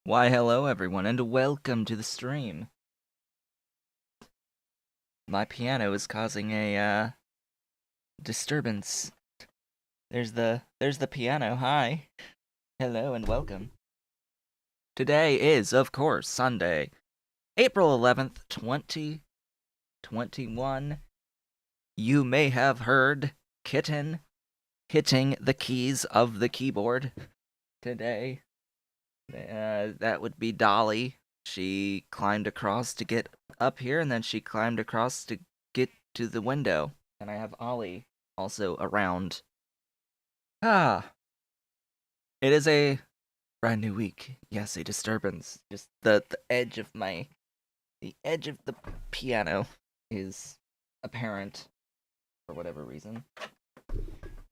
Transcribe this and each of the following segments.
Why, hello everyone, and welcome to the stream. My piano is causing a disturbance. There's the piano. Hi. Hello and welcome. Today is, of course, Sunday, April 11th, 2021. You may have heard Kitten hitting the keys of the keyboard today. That would be Dolly. She climbed across to get up here, and then she climbed across to get to the window. And I have Ollie also around. Ah, it is a brand new week. Yes, a disturbance. Just the edge of the piano is apparent for whatever reason.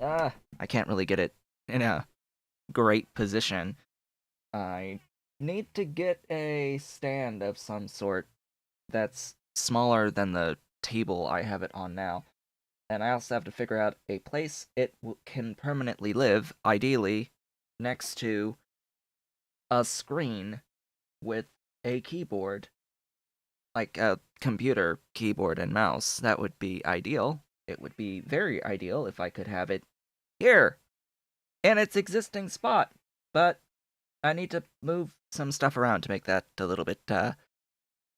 I can't really get it in a great position. I need to get a stand of some sort that's smaller than the table I have it on now. And I also have to figure out a place it can permanently live, ideally next to a screen with a keyboard, like a computer keyboard and mouse. That would be ideal. It would be very ideal if I could have it here in its existing spot. But I need to move some stuff around to make that a little bit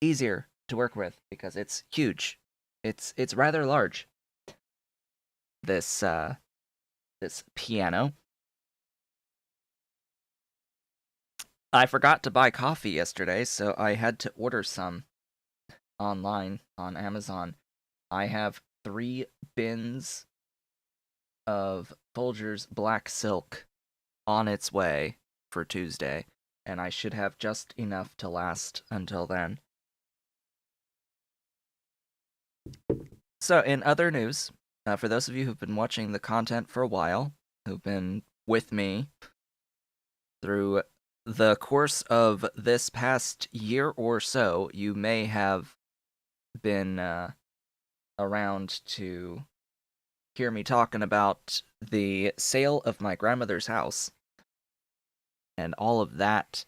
easier to work with because it's huge. It's rather large. This piano. I forgot to buy coffee yesterday, so I had to order some online on Amazon. I have 3 bins of Folgers Black Silk on its way for Tuesday, and I should have just enough to last until then. So, in other news, for those of you who've been watching the content for a while, who've been with me through the course of this past year or so, you may have been around to hear me talking about the sale of my grandmother's house and all of that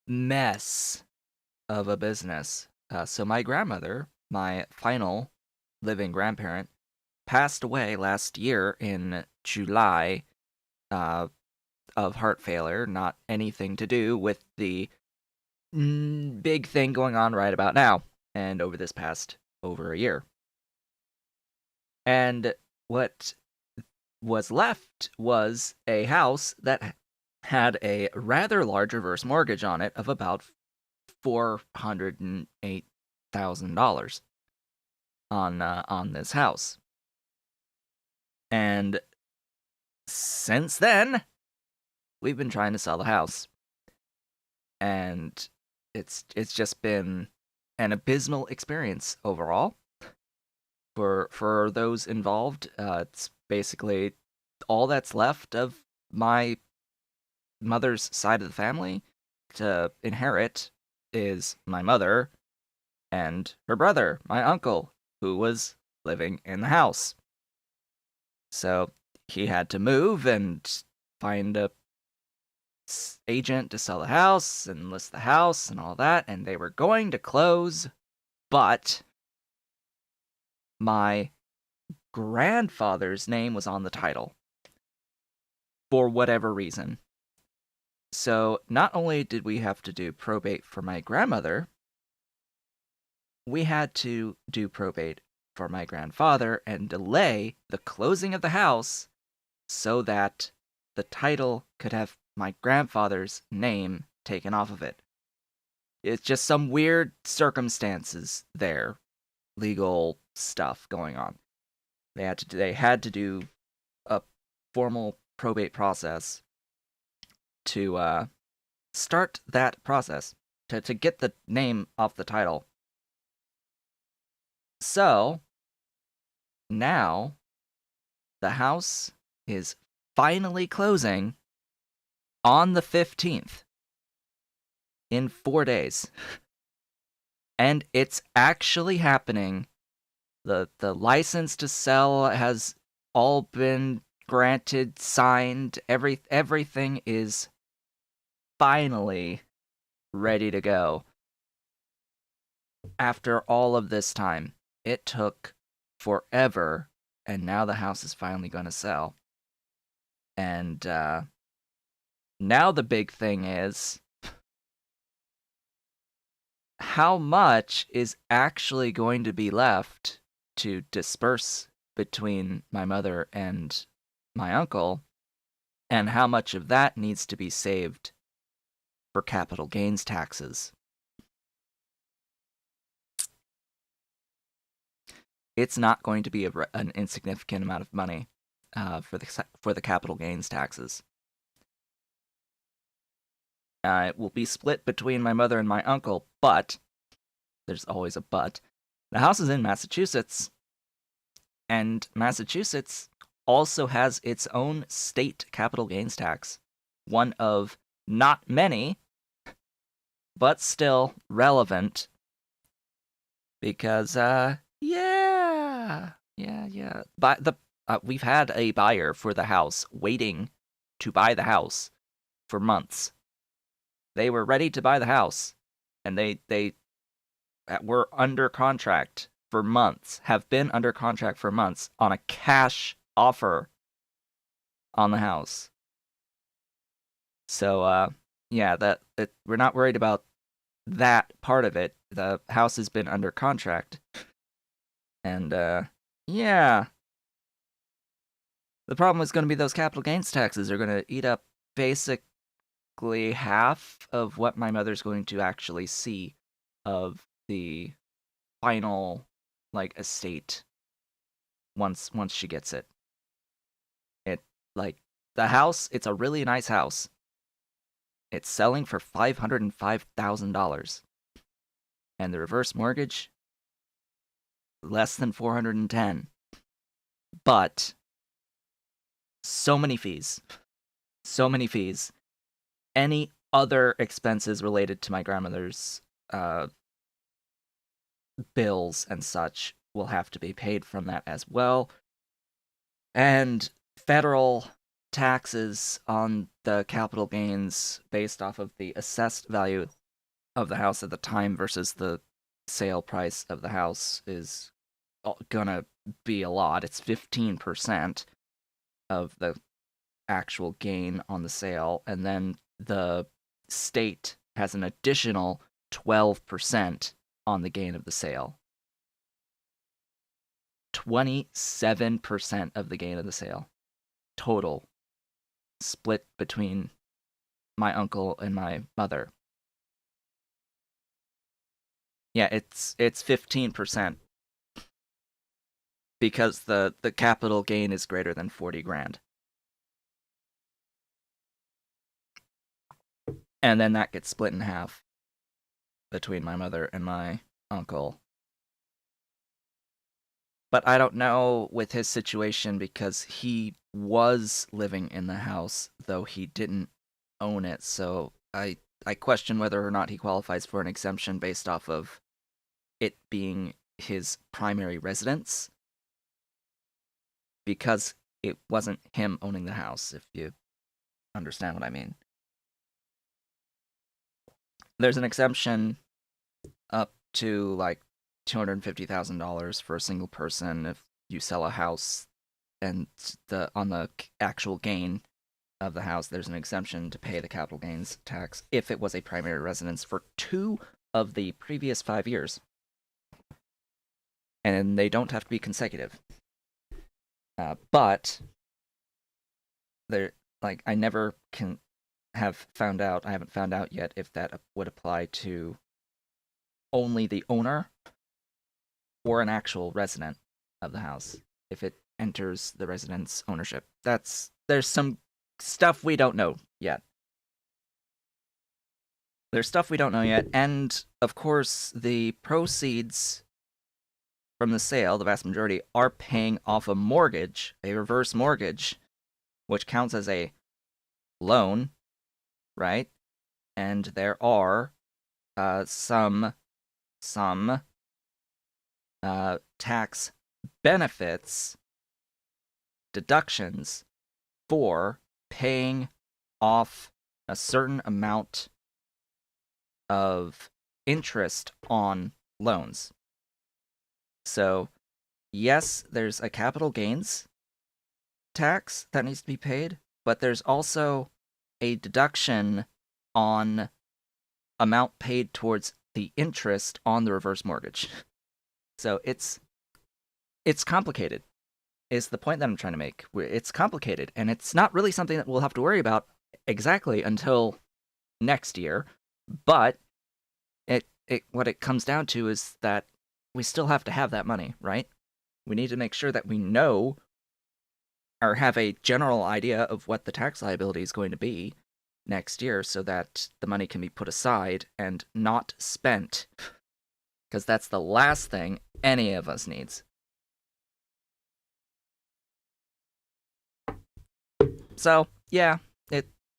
mess of a business. So my grandmother, my final living grandparent, passed away last year in July of heart failure, not anything to do with the big thing going on right about now and over this past over a year. And what was left was a house that had a rather large reverse mortgage on it of about $408,000 on this house. And since then, we've been trying to sell the house. And it's just been an abysmal experience overall for those involved. It's basically all that's left of my mother's side of the family to inherit is my mother and her brother, my uncle, who was living in the house. So he had to move and find a agent to sell the house and list the house and all that, and they were going to close, but my grandfather's name was on the title for whatever reason. So not only did we have to do probate for my grandmother, we had to do probate for my grandfather and delay the closing of the house so that the title could have my grandfather's name taken off of it. It's just some weird circumstances there, legal stuff going on. They had to do a formal probate process to start that process to get the name off the title. So now the house is finally closing on the 15th in 4 days. And it's actually happening. The license to sell has all been granted, signed. Everything is finally ready to go. After all of this time, it took forever, and now the house is finally going to sell. And now the big thing is, how much is actually going to be left to disperse between my mother and my uncle, and how much of that needs to be saved for capital gains taxes. It's not going to be an insignificant amount of money for the capital gains taxes. It will be split between my mother and my uncle, but there's always a but. The house is in Massachusetts, and Massachusetts also has its own state capital gains tax. One of not many, but still relevant. Because, yeah. But we've had a buyer for the house waiting to buy the house for months. They were ready to buy the house, and they were under contract for months, have been under contract for months on a cash offer on the house. So, yeah, we're not worried about that part of it. The house has been under contract. And, yeah. The problem is going to be those capital gains taxes are going to eat up basically half of what my mother's going to actually see of the final, like, estate once she gets it. Like, the house, it's a really nice house. It's selling for $505,000. And the reverse mortgage, less than $410,000. But so many fees. Any other expenses related to my grandmother's bills and such will have to be paid from that as well. And federal taxes on the capital gains based off of the assessed value of the house at the time versus the sale price of the house is gonna be a lot. It's 15% of the actual gain on the sale, and then the state has an additional 12% on the gain of the sale. 27% of the gain of the sale total, split between my uncle and my mother. Yeah, it's 15% because the capital gain is greater than 40 grand. And then that gets split in half between my mother and my uncle. But I don't know with his situation because he was living in the house, though he didn't own it. So I question whether or not he qualifies for an exemption based off of it being his primary residence, because it wasn't him owning the house, if you understand what I mean. There's an exemption up to like $250,000 for a single person if you sell a house, and on the actual gain of the house, there's an exemption to pay the capital gains tax if it was a primary residence for 2 of the previous 5 years. And they don't have to be consecutive. But they're like, I haven't found out yet if that would apply to only the owner or an actual resident of the house if it enters the resident's ownership. There's some stuff we don't know yet. And of course, the proceeds from the sale, the vast majority, are paying off a mortgage, a reverse mortgage, which counts as a loan, right? And there are some tax benefits, deductions for paying off a certain amount of interest on loans. So, yes, there's a capital gains tax that needs to be paid, but there's also a deduction on amount paid towards the interest on the reverse mortgage. So it's complicated, is the point that I'm trying to make. It's complicated, and it's not really something that we'll have to worry about exactly until next year, but what it comes down to is that we still have to have that money, right? We need to make sure that we know or have a general idea of what the tax liability is going to be next year so that the money can be put aside and not spent, because that's the last thing any of us needs. So, yeah,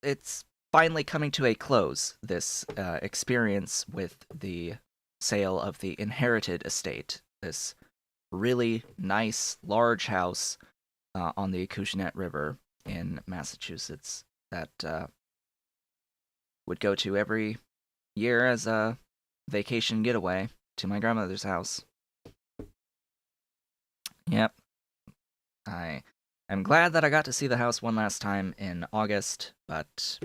it's finally coming to a close, this experience with the sale of the inherited estate, this really nice, large house on the Acushnet River in Massachusetts that would go to every year as a vacation getaway to my grandmother's house. Yep. I'm glad that I got to see the house one last time in August, but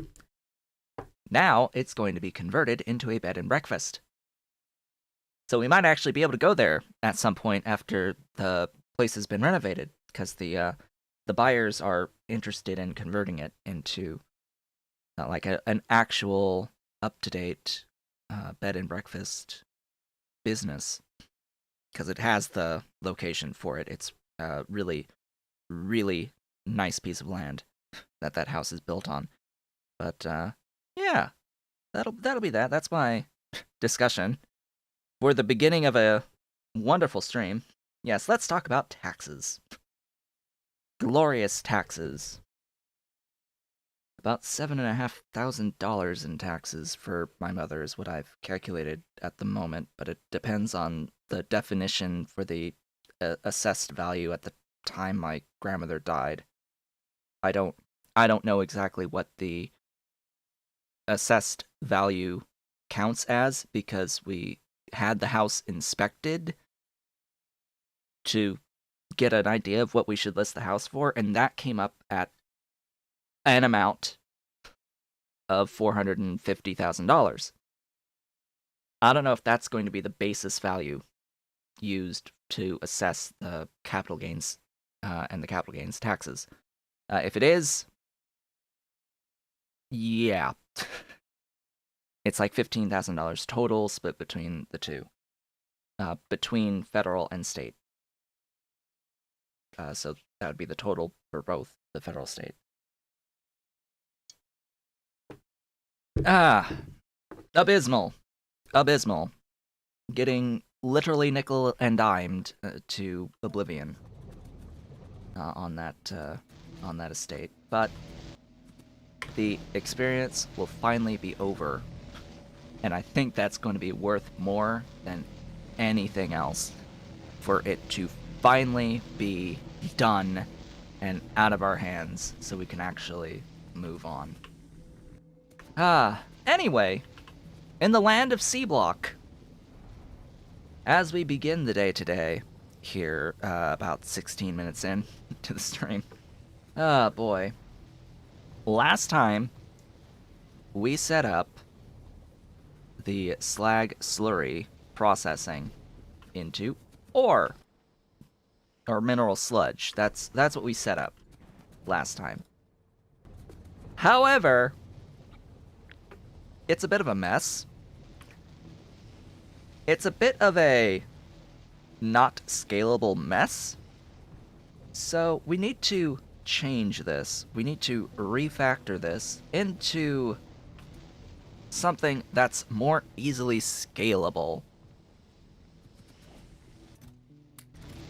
now it's going to be converted into a bed and breakfast. So we might actually be able to go there at some point after the place has been renovated, because the buyers are interested in converting it into like an actual up-to-date bed and breakfast business, because it has the location for it. It's really, really nice piece of land that house is built on. But yeah, that'll be that. That's my discussion for the beginning of a wonderful stream. Yes, let's talk about taxes. Glorious taxes. About $7,500 in taxes for my mother is what I've calculated at the moment, but it depends on the definition for the assessed value at the time my grandmother died. I don't know exactly what the assessed value counts as, because we had the house inspected to get an idea of what we should list the house for, and that came up at an amount of $450,000. I don't know if that's going to be the basis value used to assess the capital gains and the capital gains taxes. If it is, yeah. It's like $15,000 total, split between the two, between federal and state. So that would be the total for both the federal state. Abysmal. Getting literally nickel and dimed to oblivion on that estate. But the experience will finally be over, and I think that's going to be worth more than anything else for it to finally be done and out of our hands so we can actually move on. Anyway, in the land of Sea Block, as we begin the day today, here, about 16 minutes in to the stream. Boy. Last time, we set up the slag slurry processing into ore, or mineral sludge. That's what we set up last time. However, it's a bit of a mess. It's a bit of a not scalable mess. So we need to change this. We need to refactor this into something that's more easily scalable.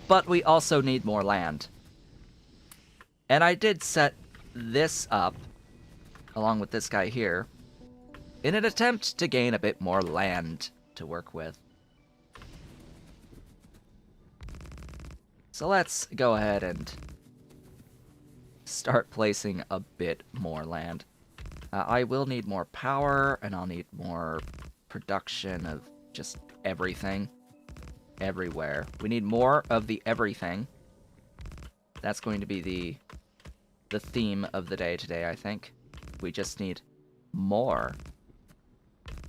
But we also need more land. And I did set this up, along with this guy here, in an attempt to gain a bit more land to work with. So let's go ahead and start placing a bit more land. I will need more power, and I'll need more production of just everything. Everywhere. We need more of the everything. That's going to be the theme of the day today, I think. We just need more.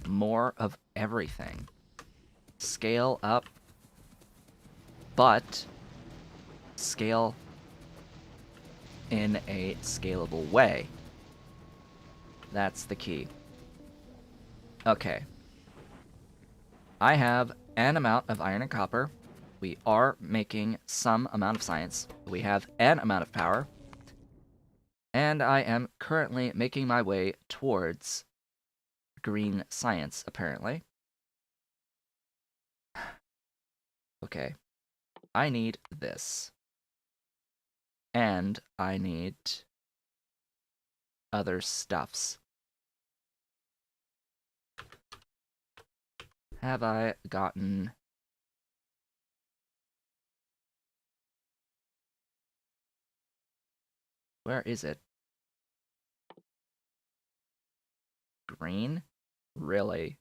More of everything. Scale up, but scale in a scalable way. That's the key. Okay. I have an amount of iron and copper. We are making some amount of science. We have an amount of power. And I am currently making my way towards green science, apparently. Okay. I need this. And I need other stuffs. Have I gotten... Where is it? Green? Really?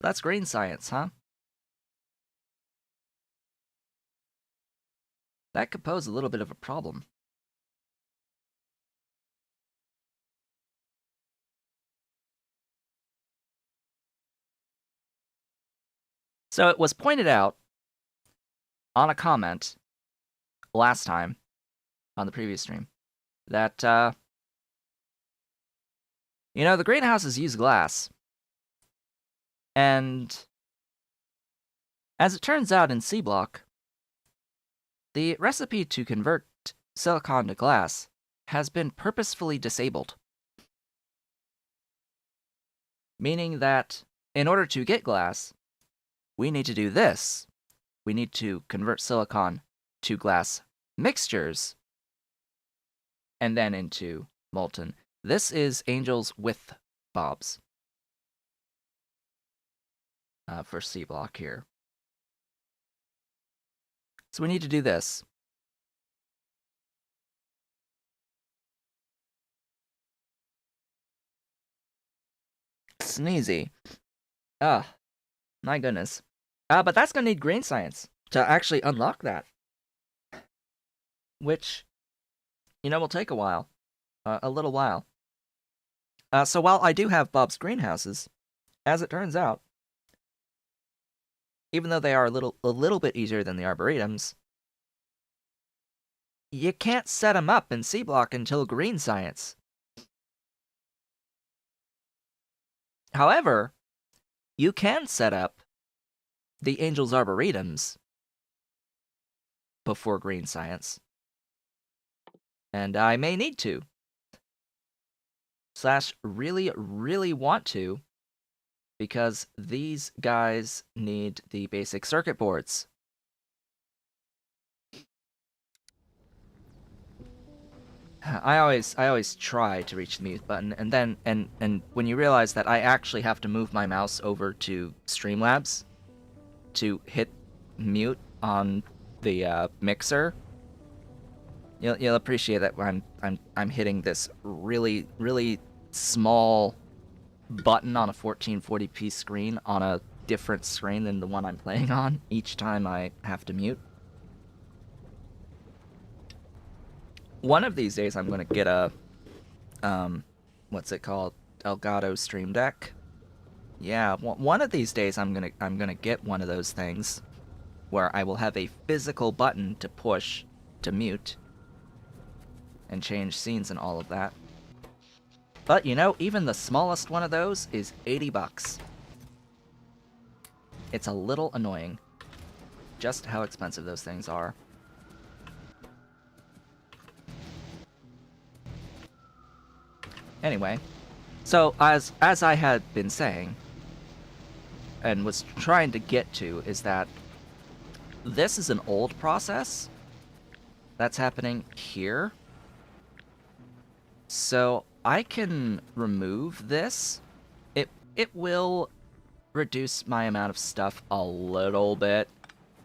That's green science, huh? That could pose a little bit of a problem. So it was pointed out on a comment last time on the previous stream that, the greenhouses use glass. And as it turns out in Sea Block, the recipe to convert silicon to glass has been purposefully disabled. Meaning that in order to get glass, we need to do this. We need to convert silicon to glass mixtures and then into molten. This is Angels with Bobs for Sea Block here. So we need to do this. Sneezy. My goodness. But that's going to need green science to actually unlock that. Which, will take a while. A little while. So while I do have Bob's greenhouses, as it turns out, even though they are a little bit easier than the Arboretums, you can't set them up in Sea Block until green science. However, you can set up the Angel's Arboretums before green science. And I may need to. / really, really want to, because these guys need the basic circuit boards. I always try to reach the mute button, and then and when you realize that I actually have to move my mouse over to Streamlabs to hit mute on the mixer, you'll appreciate that when I'm hitting this really, really small button on a 1440p screen on a different screen than the one I'm playing on each time I have to mute. One of these days I'm going to get a what's it called? Elgato Stream Deck. Yeah, one of these days I'm going to get one of those things where I will have a physical button to push to mute and change scenes and all of that. But even the smallest one of those is $80. It's a little annoying just how expensive those things are. Anyway, so as I had been saying, and was trying to get to, is that this is an old process that's happening here. So I can remove this. It will reduce my amount of stuff a little bit.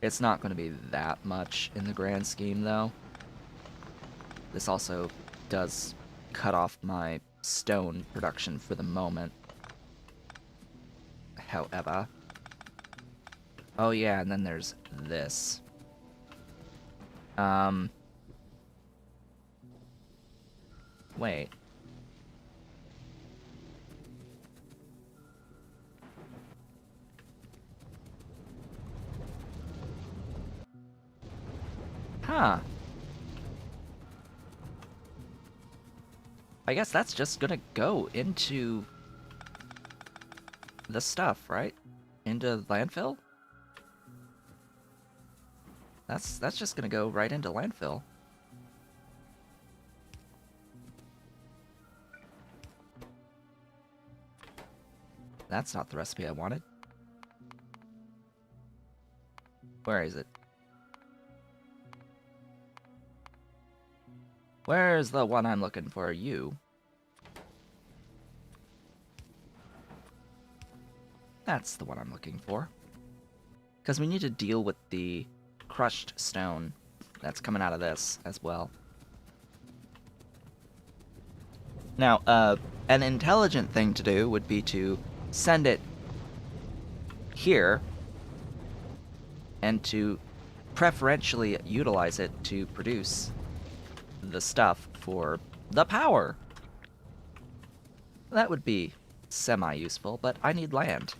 It's not going to be that much in the grand scheme, though. This also does cut off my stone production for the moment. However. Oh yeah, and then there's this. Wait. Huh. I guess that's just gonna go into the stuff, right? Into landfill? That's just gonna go right into landfill. That's not the recipe I wanted. Where is it? Where's the one I'm looking for? You. That's the one I'm looking for. Because we need to deal with the crushed stone that's coming out of this as well. Now, an intelligent thing to do would be to send it here and to preferentially utilize it to produce the stuff for the power. That would be semi-useful, but I need land.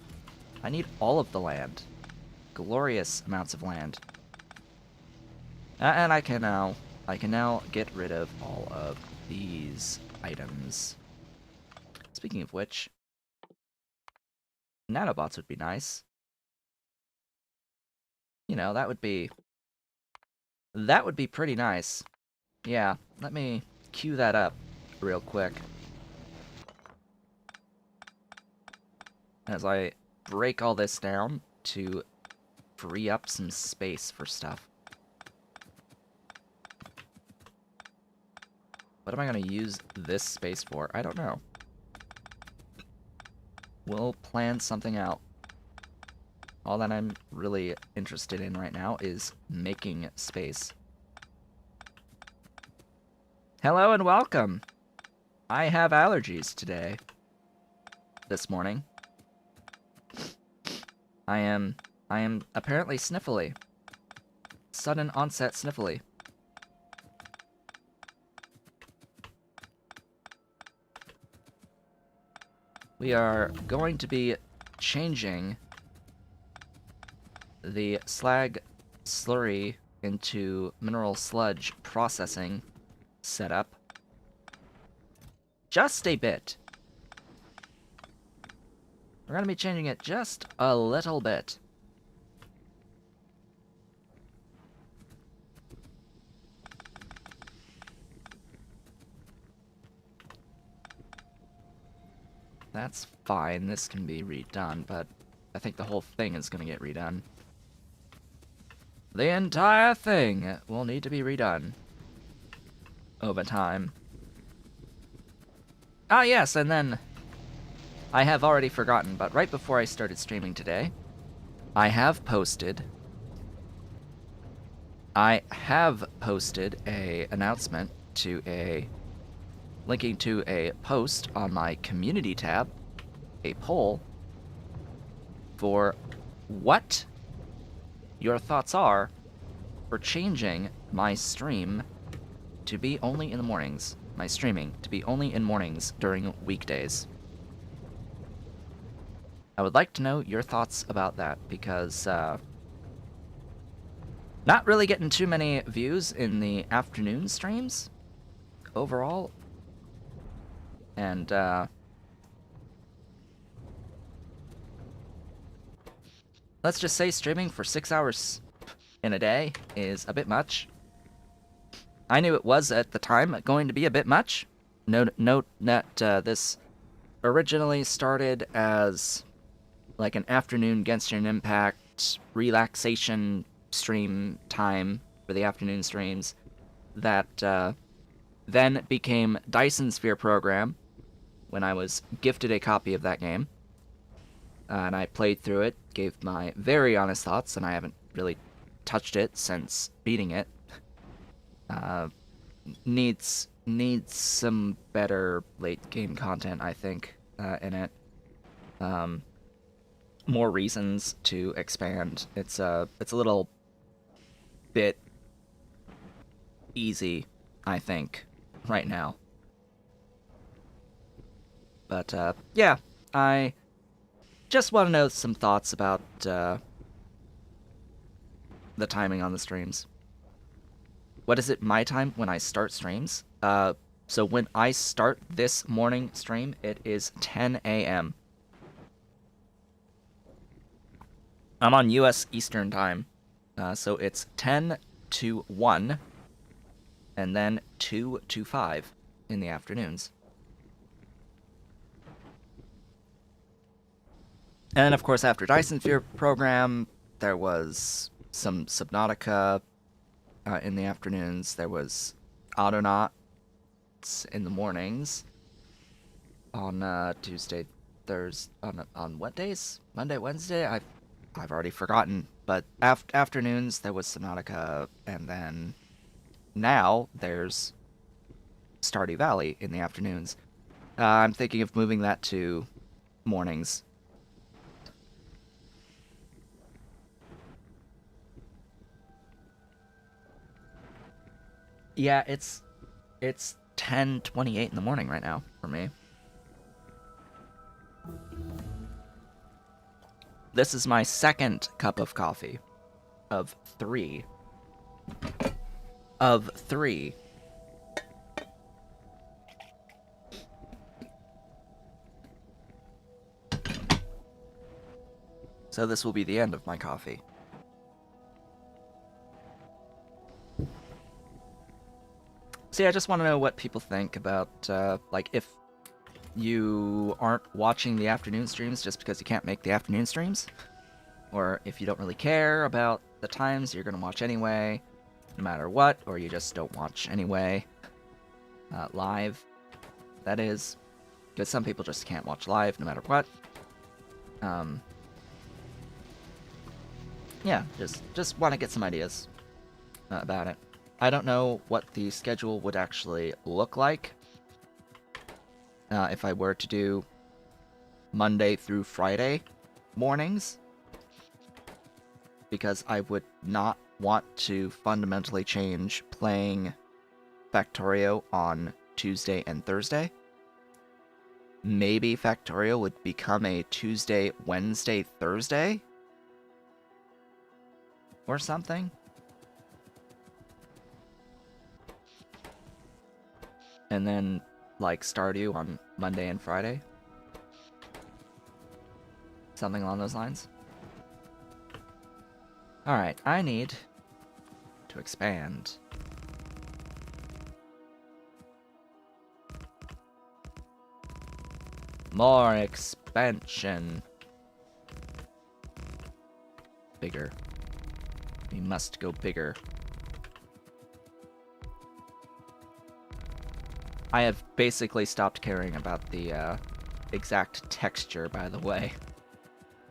I need all of the land. Glorious amounts of land. And I can now get rid of all of these items. Speaking of which, nanobots would be nice. You know, that would be pretty nice. Yeah, let me queue that up real quick. As I break all this down to free up some space for stuff. What am I going to use this space for? I don't know. We'll plan something out. All that I'm really interested in right now is making space. Hello and welcome! I have allergies today. This morning. I am apparently sniffly. Sudden onset sniffly. We are going to be changing the slag slurry into mineral sludge processing setup just a bit. We're going to be changing it just a little bit. That's fine, this can be redone, but I think the whole thing is going to get redone. The entire thing will need to be redone over time. Ah, yes, and then I have already forgotten, but right before I started streaming today, I have posted a announcement to linking to a post on my community tab, a poll, for what your thoughts are for changing my stream to be only in the mornings. My streaming to be only in mornings during weekdays. I would like to know your thoughts about that, because not really getting too many views in the afternoon streams overall. And let's just say streaming for 6 hours in a day is a bit much. I knew it was at the time going to be a bit much. Note that this originally started as like an afternoon Genshin Impact relaxation stream time for the afternoon streams that then became Dyson Sphere Program when I was gifted a copy of that game. And I played through it, gave my very honest thoughts, and I haven't really touched it since beating it. needs some better late game content, I think, in it. More reasons to expand. It's a little bit easy, I think, right now. But yeah, I just want to know some thoughts about the timing on the streams. What is it my time when I start streams? So when I start this morning stream, it is 10 a.m. I'm on U.S. Eastern Time, so it's 10 to 1, and then 2 to 5 in the afternoons. And of course, after Dyson Sphere program, there was some Subnautica in the afternoons. There was Autonauts in the mornings. On Tuesday, Thursday, on what days? Monday, Wednesday? I've already forgotten. But afternoons, there was Subnautica, and then now there's Stardew Valley in the afternoons. I'm thinking of moving that to mornings. Yeah, it's 10:28 in the morning right now for me. This is my second cup of coffee of 3. Of 3. So this will be the end of my coffee. So yeah, I just want to know what people think about, like, if you aren't watching the afternoon streams just because you can't make the afternoon streams, or if you don't really care about the times you're going to watch anyway, no matter what, or you just don't watch anyway, live, that is, because some people just can't watch live no matter what. Yeah, just want to get some ideas about it. I don't know what the schedule would actually look like if I were to do Monday through Friday mornings, because I would not want to fundamentally change playing Factorio on Tuesday and Thursday. Maybe Factorio would become a Tuesday, Wednesday, Thursday or something. And then, like, Stardew on Monday and Friday. Something along those lines. Alright, I need to expand. More expansion. Bigger. We must go bigger. I have basically stopped caring about the exact texture, by the way.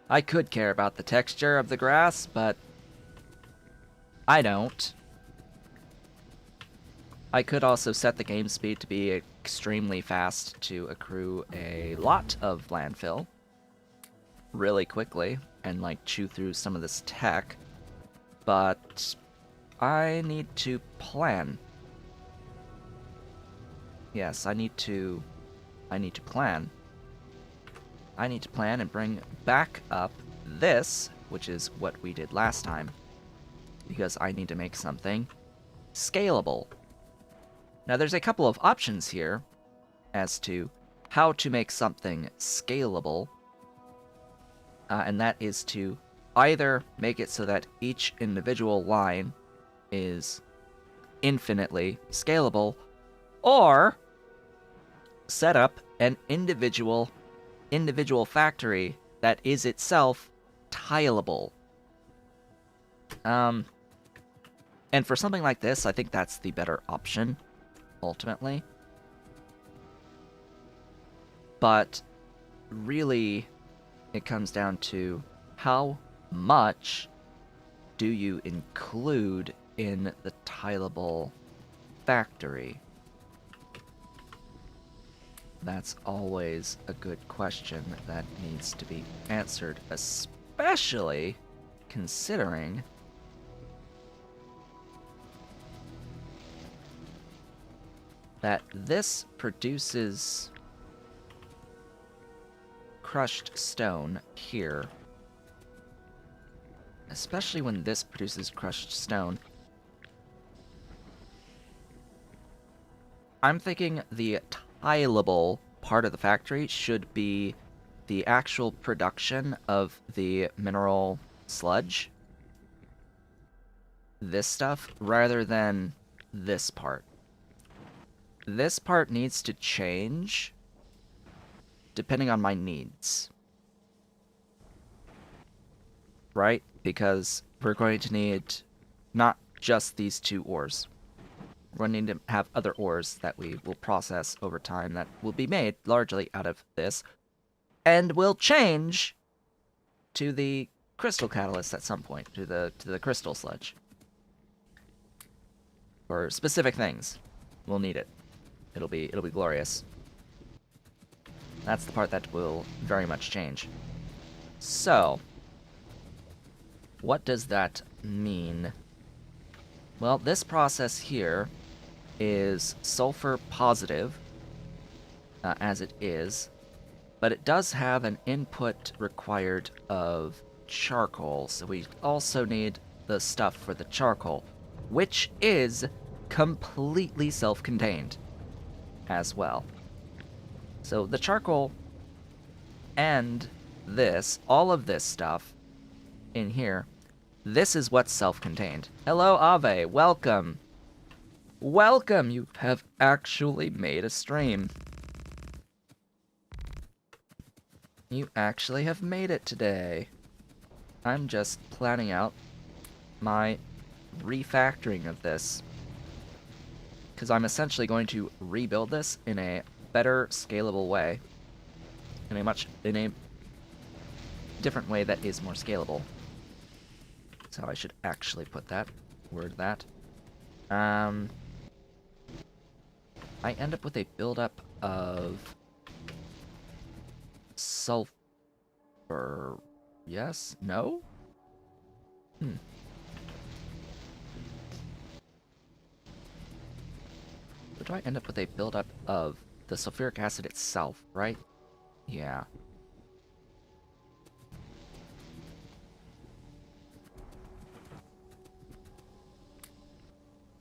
I could care about the texture of the grass, but I don't. I could also set the game speed to be extremely fast to accrue a lot of landfill really quickly and, like, chew through some of this tech, but I need to plan. Yes, I need to plan. I need to plan and bring back up this, which is what we did last time, because I need to make something scalable. Now, there's a couple of options here as to how to make something scalable, and that is to either make it so that each individual line is infinitely scalable, or set up an individual factory that is itself tileable. And for something like this, I think that's the better option, ultimately. But really, it comes down to how much do you include in the tileable factory? That's always a good question that needs to be answered, especially considering that this produces crushed stone here. Especially when this produces crushed stone. I'm thinking the tileable part of the factory should be the actual production of the mineral sludge. This stuff, rather than this part. This part needs to change depending on my needs. Right? Because we're going to need not just these 2 ores. We're going to need to have other ores that we will process over time that will be made largely out of this, and will change to the crystal catalyst at some point, to the crystal sludge. For specific things, we'll need it. It'll be glorious. That's the part that will very much change. So, what does that mean? Well, this process here is sulfur positive, as it is, but it does have an input required of charcoal, so we also need the stuff for the charcoal, which is completely self-contained as well. So the charcoal and this, all of this stuff in here, this is what's self-contained. Hello, Ave. Welcome. Welcome. You have actually made a stream. You actually have made it today. I'm just planning out my refactoring of this, because I'm essentially going to rebuild this in a better scalable way, in a different way that is more scalable. So I should actually put that, word that. I end up with a buildup of sulfur. Yes? No? But do I end up with a buildup of the sulfuric acid itself, right? Yeah.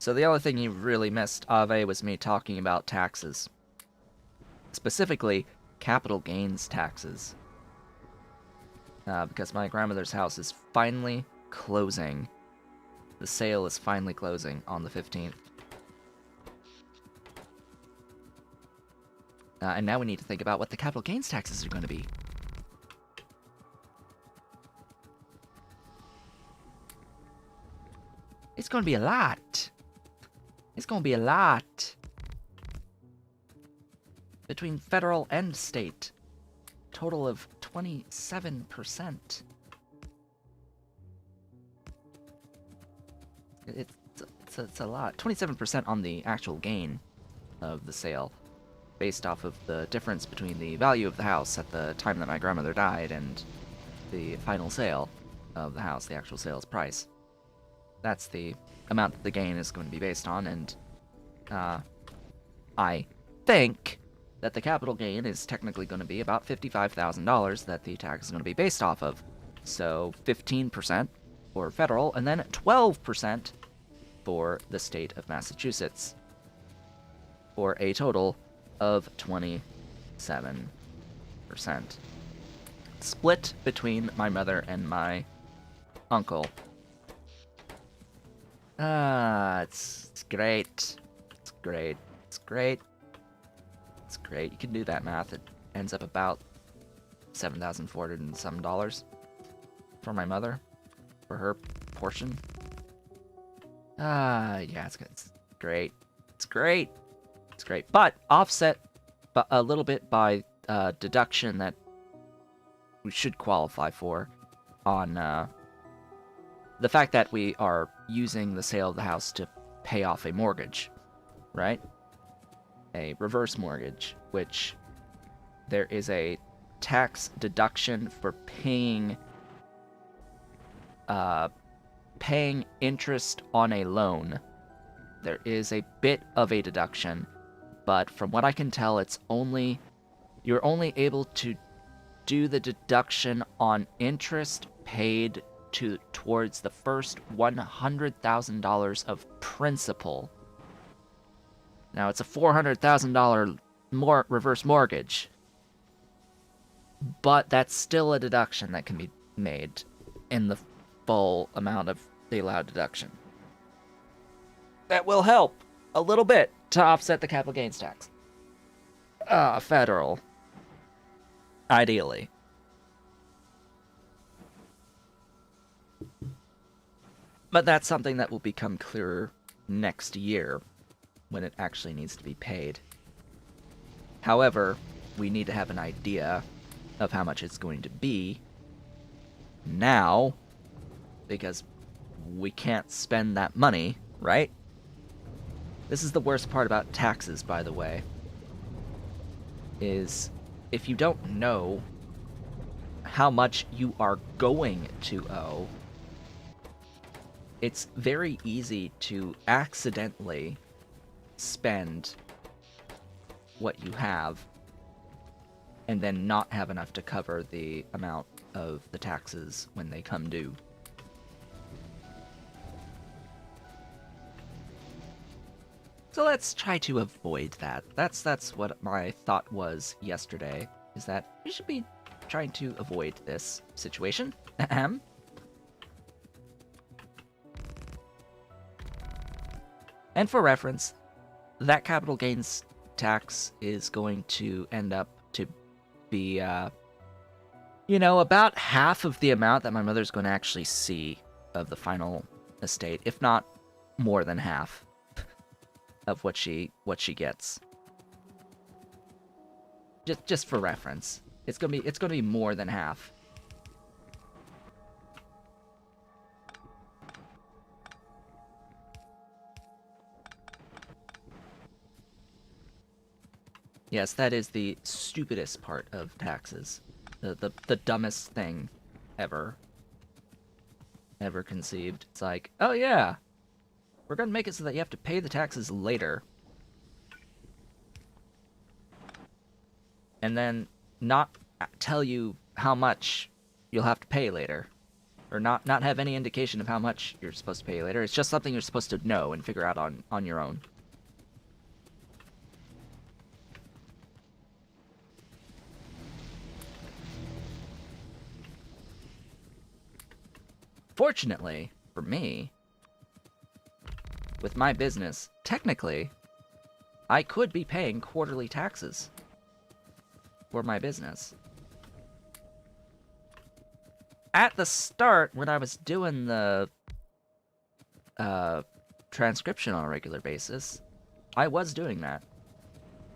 So the only thing you really missed, Ave, was me talking about taxes. Specifically, capital gains taxes. Because my grandmother's house is finally closing. The sale is finally closing on the 15th. And now we need to think about what the capital gains taxes are going to be. It's going to be a lot. It's going to be a lot. Between federal and state. Total of 27%. It's a lot. 27% on the actual gain of the sale, based off of the difference between the value of the house at the time that my grandmother died and the final sale of the house, the actual sales price. That's the amount that the gain is going to be based on, and I think that the capital gain is technically going to be about $55,000 that the tax is going to be based off of. So 15% for federal, and then 12% for the state of Massachusetts, for a total of 27%. Split between my mother and my uncle. It's great. It's great. It's great. It's great. You can do that math. It ends up about $7,400 and some for my mother, for her portion. Yeah, it's good. It's great. It's great. It's great. But offset a little bit by deduction that we should qualify for on the fact that we are using the sale of the house to pay off a mortgage. right? A reverse mortgage, which there is a tax deduction for paying interest on a loan. There is a bit of a deduction, but from what I can tell, you're only able to do the deduction on interest paid towards the first $100,000 of principal. Now, it's a $400,000 reverse mortgage, but that's still a deduction that can be made in the full amount of the allowed deduction. That will help a little bit to offset the capital gains tax. Federal. Ideally. But that's something that will become clearer next year when it actually needs to be paid. However, we need to have an idea of how much it's going to be now, because we can't spend that money, right? This is the worst part about taxes, by the way, is if you don't know how much you are going to owe, it's very easy to accidentally spend what you have and then not have enough to cover the amount of the taxes when they come due. So let's try to avoid that. That's what my thought was yesterday, is that we should be trying to avoid this situation. Ahem. And for reference, that capital gains tax is going to end up to be, about half of the amount that my mother's going to actually see of the final estate, if not more than half of what she gets. Just for reference, it's gonna be more than half. Yes, that is the stupidest part of taxes. The dumbest thing ever conceived. It's like, oh yeah, we're gonna make it so that you have to pay the taxes later. And then not tell you how much you'll have to pay later. Or not have any indication of how much you're supposed to pay later. It's just something you're supposed to know and figure out on your own. Fortunately, for me, with my business, technically, I could be paying quarterly taxes for my business. At the start, when I was doing the transcription on a regular basis, I was doing that.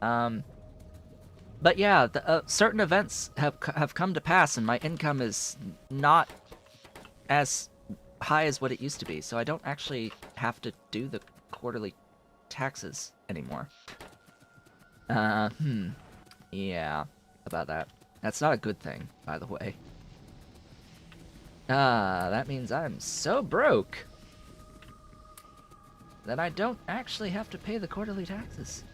But yeah, certain events have come to pass, and my income is not as high as what it used to be, so I don't actually have to do the quarterly taxes anymore. Yeah, about that. That's not a good thing, by the way. That means I'm so broke that I don't actually have to pay the quarterly taxes.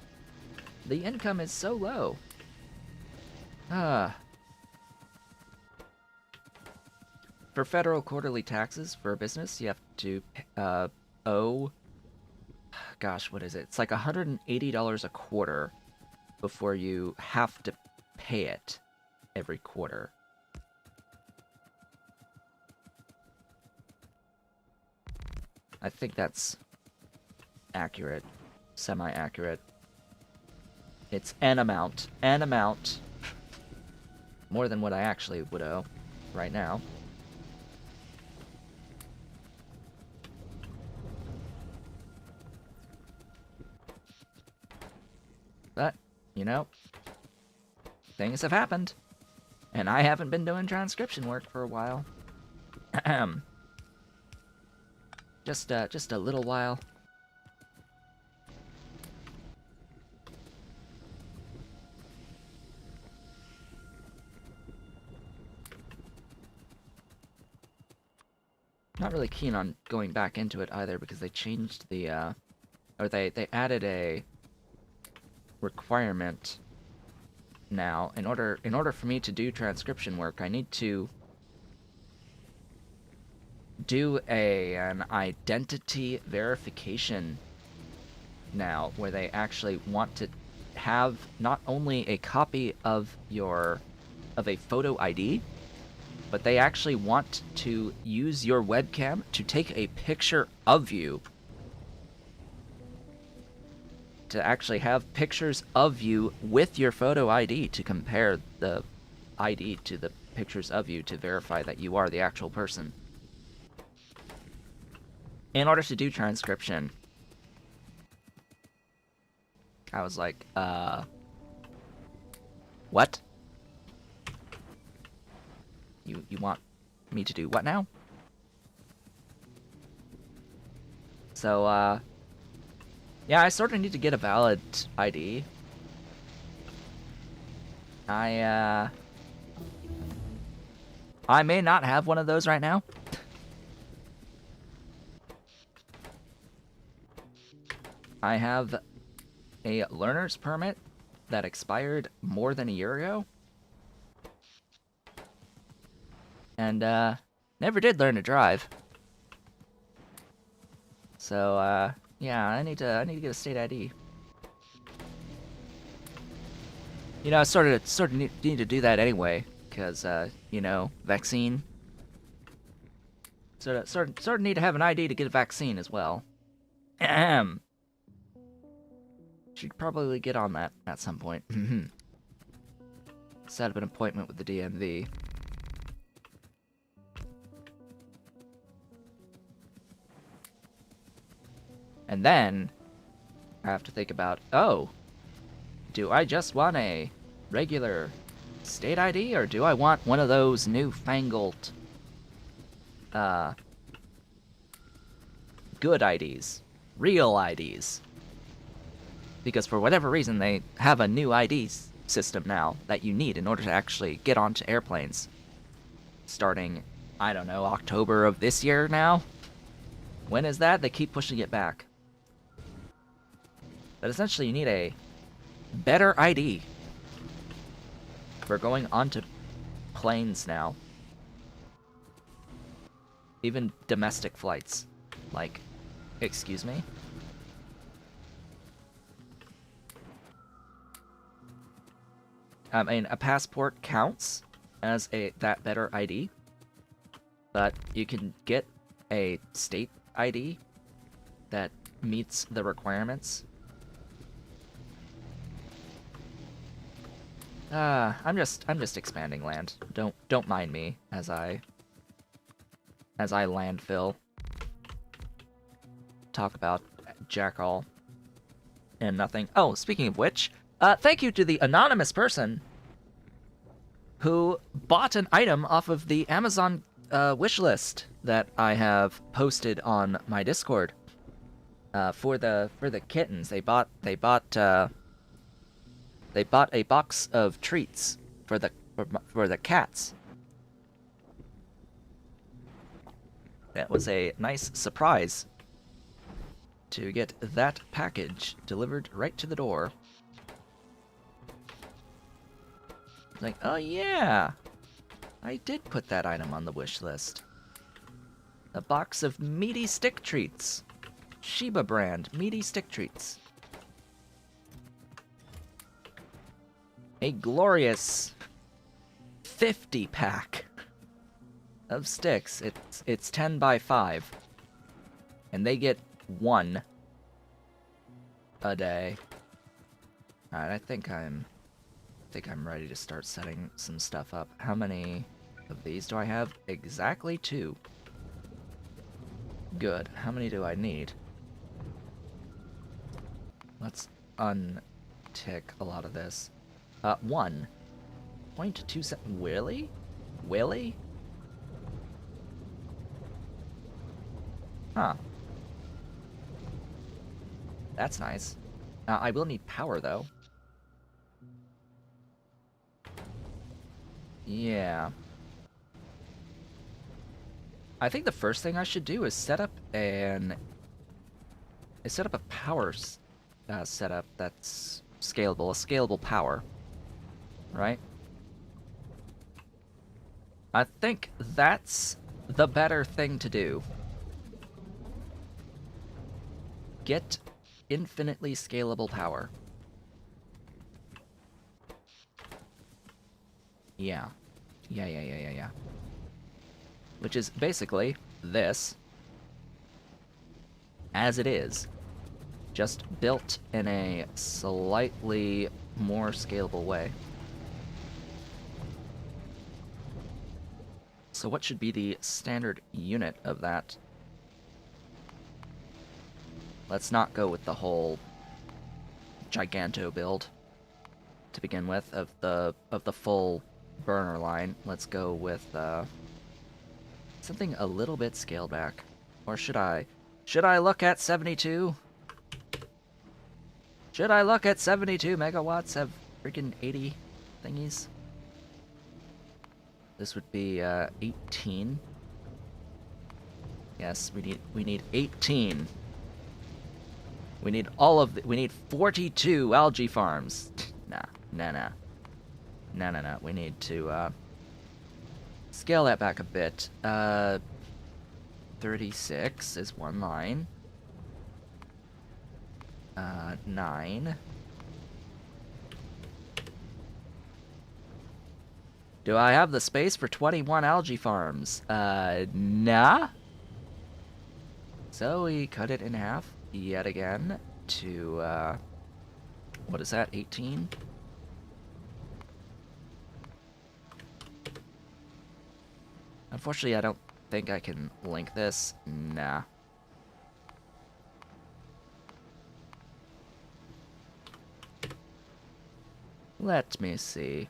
The income is so low. For federal quarterly taxes for a business, you have to owe, gosh, what is it? It's like $180 a quarter before you have to pay it every quarter. I think that's accurate, semi-accurate. It's an amount more than what I actually would owe right now. But, things have happened, and I haven't been doing transcription work for a while. Just a little while. Not really keen on going back into it either because they changed the, or they added a requirement now. In order for me to do transcription work, I need to do an identity verification now, where they actually want to have not only a copy of a photo ID, but they actually want to use your webcam to take a picture of you. To actually have pictures of you with your photo ID to compare the ID to the pictures of you to verify that you are the actual person. In order to do transcription, I was like, what? You want me to do what now? So, yeah, I sort of need to get a valid ID. I may not have one of those right now. I have a learner's permit that expired more than a year ago. And, never did learn to drive. So, yeah, I need to get a state ID. You know, I sort of need to do that anyway, because, you know, vaccine. Sort of need to have an ID to get a vaccine as well. Ahem. Should probably get on that at some point. Set up an appointment with the DMV. And then I have to think about, oh, do I just want a regular state ID, or do I want one of those newfangled, good IDs? Real IDs? Because for whatever reason, they have a new ID system now that you need in order to actually get onto airplanes. Starting, I don't know, October of this year now? When is that? They keep pushing it back. But essentially, you need a better ID for going onto planes now. Even domestic flights. Like, excuse me? I mean, a passport counts as that better ID, but you can get a state ID that meets the requirements. I'm just expanding land. Don't mind me as I landfill. Talk about jackal and nothing. Oh, speaking of which, thank you to the anonymous person who bought an item off of the Amazon wish list that I have posted on my Discord. For the kittens, they bought a box of treats for the cats. That was a nice surprise to get that package delivered right to the door. Like, oh yeah, I did put that item on the wish list. A box of meaty stick treats. Shiba brand meaty stick treats. A glorious 50-pack of sticks. It's 10 by 5. And they get 1 a day. Alright, I think I'm ready to start setting some stuff up. How many of these do I have? Exactly 2. Good. How many do I need? Let's untick a lot of this. 1.27. Really? Willy? Huh. That's nice. I will need power, though. Yeah. I think the first thing I should do is set up a power setup that's scalable, a scalable power, right? I think that's the better thing to do. Get infinitely scalable power. Yeah. Yeah. Which is basically this, as it is, just built in a slightly more scalable way. So what should be the standard unit of that? Let's not go with the whole Giganto build to begin with of the full burner line. Let's go with something a little bit scaled back. Or should I? Should I look at 72? Should I look at 72 megawatts of freaking 80 thingies? This would be 18. Yes, we need 18. We need we need 42 algae farms. Nah. We need to scale that back a bit. 36 is one line. 9. Do I have the space for 21 algae farms? Nah. So we cut it in half yet again to, what is that, 18? Unfortunately, I don't think I can link this. Nah. Let me see.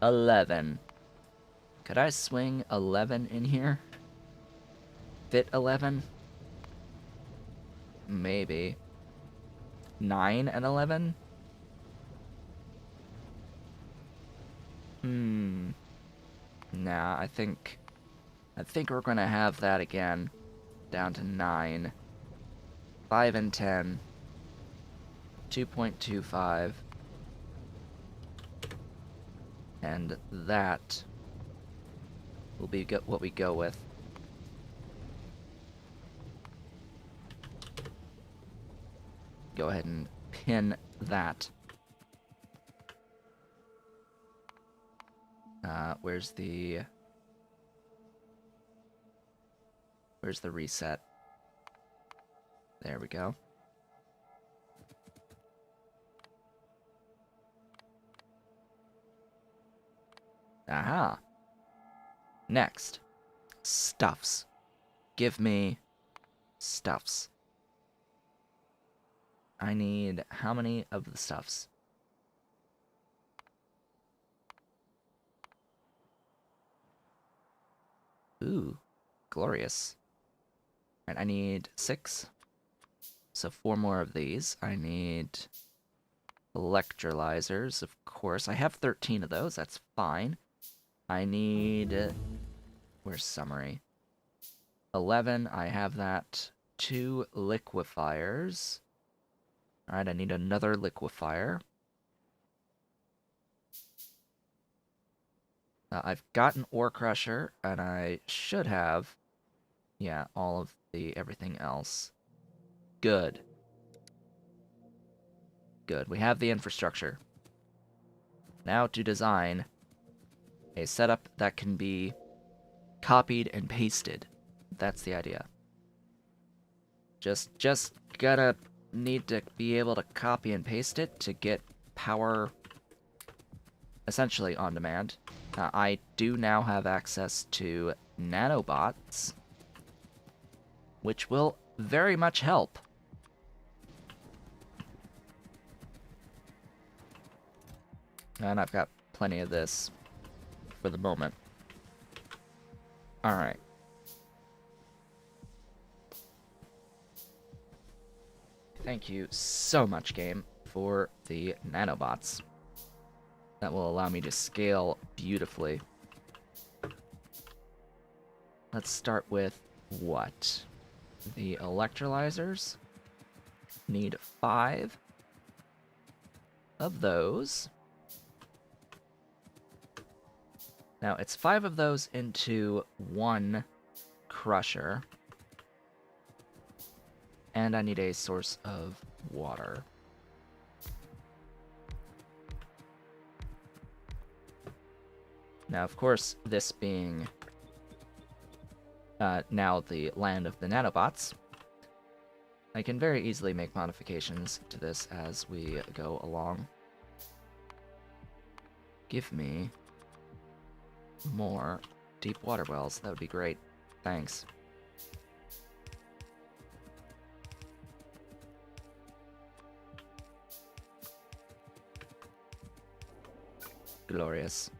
11. Could I swing 11 in here? Fit 11? Maybe. 9 and 11? Nah, I think we're gonna have that again. Down to 9. 5 and 10. 2.25. And that will be what we go with. Go ahead and pin that. Where's the reset? There we go. Aha. Next. Stuffs. Give me stuffs. I need how many of the stuffs? Ooh, glorious. And I need 6. So 4 more of these. I need electrolyzers, of course. I have 13 of those, that's fine. I need... where's summary? 11, I have that. 2 liquefiers. Alright, I need another liquefier. I've got an ore crusher, and I should have, yeah, all of everything else. Good. Good, we have the infrastructure. Now to design a setup that can be copied and pasted. That's the idea. Just gotta need to be able to copy and paste it to get power essentially on demand. I do now have access to nanobots, which will very much help. And I've got plenty of this for the moment. Alright. Thank you so much, game, for the nanobots. That will allow me to scale beautifully. Let's start with what? The electrolyzers. Need 5 of those. Now, it's 5 of those into 1 crusher. And I need a source of water. Now, of course, this being now the land of the nanobots, I can very easily make modifications to this as we go along. Give me more deep water wells. That would be great. Thanks. Glorious.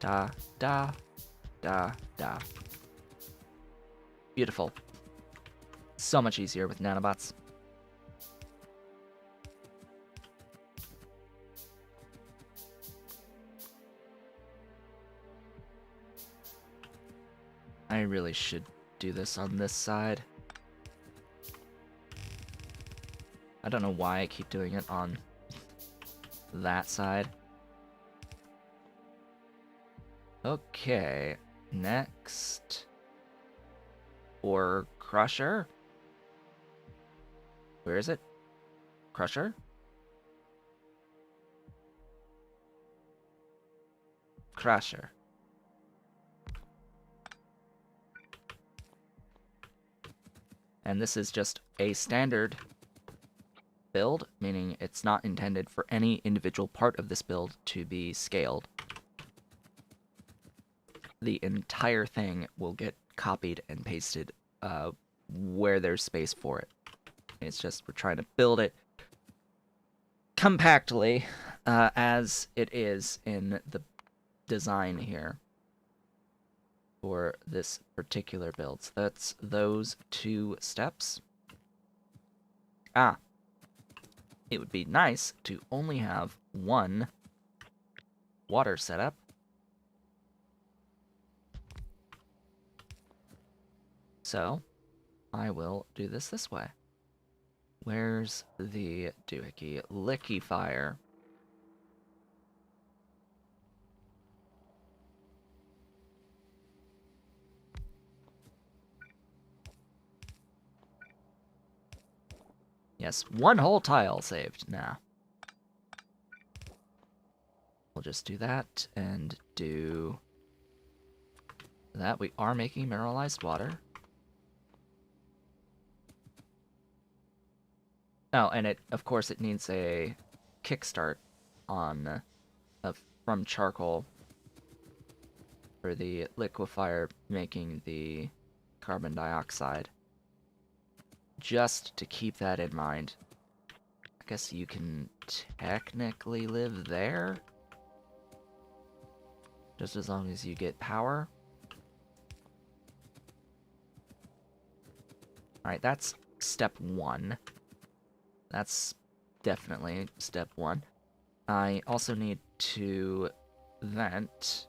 Da, da, da, da. Beautiful. So much easier with nanobots. I really should do this on this side. I don't know why I keep doing it on that side. Okay, next. Or Crusher? Where is it? Crusher? Crusher. And this is just a standard build, meaning it's not intended for any individual part of this build to be scaled. The entire thing will get copied and pasted where there's space for it. It's just we're trying to build it compactly as it is in the design here for this particular build. So that's those 2 steps. It would be nice to only have 1 water setup. So I will do this way. Where's the doohickey? Liquefier. Yes, 1 whole tile saved now. We'll just do that and do that. We are making mineralized water. Oh, and of course it needs a kickstart on from charcoal for the liquefier making the carbon dioxide. Just to keep that in mind. I guess you can technically live there. Just as long as you get power. Alright, that's step 1. That's definitely step 1. I also need to vent.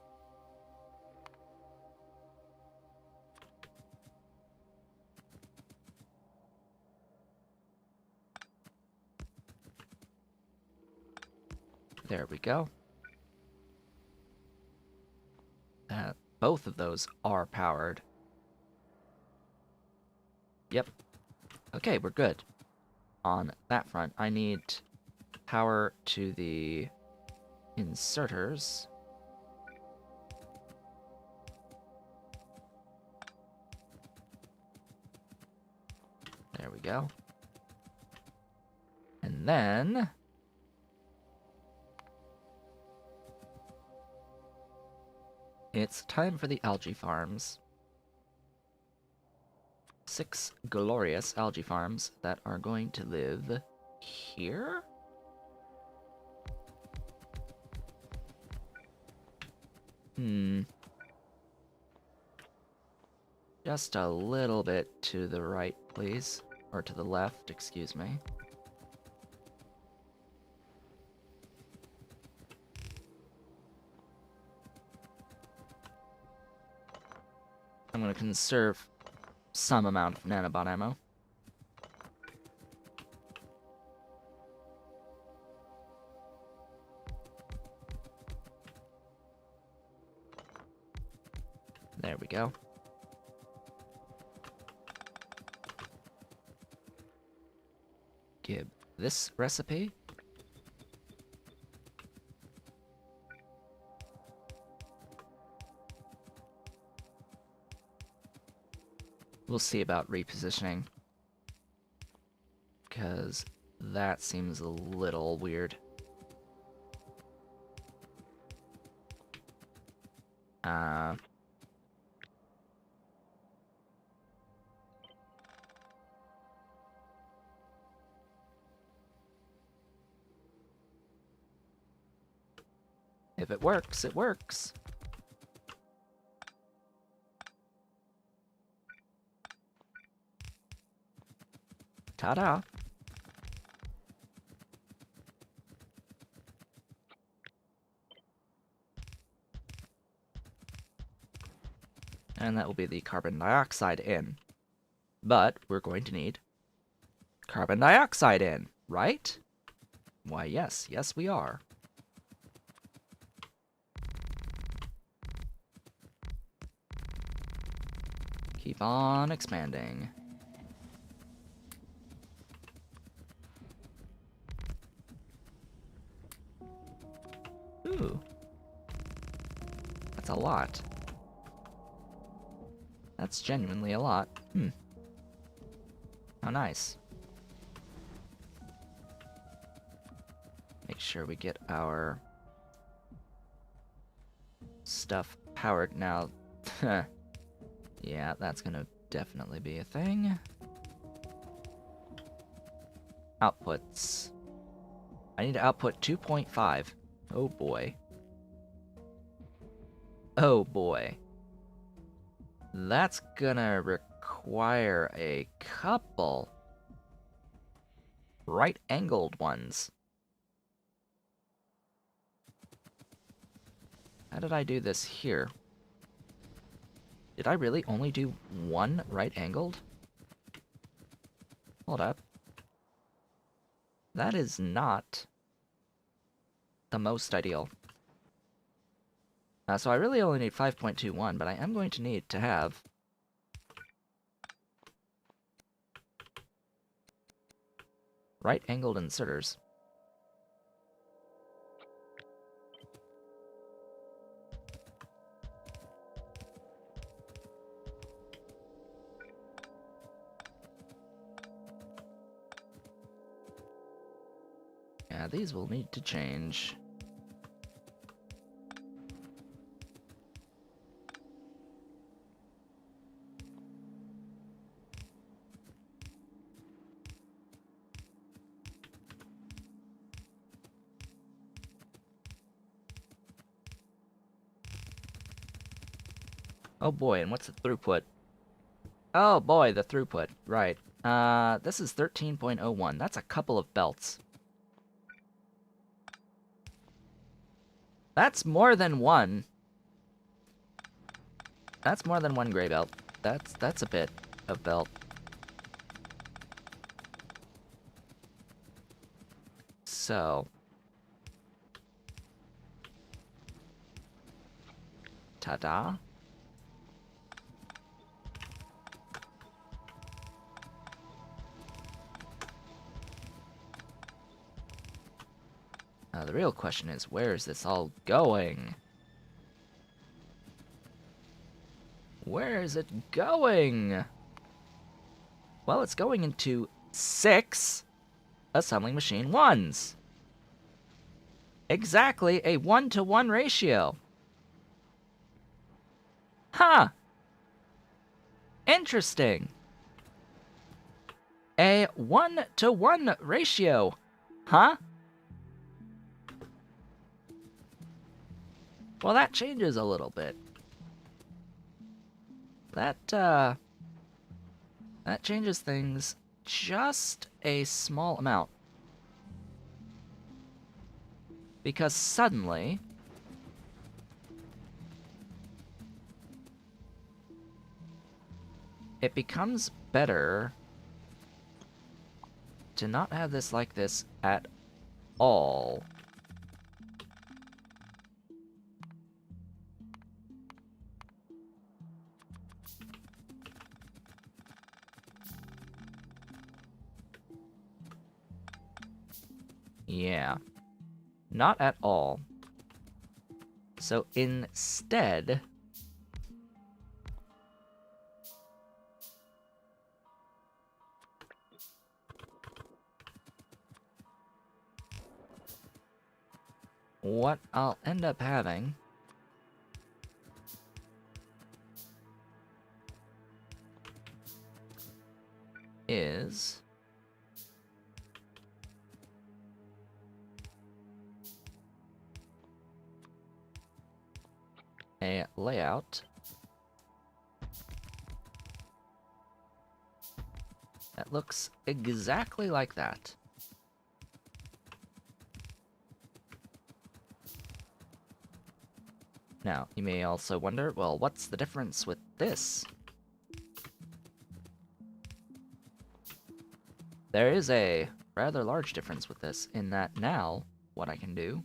There we go. Both of those are powered. Yep. Okay, we're good. On that front, I need power to the inserters. There we go. And then it's time for the algae farms. 6 glorious algae farms that are going to live here? Just a little bit to the right, please. Or to the left, excuse me. want to conserve some amount of nanobot ammo. There we go. Give this recipe. We'll see about repositioning, because that seems a little weird. If it works, it works. Ta-da! And that will be the carbon dioxide in. But we're going to need carbon dioxide in, right? Why, yes. Yes, we are. Keep on expanding. Ooh. That's a lot. That's genuinely a lot. How nice. Make sure we get our stuff powered now. Yeah, that's gonna definitely be a thing. Outputs. I need to output 2.5. Oh boy. Oh boy. That's gonna require a couple right-angled ones. How did I do this here? Did I really only do one right-angled? Hold up. That is not the most ideal. So I really only need 5.21, but I am going to need to have right-angled inserters. Yeah, these will need to change. Oh boy, and what's the throughput? Oh boy, the throughput. Right. This is 13.01. That's a couple of belts. That's more than one. That's more than one gray belt. That's a bit of belt. So. Ta-da. The real question is, where is this all going? Where is it going? Well, it's going into 6 assembling machine 1s. Exactly a 1-to-1 ratio. Huh. Interesting. A 1-to-1 ratio. Huh? Well, that changes a little bit. That changes things just a small amount. Because it becomes better to not have this like this at all. Yeah. Not at all. So instead, what I'll end up having is a layout that looks exactly like that. Now, you may also wonder, well, what's the difference with this? There is a rather large difference with this, in that now, what I can do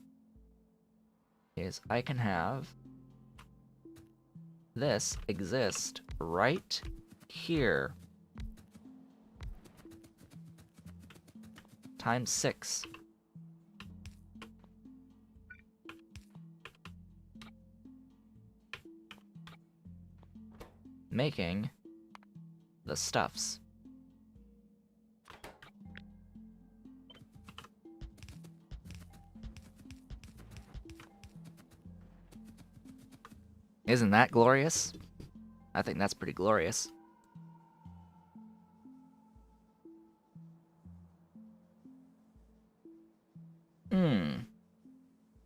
is I can have this exist right here. Times 6. Making the stuffs. Isn't that glorious? I think that's pretty glorious.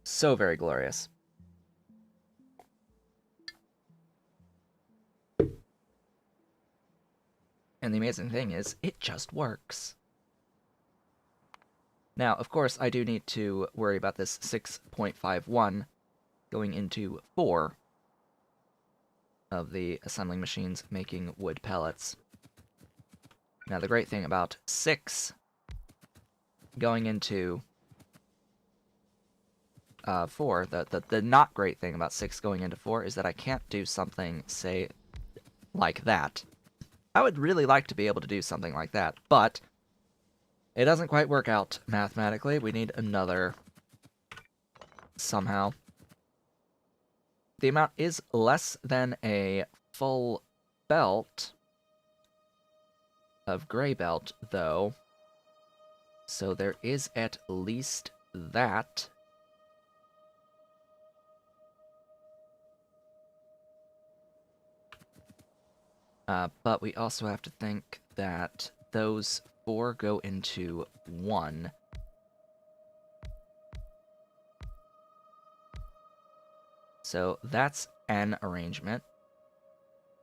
So very glorious. And the amazing thing is, it just works. Now, of course, I do need to worry about this 6.51 going into 4 of the assembling machines making wood pellets. Now, the great thing about 6 going into 4, the not great thing about 6 going into 4 is that I can't do something, say, like that. I would really like to be able to do something like that, but it doesn't quite work out mathematically. We need another somehow. The amount is less than a full belt of gray belt, though. So there is at least that. But we also have to think that those 4 go into 1. So that's an arrangement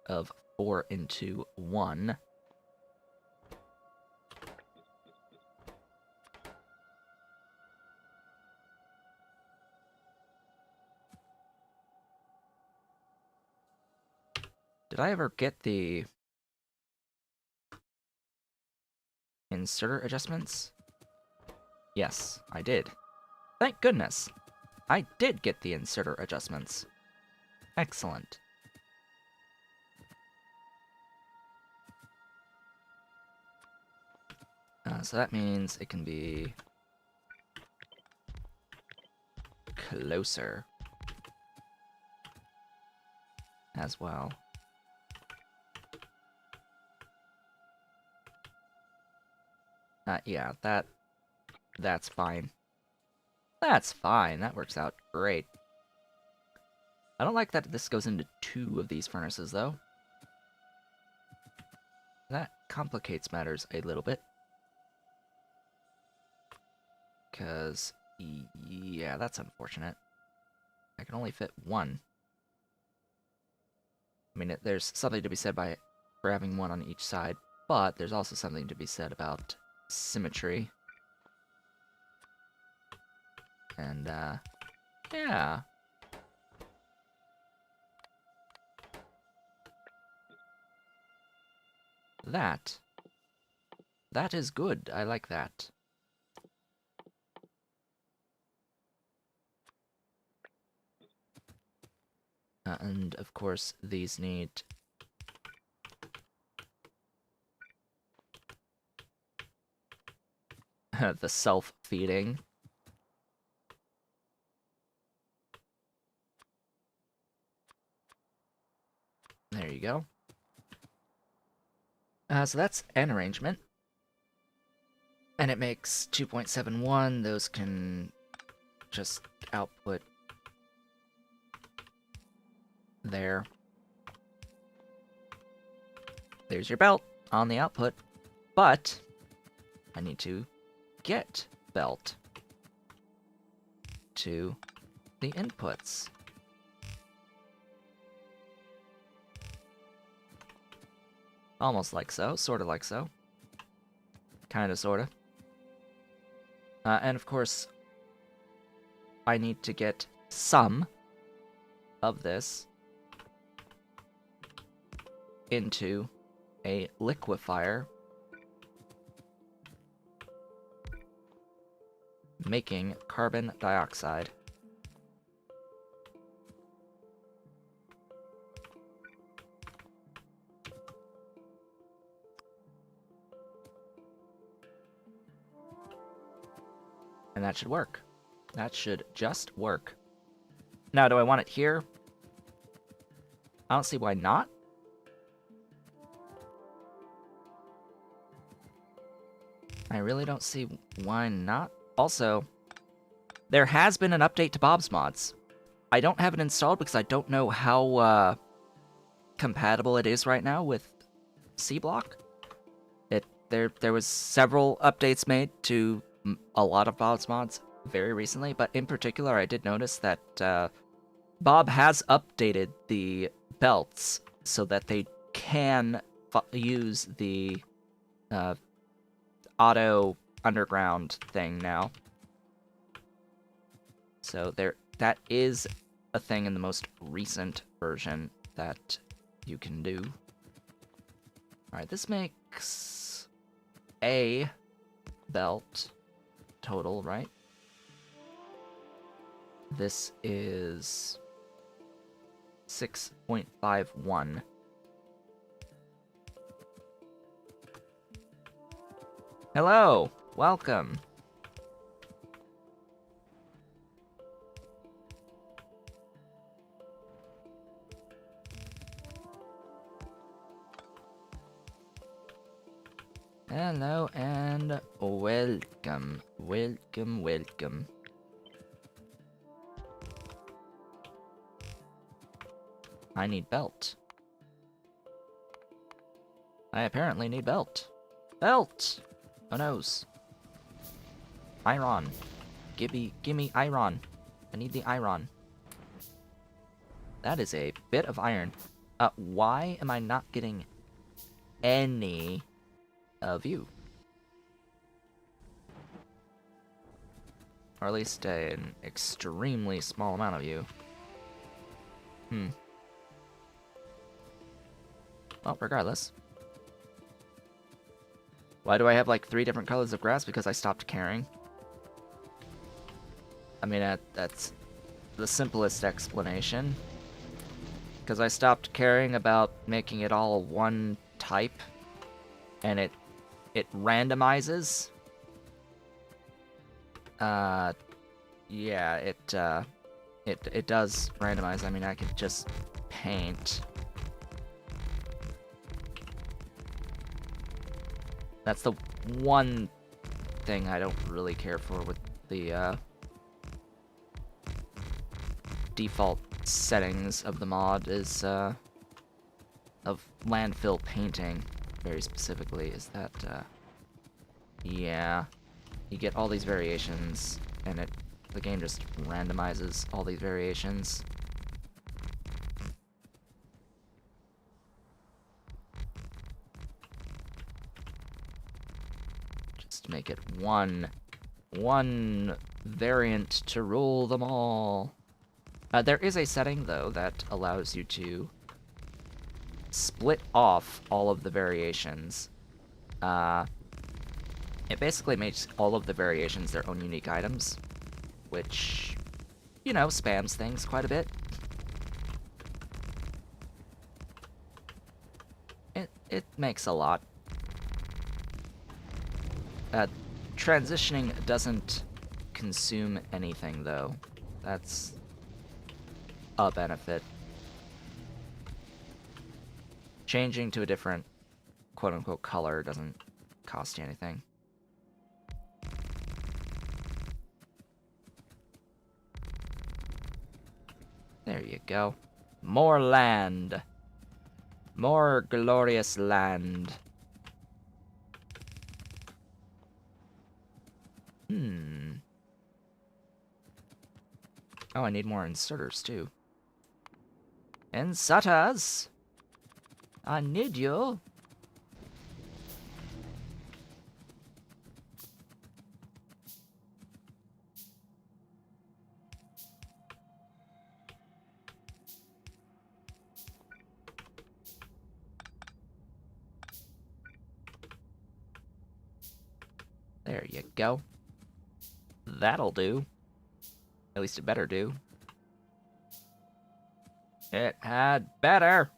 of 4 into 1. Did I ever get the inserter adjustments? Yes, I did. Thank goodness! I did get the inserter adjustments. Excellent. So that means it can be closer as well. Yeah, that's fine. That's fine. That works out great. I don't like that this goes into 2 of these furnaces, though. That complicates matters a little bit. Because, yeah, that's unfortunate. I can only fit 1. I mean, there's something to be said for having 1 on each side, but there's also something to be said about symmetry. And, yeah. that. That is good. I like that. And, of course, these need... the self-feeding. There you go. So that's an arrangement. And it makes 2.71. Those can just output there. There's your belt on the output. But I need to get belt to the inputs. Almost like so, sort of like so. Kind of, sort of. And of course, I need to get some of this into a liquefier, making carbon dioxide. And that should work. That should just work. Now, do I want it here? I don't see why not. I really don't see why not. Also, there has been an update to Bob's Mods. I don't have it installed because I don't know how compatible it is right now with Sea Block. There was several updates made to a lot of Bob's Mods very recently, but in particular, I did notice that Bob has updated the belts so that they can use the auto underground thing now. So that is a thing in the most recent version that you can do. Alright, this makes a belt total, right? This is 6.51. Hello! Welcome! Hello and welcome. Welcome, welcome. I need belt. I apparently need belt. Belt! Oh noes. Iron. Gimme iron. I need the iron. That is a bit of iron. Why am I not getting any of you? Or at least an extremely small amount of you. Well, regardless. Why do I have like 3 different colors of grass? Because I stopped caring. I mean, that's the simplest explanation. Because I stopped caring about making it all one type. And it randomizes. Yeah, it does randomize. I mean, I could just paint. That's the one thing I don't really care for with the default settings of the mod is of landfill painting, very specifically, is that yeah, you get all these variations and the game just randomizes all these variations. Just make it one variant to rule them all. There is a setting, though, that allows you to split off all of the variations, it basically makes all of the variations their own unique items, which, you know, spams things quite a bit. It makes a lot. Transitioning doesn't consume anything, though. That's a benefit. Changing to a different quote-unquote color doesn't cost you anything. There you go. More land. More glorious land. Oh, I need more inserters, too. Inserters! I need you. There you go. That'll do. At least it better do. It had better.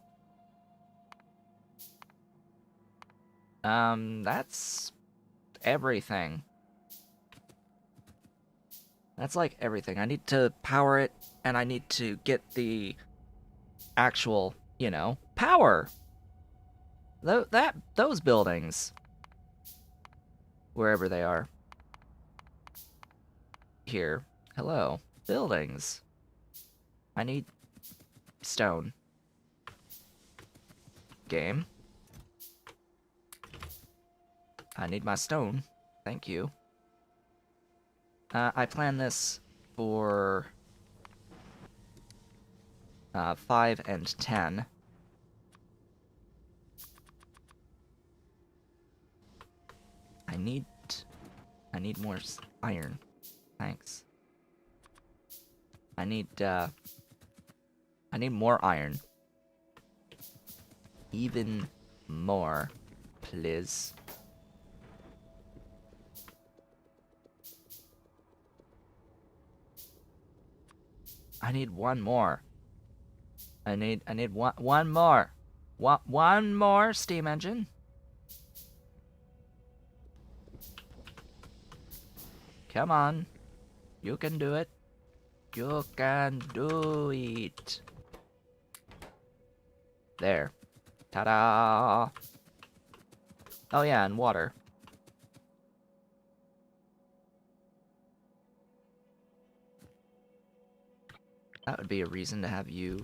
That's everything. That's like everything. I need to power it, and I need to get the actual, you know, power. Those buildings. Wherever they are. Here. Hello. Buildings. I need stone. Game. I need my stone. Thank you. I plan this for 5 and 10. I need more iron. Thanks. I need more iron. Even more, please. I need one more. I need one more. One more steam engine. Come on. You can do it. You can do it. There. Ta-da! Oh yeah, and water. That would be a reason to have you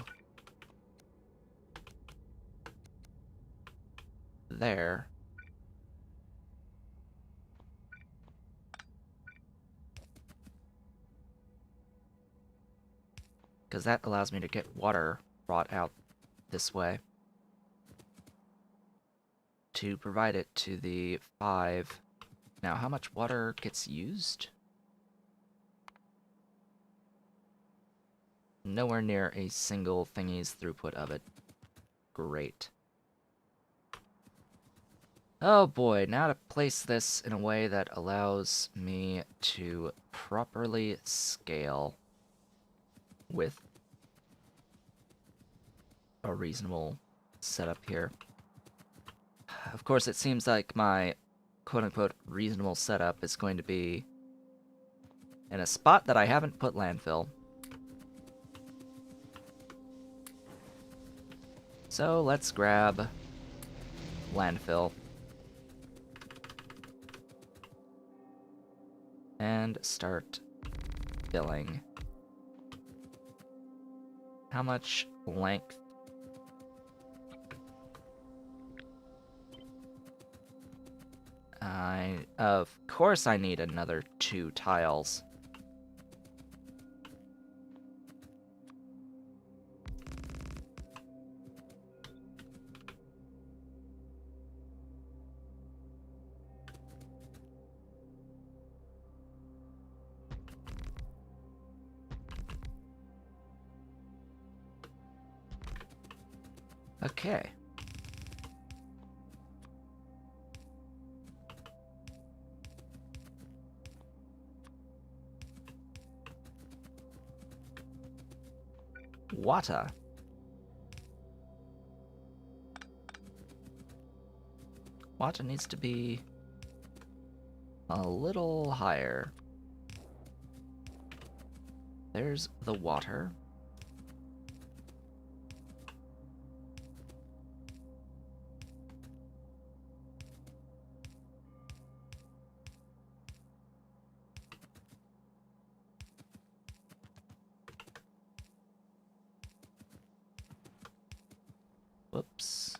there. Because that allows me to get water brought out this way. To provide it to the 5. Now, how much water gets used? Nowhere near a single thingy's throughput of it. Great. Oh boy, now to place this in a way that allows me to properly scale with a reasonable setup here. Of course, it seems like my quote-unquote reasonable setup is going to be in a spot that I haven't put landfill. So let's grab landfill. And start filling. How much length? Of course I need another 2 tiles. Okay. Water. Water needs to be a little higher. There's the water. Whoops.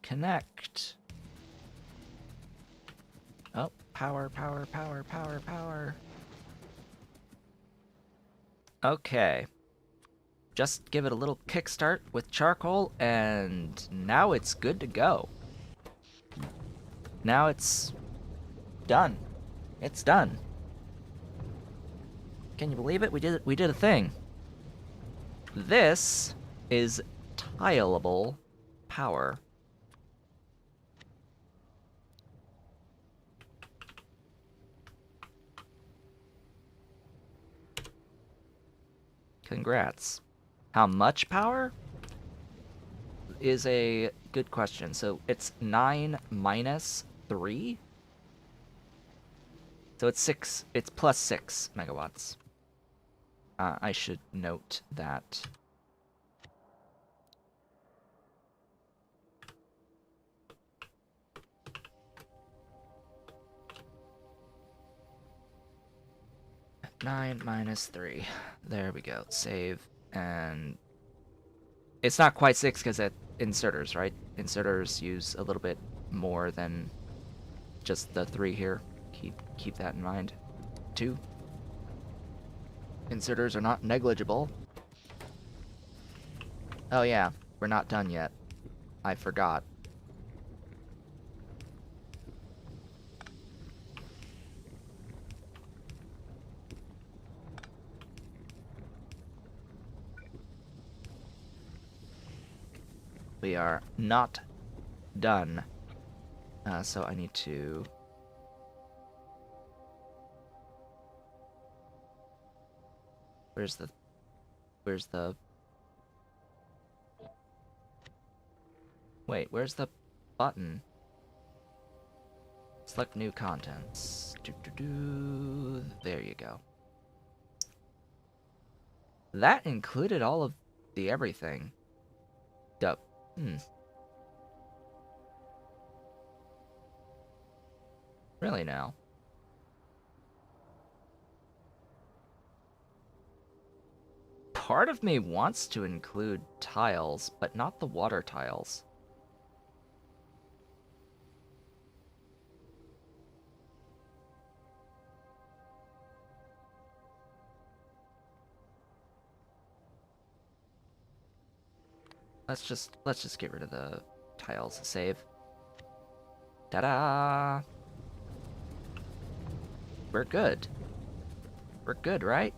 Connect. Oh, power, power, power, power, power. Okay. Just give it a little kickstart with charcoal, and now it's good to go. Now it's done. It's done. Can you believe it? We did a thing. This is tileable power. Congrats. How much power? Is a good question. So it's 9 minus 3? So it's 6, it's plus 6 megawatts. I should note that. Nine minus 3. There we go. Save. And it's not quite 6 because it inserters, right? Inserters use a little bit more than just the 3 here. Keep that in mind. 2. Inserters are not negligible. Oh yeah, we're not done yet. I forgot. We are not done. So I need to... Where's the... Wait, where's the button? Select new contents. There you go. That included all of the everything. Duh. Really now? Part of me wants to include tiles, but not the water tiles. Let's just get rid of the tiles. Save. Ta-da! We're good. We're good, right?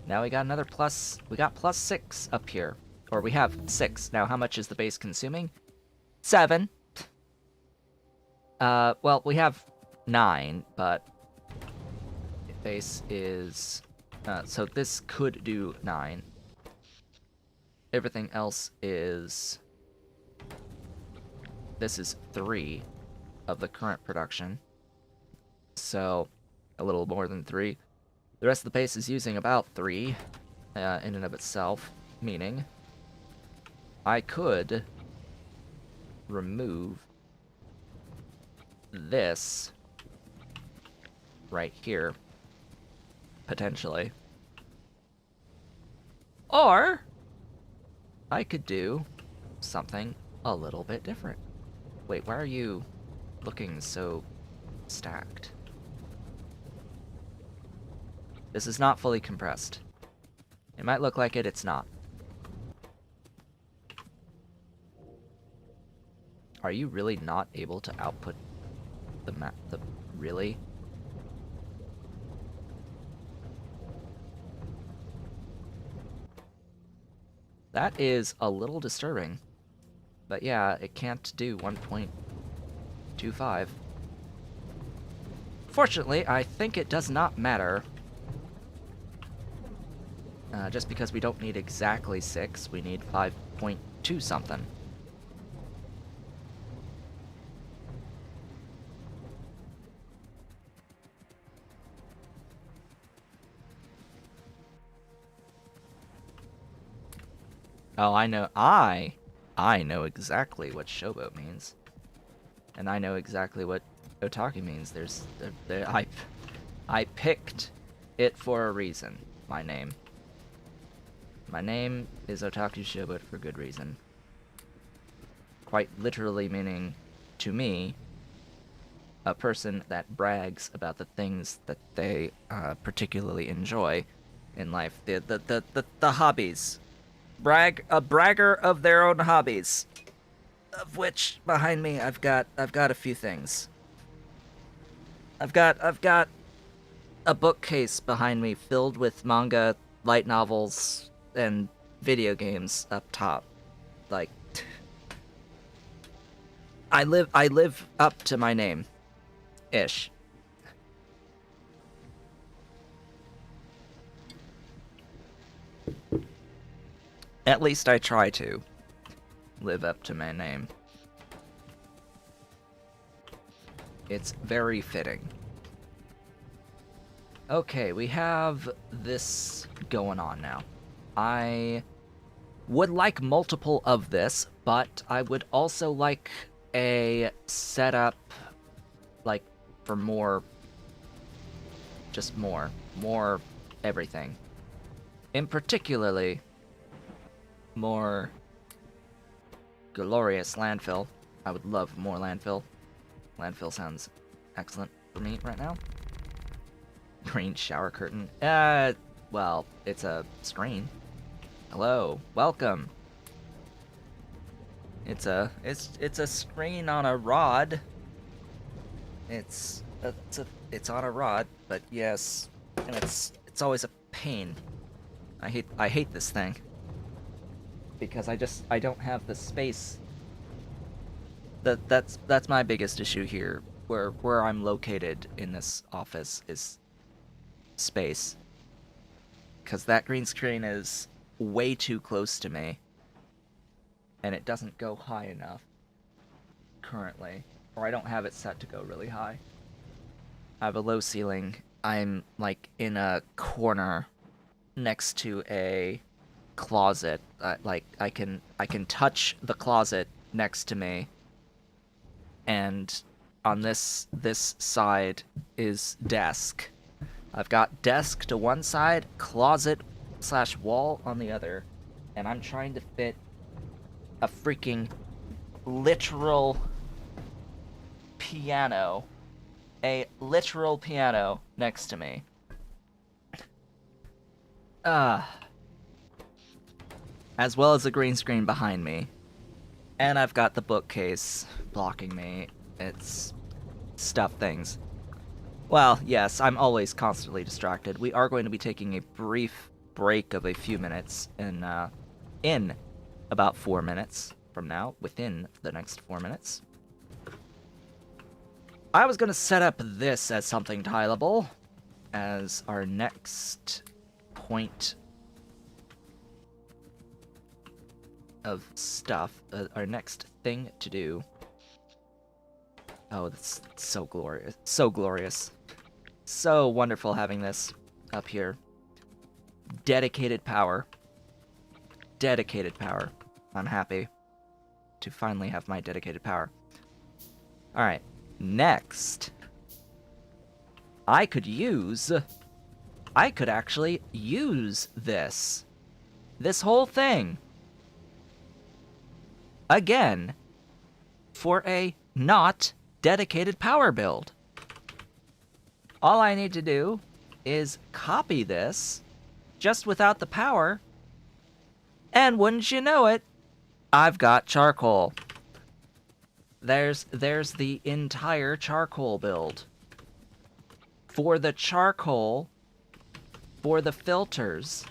Now we got another plus... We got plus 6 up here. Or we have 6. Now how much is the base consuming? 7. Well, we have 9, but... The base is... so this could do 9. Everything else is... This is 3 of the current production. So, a little more than 3. The rest of the base is using about 3 in and of itself, meaning I could remove this right here, potentially. Or I could do something a little bit different. Wait, why are you looking so stacked? This is not fully compressed. It might look like it, it's not. Are you really not able to output the map? Really? That is a little disturbing. But yeah, it can't do 1.25. Fortunately, I think it does not matter. Just because we don't need exactly 6, we need 5.2 something. Oh, I know. I know exactly what showboat means, and I know exactly what otaku means. I picked it for a reason. My name is Otaku Showboat for good reason. Quite literally meaning, to me, a person that brags about the things that they particularly enjoy in life. The hobbies. A bragger of their own hobbies. Of which, behind me, I've got a few things. I've got a bookcase behind me filled with manga, light novels, and video games up top. Like, I live up to my name, ish. At least I try to live up to my name. It's very fitting. Okay, we have this going on now. I would like multiple of this, but I would also like a setup, like, for more, just more everything. In particularly, more glorious landfill. I would love more landfill. Landfill sounds excellent for me right now. Green shower curtain. Well, it's a screen. Hello, welcome. It's a screen on a rod. It's on a rod, but yes, and it's always a pain. I hate this thing because I don't have the space. That's my biggest issue here. Where I'm located in this office is space, because that green screen is way too close to me, and it doesn't go high enough currently, or I don't have it set to go really high. I have a low ceiling. I'm like in a corner next to a closet. Like I can touch the closet next to me, and on this side is desk. I've got desk to one side, closet / wall on the other, and I'm trying to fit a freaking literal piano, next to me. As well as a green screen behind me. And I've got the bookcase blocking me. It's stuff things. Well, yes, I'm always constantly distracted. We are going to be taking a brief break of a few minutes in about 4 minutes from now, within the next 4 minutes. I was going to set up this as something tileable as our next point of stuff, our next thing to do. Oh, that's so glorious. So glorious. So wonderful having this up here. Dedicated power. Dedicated power. I'm happy to finally have my dedicated power. Alright, next. I could actually use this. This whole thing. Again. For a not dedicated power build. All I need to do is copy this, just without the power, and wouldn't you know it, I've got charcoal. There's the entire charcoal build. For the charcoal, for the filters,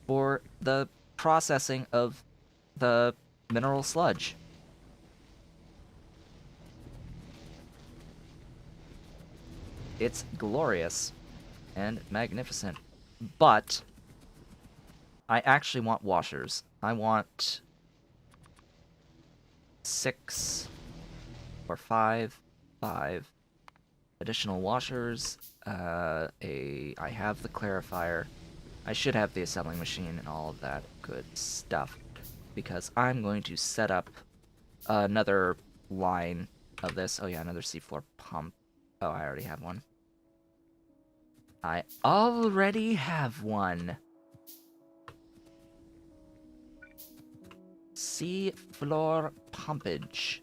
for the processing of the mineral sludge. It's glorious and magnificent. But I actually want washers. I want 6 or 5 additional washers. I have the clarifier. I should have the assembling machine and all of that good stuff, because I'm going to set up another line of this. Oh yeah, another seafloor pump. Oh, I already have one. I already have one. Sea floor pumpage.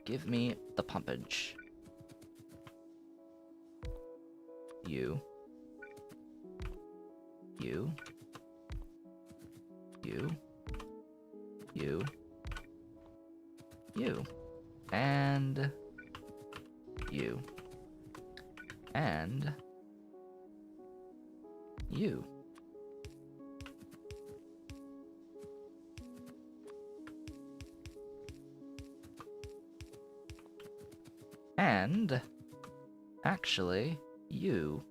Give me the pumpage. You. You. You. You. You. And you. And you. And actually, you.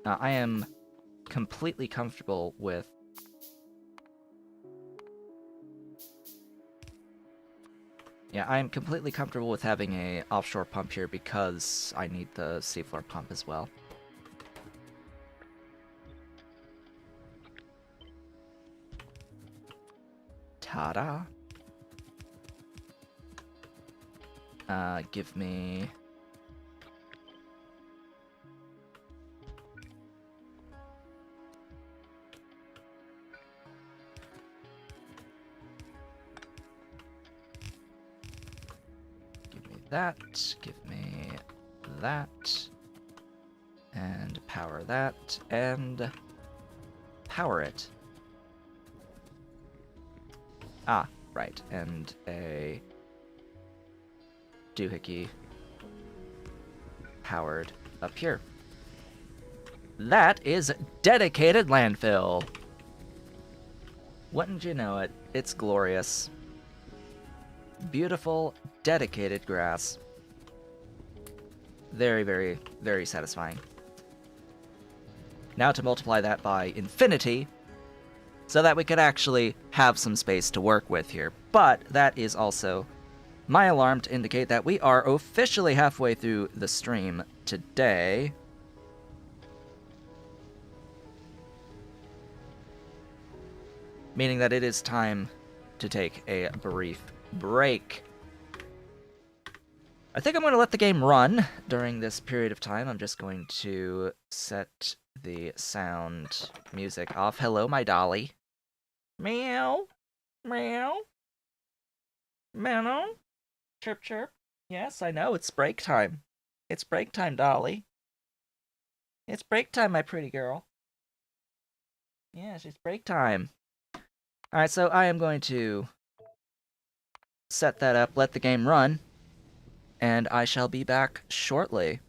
I am completely comfortable with I'm completely comfortable with having a offshore pump here because I need the seafloor pump as well. Ta-da! Give me... Give me that, give me that, and power that, and power it. Ah, right, and a doohickey powered up here. That is dedicated landfill! Wouldn't you know it, it's glorious. Beautiful, dedicated grass. Very, very, very satisfying. Now to multiply that by infinity, so that we could actually have some space to work with here. But that is also my alarm to indicate that we are officially halfway through the stream today. Meaning that it is time to take a brief break. I think I'm going to let the game run during this period of time. I'm just going to set the sound music off. Hello, my dolly. Meow. Meow. Meow. Chirp, chirp. Yes, I know, it's break time. It's break time, dolly. It's break time, my pretty girl. Yes, it's break time. Alright, so I am going to set that up, let the game run, and I shall be back shortly.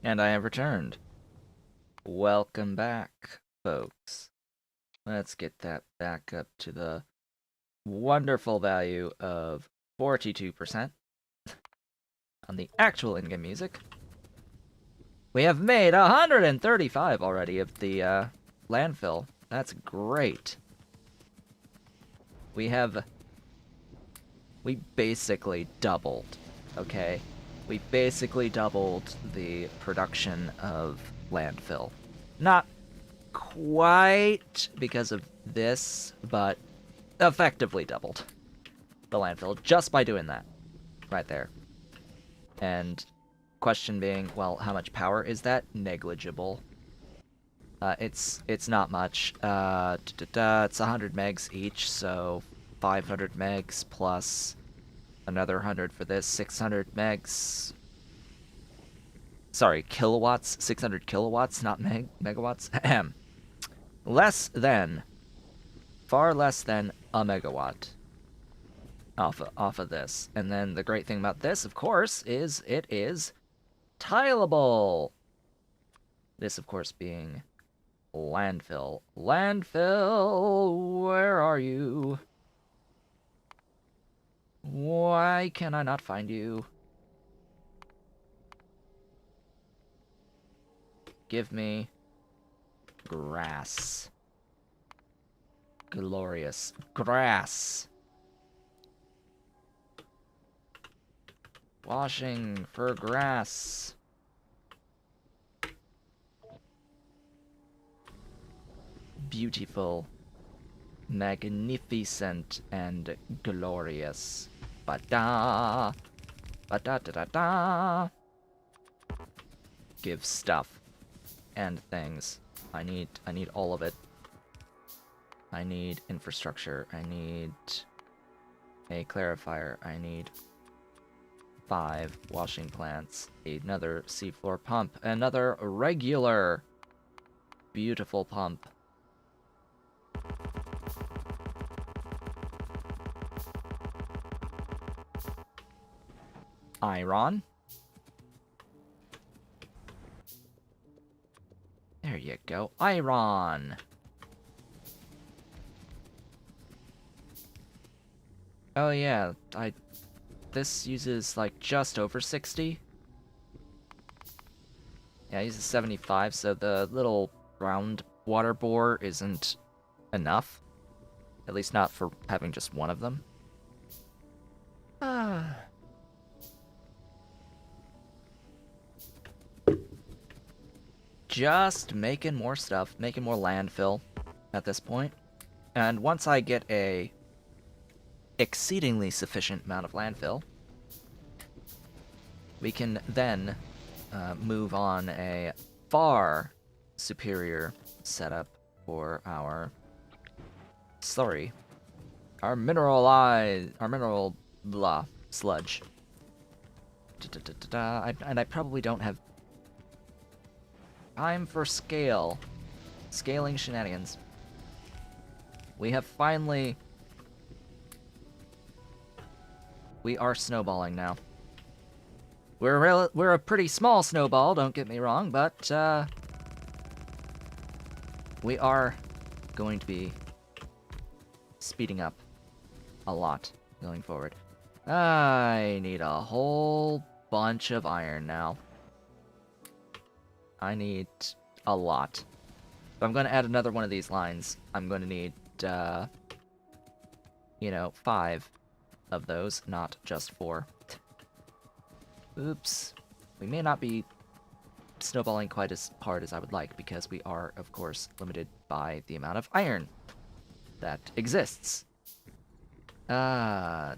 And I have returned. Welcome back, folks. Let's get that back up to the wonderful value of 42% on the actual in-game music. We have made 135 already of the landfill. That's great. We basically doubled, okay? We basically doubled the production of landfill. Not quite because of this, but effectively doubled the landfill just by doing that right there. And question being, well, how much power is that? Negligible. It's not much. It's 100 megs each, so 500 megs plus another 100 for this, 600 megs. Sorry, kilowatts, 600 kilowatts, not megawatts. Ahem. Far less than a megawatt off of this. And then the great thing about this, of course, is it is tileable. This, of course, being landfill. Landfill, where are you? Why can I not find you? Give me grass. Glorious. Grass. Washing for grass. Beautiful. Magnificent and glorious. Ba-da. Ba-da-da-da-da. Give stuff. And things. I need all of it. I need infrastructure. I need a clarifier. I need 5 washing plants. Another seafloor pump. Another regular beautiful pump. Iron. There you go. Iron. Oh yeah, this uses like just over 60. Yeah, it uses 75, so the little round water bore isn't enough. At least not for having just one of them. Just making more stuff, making more landfill at this point. And once I get a exceedingly sufficient amount of landfill, we can then move on a far superior setup for our slurry. Our mineral blah sludge. And I probably don't have time for scaling shenanigans. We have finally... We are snowballing now. We're a pretty small snowball, don't get me wrong, but we are going to be speeding up a lot going forward. I need a whole bunch of iron now. I need a lot. If I'm going to add another one of these lines, I'm going to need, 5 of those, not just 4. Oops. We may not be snowballing quite as hard as I would like, because we are, of course, limited by the amount of iron that exists. Yeah.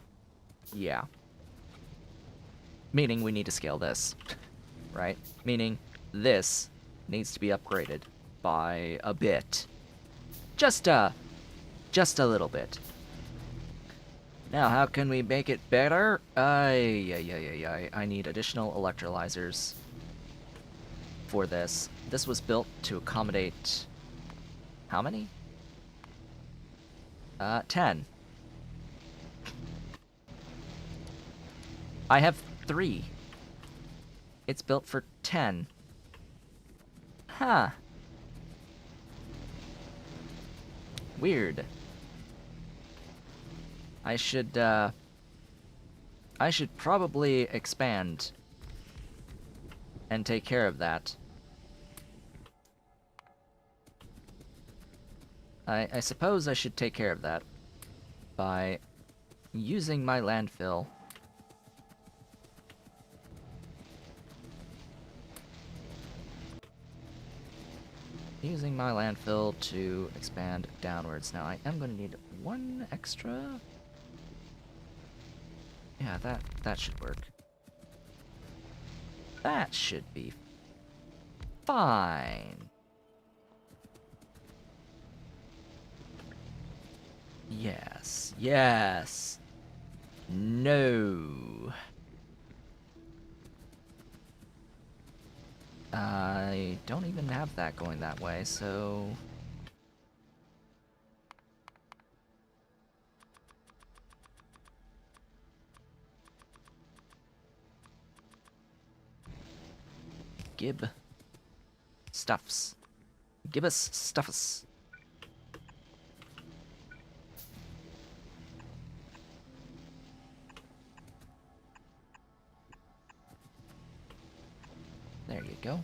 Meaning we need to scale this, right? Meaning this needs to be upgraded by a bit. Just a little bit. Now, how can we make it better? I need additional electrolyzers for this. This was built to accommodate... How many? 10. I have 3. It's built for 10. Huh. Weird. I should probably expand and take care of that. I suppose I should take care of that by using my landfill. Using my landfill to expand downwards. Now, I am going to need 1 extra... Yeah, that should work. That should be fine. Yes, yes. No. I don't even have that going that way, so... Gib. Stuffs. Give us stuffs. There you go.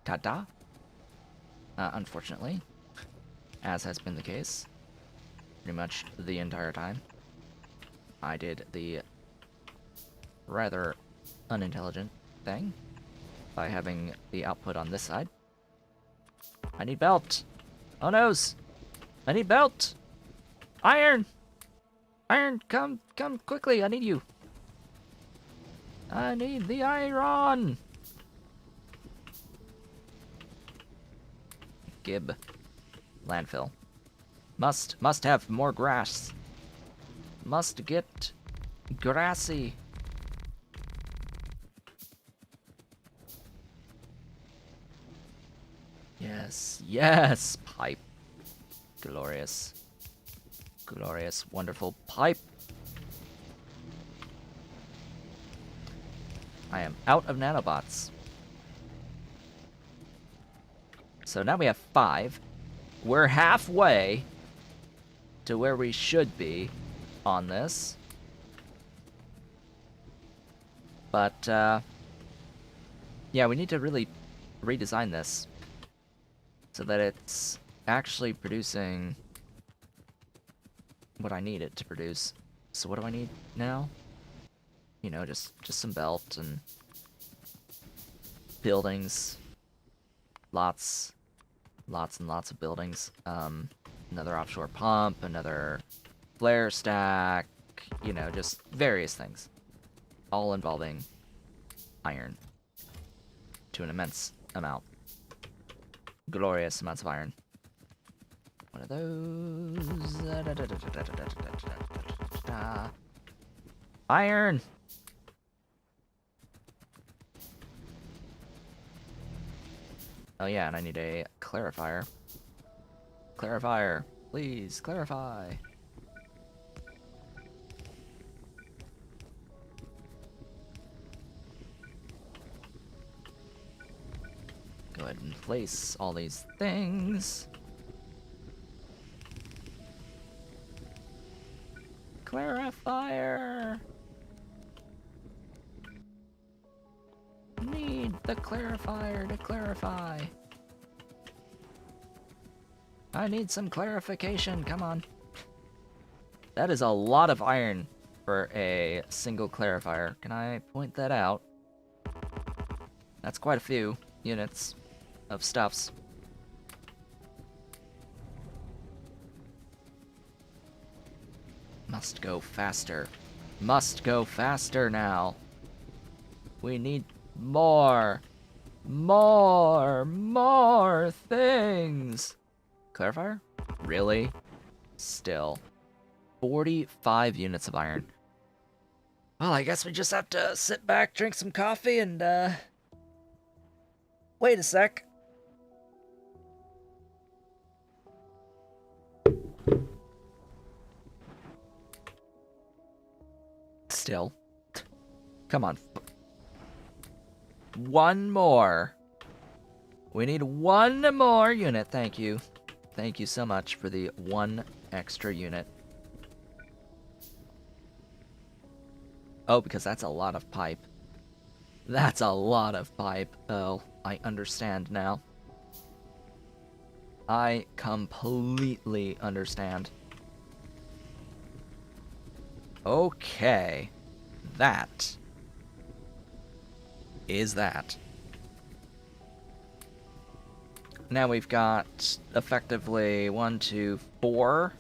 Ta-da. Unfortunately, as has been the case, pretty much the entire time, I did the rather unintelligent thing by having the output on this side. I need belt! Oh noes! I need belt! Iron! Iron, come quickly, I need you. I need the iron! Gib. Landfill. Must have more grass. Must get grassy. Yes, yes, pipe. Glorious. Glorious, wonderful pipe. I am out of nanobots. So now we have 5. We're halfway to where we should be on this. But, yeah, we need to really redesign this so that it's actually producing what I need it to produce. So what do I need now? You know, just some belt and buildings. Lots and lots of buildings. Another offshore pump, another flare stack, you know, just various things. All involving iron. To an immense amount. Glorious amounts of iron. One of those. Iron! Oh yeah, and I need a clarifier. Clarifier, please, clarify. Go ahead and place all these things. Clarifier! Need the clarifier to clarify. I need some clarification, come on. That is a lot of iron for a single clarifier. Can I point that out? That's quite a few units of stuffs. Must go faster. Must go faster now. We need more things. Clarifier? Really? Still. 45 units of iron. Well, I guess we just have to sit back, drink some coffee, and, wait a sec. Still. Come on. One more. We need one more unit. Thank you. Thank you so much for the one extra unit. Oh, because that's a lot of pipe. That's a lot of pipe. Oh, I understand now. I completely understand. Okay. That is that. Now we've got effectively 1, 2, 4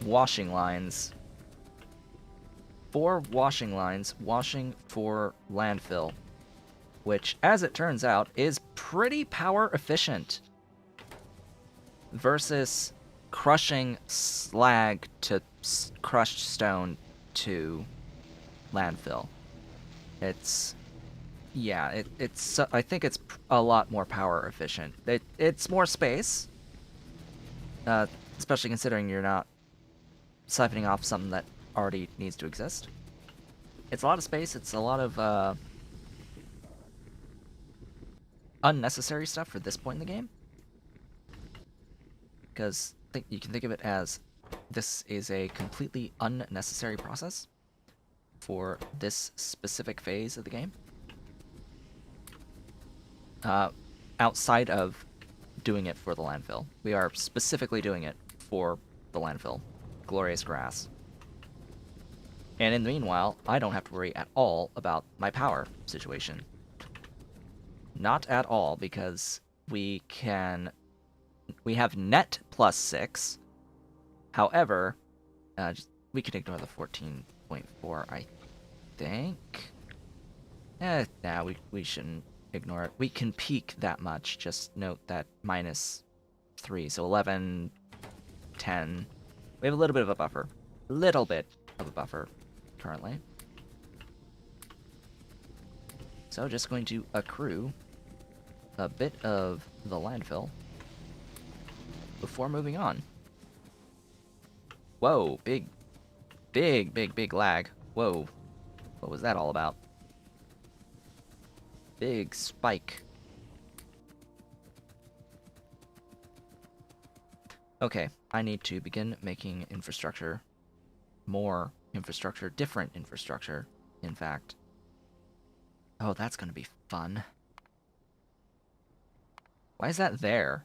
washing lines. 4 washing lines washing for landfill, which, as it turns out, is pretty power efficient versus crushing slag to crushed stone to landfill. It's, yeah, it's I think it's a lot more power efficient. It's more space, especially considering you're not siphoning off something that already needs to exist. It's a lot of space. It's a lot of unnecessary stuff for this point in the game, because you can think of it as this is a completely unnecessary process for this specific phase of the game. Outside of doing it for the landfill. We are specifically doing it for the landfill. Glorious grass. And in the meanwhile, I don't have to worry at all about my power situation. Not at all, because we have net +6. However, we can ignore the 14.4, I think. Nah, we shouldn't ignore it. We can peak that much. Just note that -3, so 11, 10. We have a little bit of a buffer. Little bit of a buffer currently. So just going to accrue a bit of the landfill before moving on. Whoa, big lag. Whoa, what was that all about? big spike. Okay, I need to begin making infrastructure. More infrastructure, different infrastructure, in fact. Oh, that's gonna be fun. Why is that there?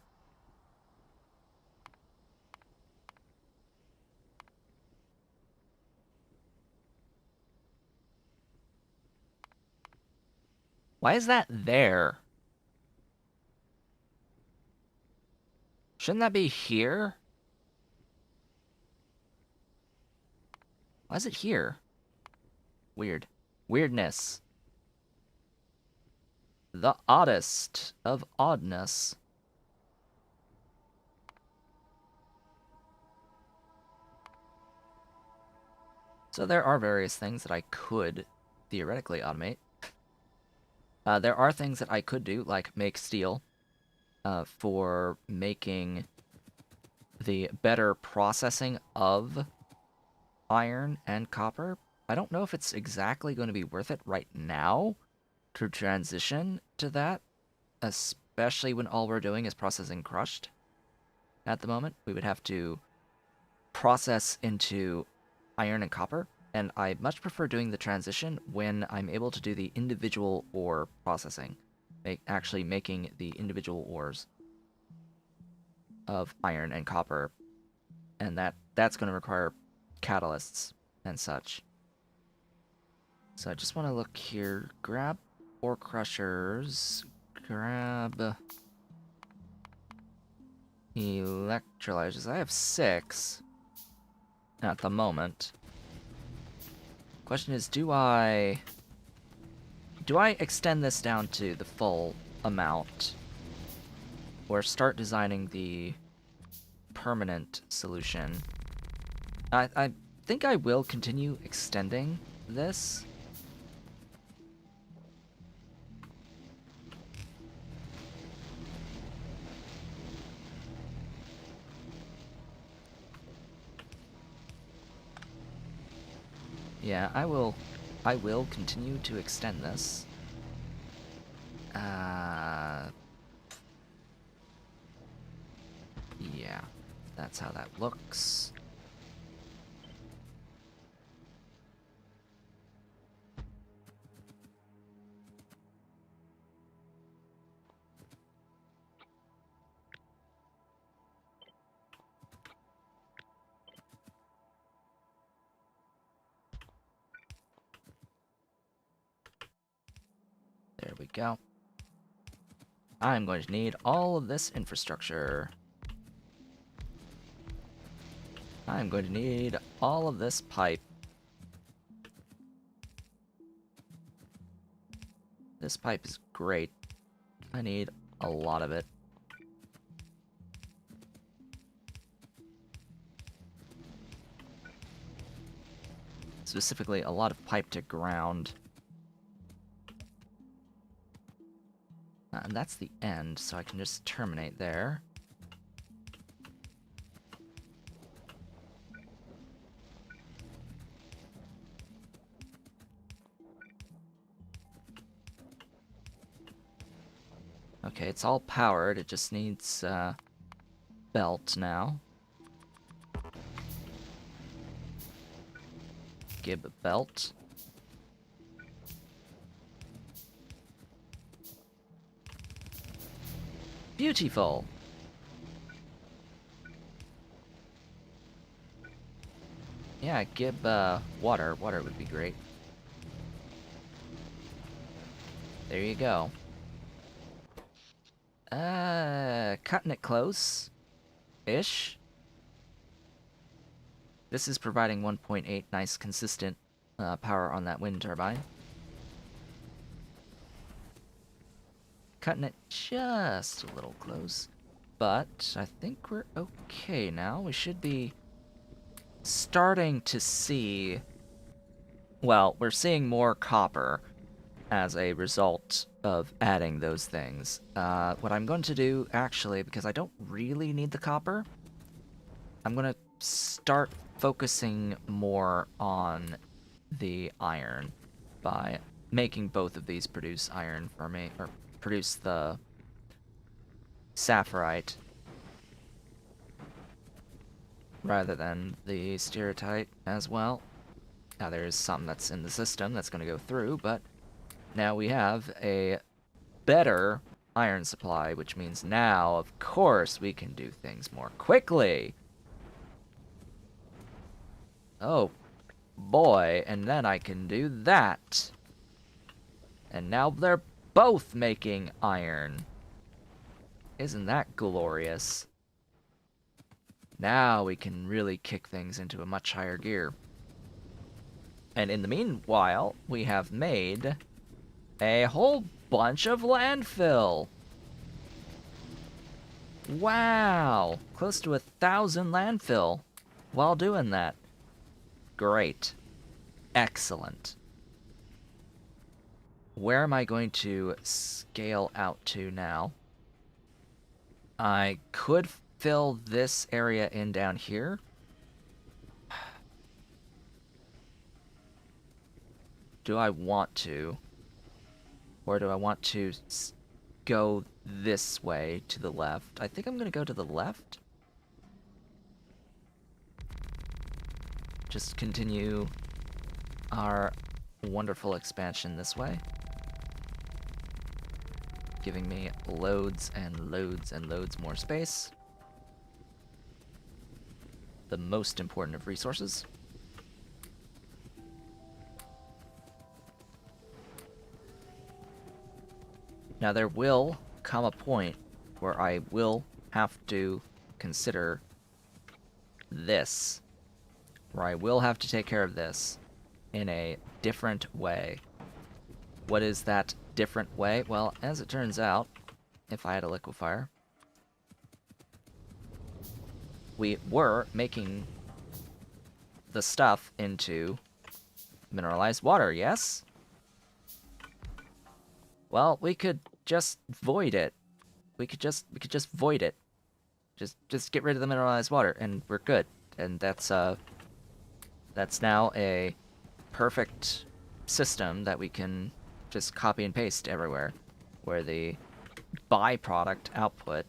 Why is that there? Shouldn't that be here? Why is it here? Weird. Weirdness. The oddest of oddness. So there are various things that I could theoretically automate. There are things that I could do, like make steel, for making the better processing of iron and copper. I don't know if it's exactly going to be worth it right now to transition to that, especially when all we're doing is processing crushed at the moment. We would have to process into iron and copper, and I much prefer doing the transition when I'm able to do the individual ore processing, actually making the individual ores of iron and copper, and that's going to require catalysts and such. So I just want to look here, grab ore crushers, grab electrolyzers. I have 6 at the moment. Question is, do I extend this down to the full amount, or start designing the permanent solution? I think I will continue extending this. Yeah, I will continue to extend this. Yeah, that's how that looks. There we go. I'm going to need all of this infrastructure. I'm going to need all of this pipe. This pipe is great. I need a lot of it. Specifically, a lot of pipe to ground. And that's the end, so I can just terminate there. Okay, it's all powered. It just needs belt now. Gib belt. Beautiful. Yeah, Gib water. Water would be great. There you go. Cutting it close-ish. This is providing 1.8 nice consistent power on that wind turbine. Cutting it just a little close. But I think we're okay now. We should be starting to see... Well, we're seeing more copper as a result of adding those things. What I'm going to do, actually, because I don't really need the copper, I'm going to start focusing more on the iron by making both of these produce iron for me, or produce the sapphirite rather than the stereotype as well. Now there's some that's in the system that's going to go through, but now we have a better iron supply, which means now, of course, we can do things more quickly. Oh, boy, and then I can do that. And now they're both making iron. Isn't that glorious? Now we can really kick things into a much higher gear. And in the meanwhile, we have made a whole bunch of landfill. Wow! Close to 1,000 landfill while doing that. Great. Excellent. Where am I going to scale out to now? I could fill this area in down here. Do I want to? Or do I want to go this way to the left? I think I'm going to go to the left. Just continue our wonderful expansion this way. Giving me loads and loads and loads more space. The most important of resources. Now there will come a point where I will have to consider this. Where I will have to take care of this in a different way. What is that different way? Well, as it turns out, if I had a liquefier, we were making the stuff into mineralized water, yes? Well, we could just void it. We could just void it. Just get rid of the mineralized water and we're good. And that's now a perfect system that we can just copy and paste everywhere, where the byproduct output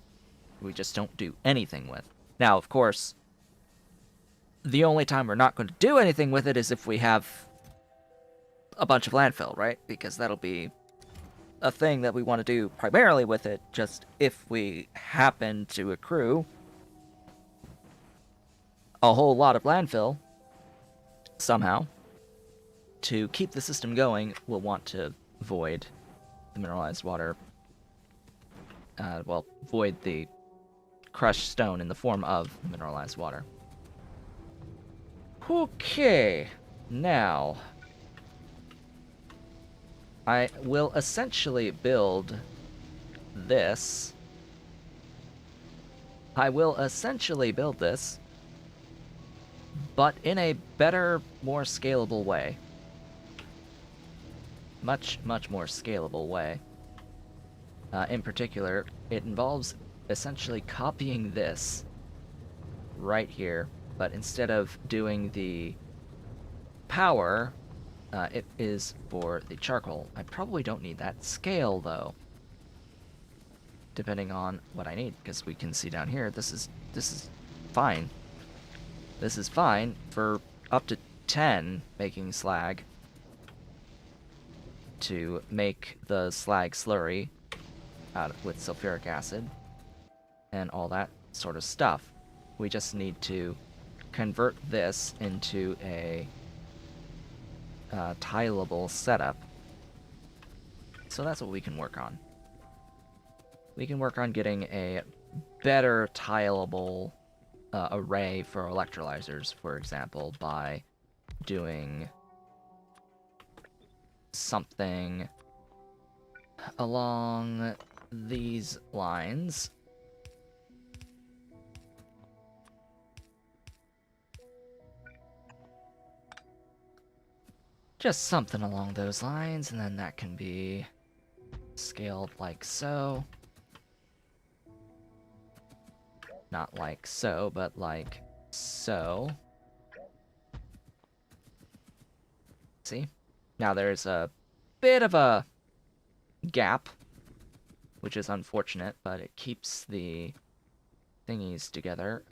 we just don't do anything with. Now, of course, the only time we're not going to do anything with it is if we have a bunch of landfill, right? Because that'll be a thing that we want to do primarily with it, just if we happen to accrue a whole lot of landfill somehow. To keep the system going, we'll want to void the mineralized water. Well, void the crushed stone in the form of mineralized water. Okay, now I will essentially build this. But in a better, more scalable way. Much more scalable way. In particular, it involves essentially copying this right here, but instead of doing the power, it is for the charcoal. I probably don't need that scale, though, depending on what I need, because we can see down here, this is fine. This is fine for up to 10 making slag to make the slag slurry with sulfuric acid and all that sort of stuff. We just need to convert this into a tileable setup. So that's what we can work on. We can work on getting a better tileable array for electrolyzers, for example, by doing something along these lines. Just something along those lines, and then that can be scaled like so. Not like so, but like so. See? Now there's a bit of a gap, which is unfortunate, but it keeps the thingies together.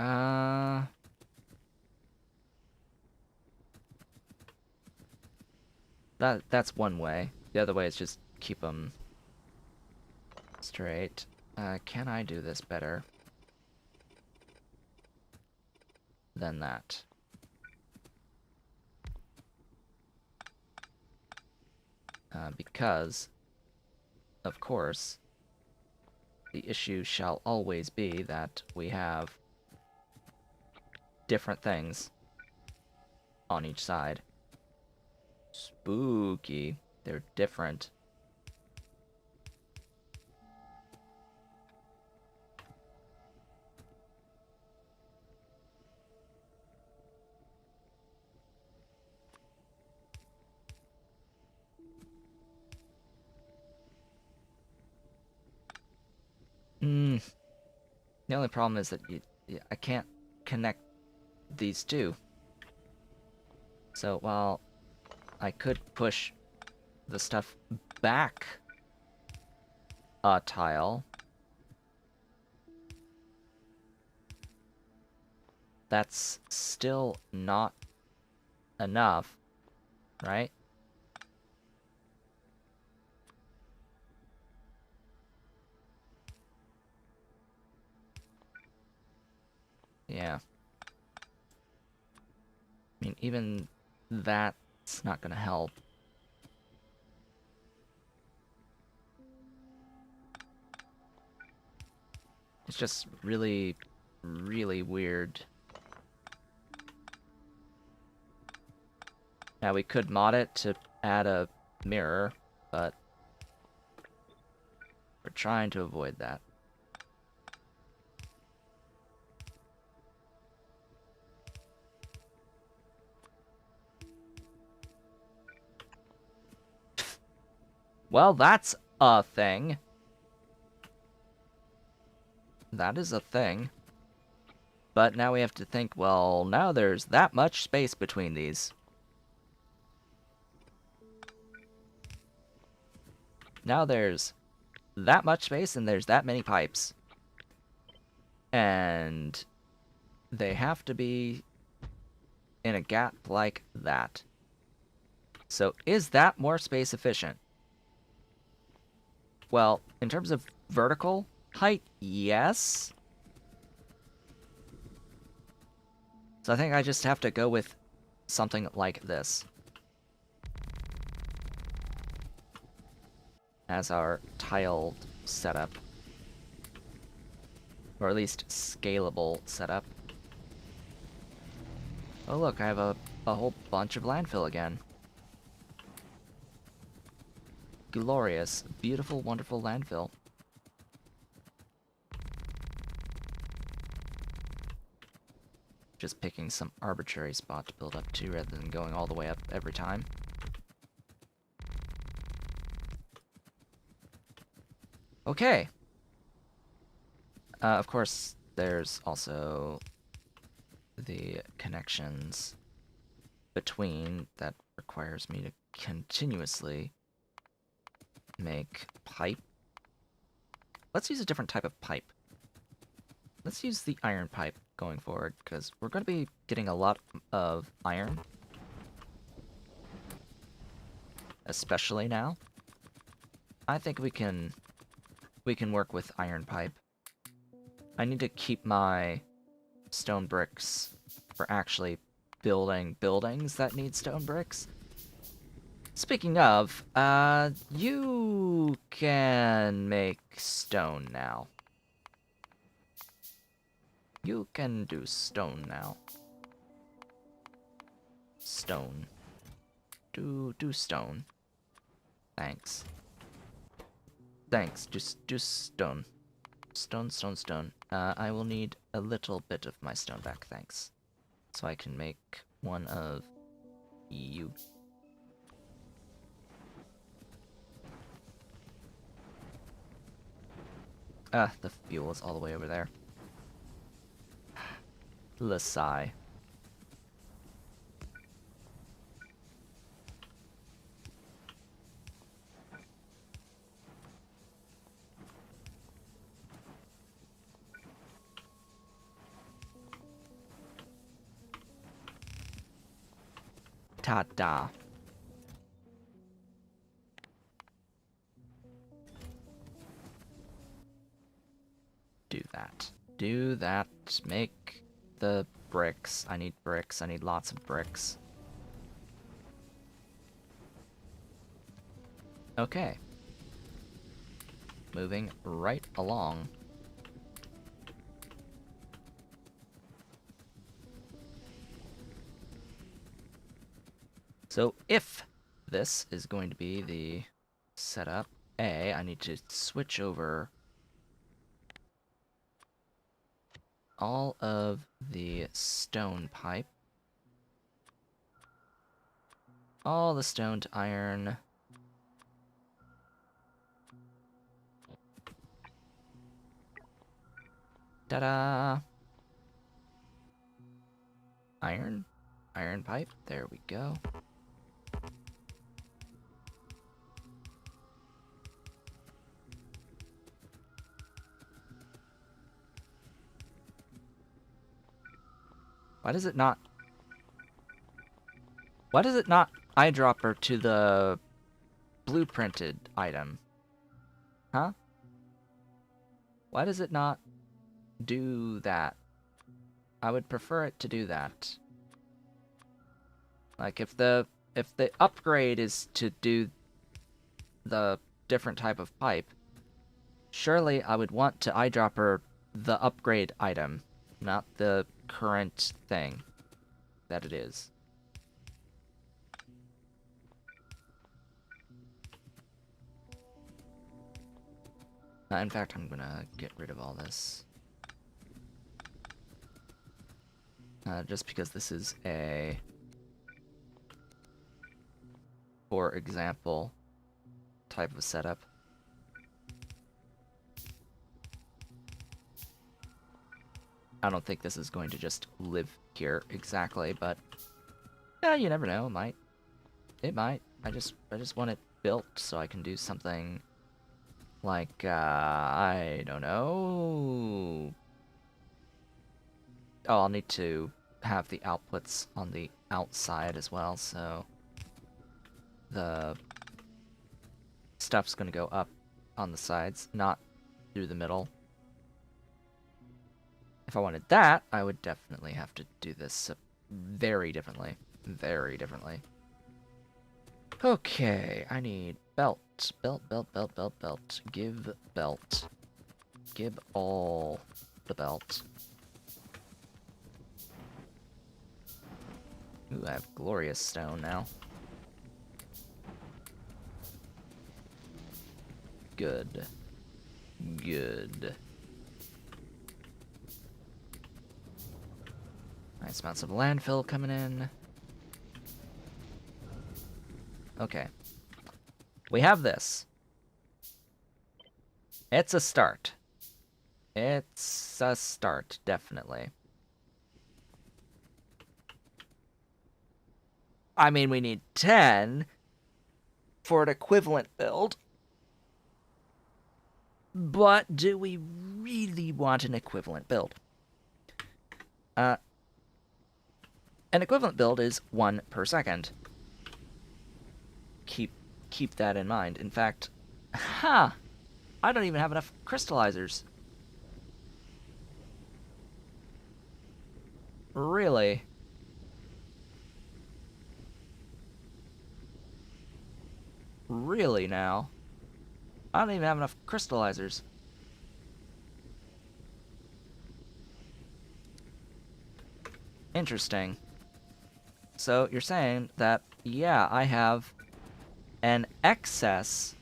That's one way. The other way is just keep them straight. Can I do this better than that? Because, of course, the issue shall always be that we have different things on each side. Spooky. They're different. The only problem is that I can't connect these two. So while I could push the stuff back a tile, that's still not enough, right? Yeah. I mean, even that's not gonna help. It's just really, really weird. Now, we could mod it to add a mirror, but we're trying to avoid that. Well, that's a thing. That is a thing. But now we have to think, well, now there's that much space between these. Now there's that much space and there's that many pipes. And they have to be in a gap like that. So is that more space efficient? Well, in terms of vertical height, yes. So I think I just have to go with something like this as our tiled setup. Or at least scalable setup. Oh look, I have a whole bunch of landfill again. Glorious, beautiful, wonderful landfill. Just picking some arbitrary spot to build up to rather than going all the way up every time. Okay. Of course, there's also the connections between that requires me to continuously make pipe. Let's use a different type of pipe. Let's use the iron pipe going forward, because we're going to be getting a lot of iron. Especially now. I think we can work with iron pipe. I need to keep my stone bricks for actually building buildings that need stone bricks. Speaking of, you can make stone now. You can do stone now. Stone. Do stone. Thanks. Thanks, just do stone. Stone. I will need a little bit of my stone back, thanks. So I can make one of you. The fuel is all the way over there. The sigh. Ta-da. Do that. Do that. Make the bricks. I need bricks. I need lots of bricks. Okay. Moving right along. So if this is going to be the setup, I need to switch over all of the stone pipe. All the stone to iron. Ta-da! Iron. Iron pipe. There we go. Why does it not eyedropper to the blueprinted item? Huh? Why does it not do that? I would prefer it to do that. Like if the upgrade is to do the different type of pipe, surely I would want to eyedropper the upgrade item, not the current thing that it is. In fact, I'm gonna get rid of all this. Just because this is a, for example, type of setup. I don't think this is going to just live here exactly, but yeah, you never know. It might. It might. I just want it built so I can do something like I don't know. Oh, I'll need to have the outputs on the outside as well, so the stuff's gonna go up on the sides, not through the middle. If I wanted that, I would definitely have to do this very differently. Very differently. Okay, I need belt. Belt, belt, belt, belt, belt. Give belt. Give all the belt. Ooh, I have glorious stone now. Good. Good. Nice amounts of landfill coming in. Okay. We have this. It's a start. It's a start, definitely. I mean, we need 10 for an equivalent build. But do we really want an equivalent build? An equivalent build is 1 per second. Keep that in mind. In fact, I don't even have enough crystallizers. Really? Really now? I don't even have enough crystallizers. Interesting. So you're saying that, yeah, I have an excess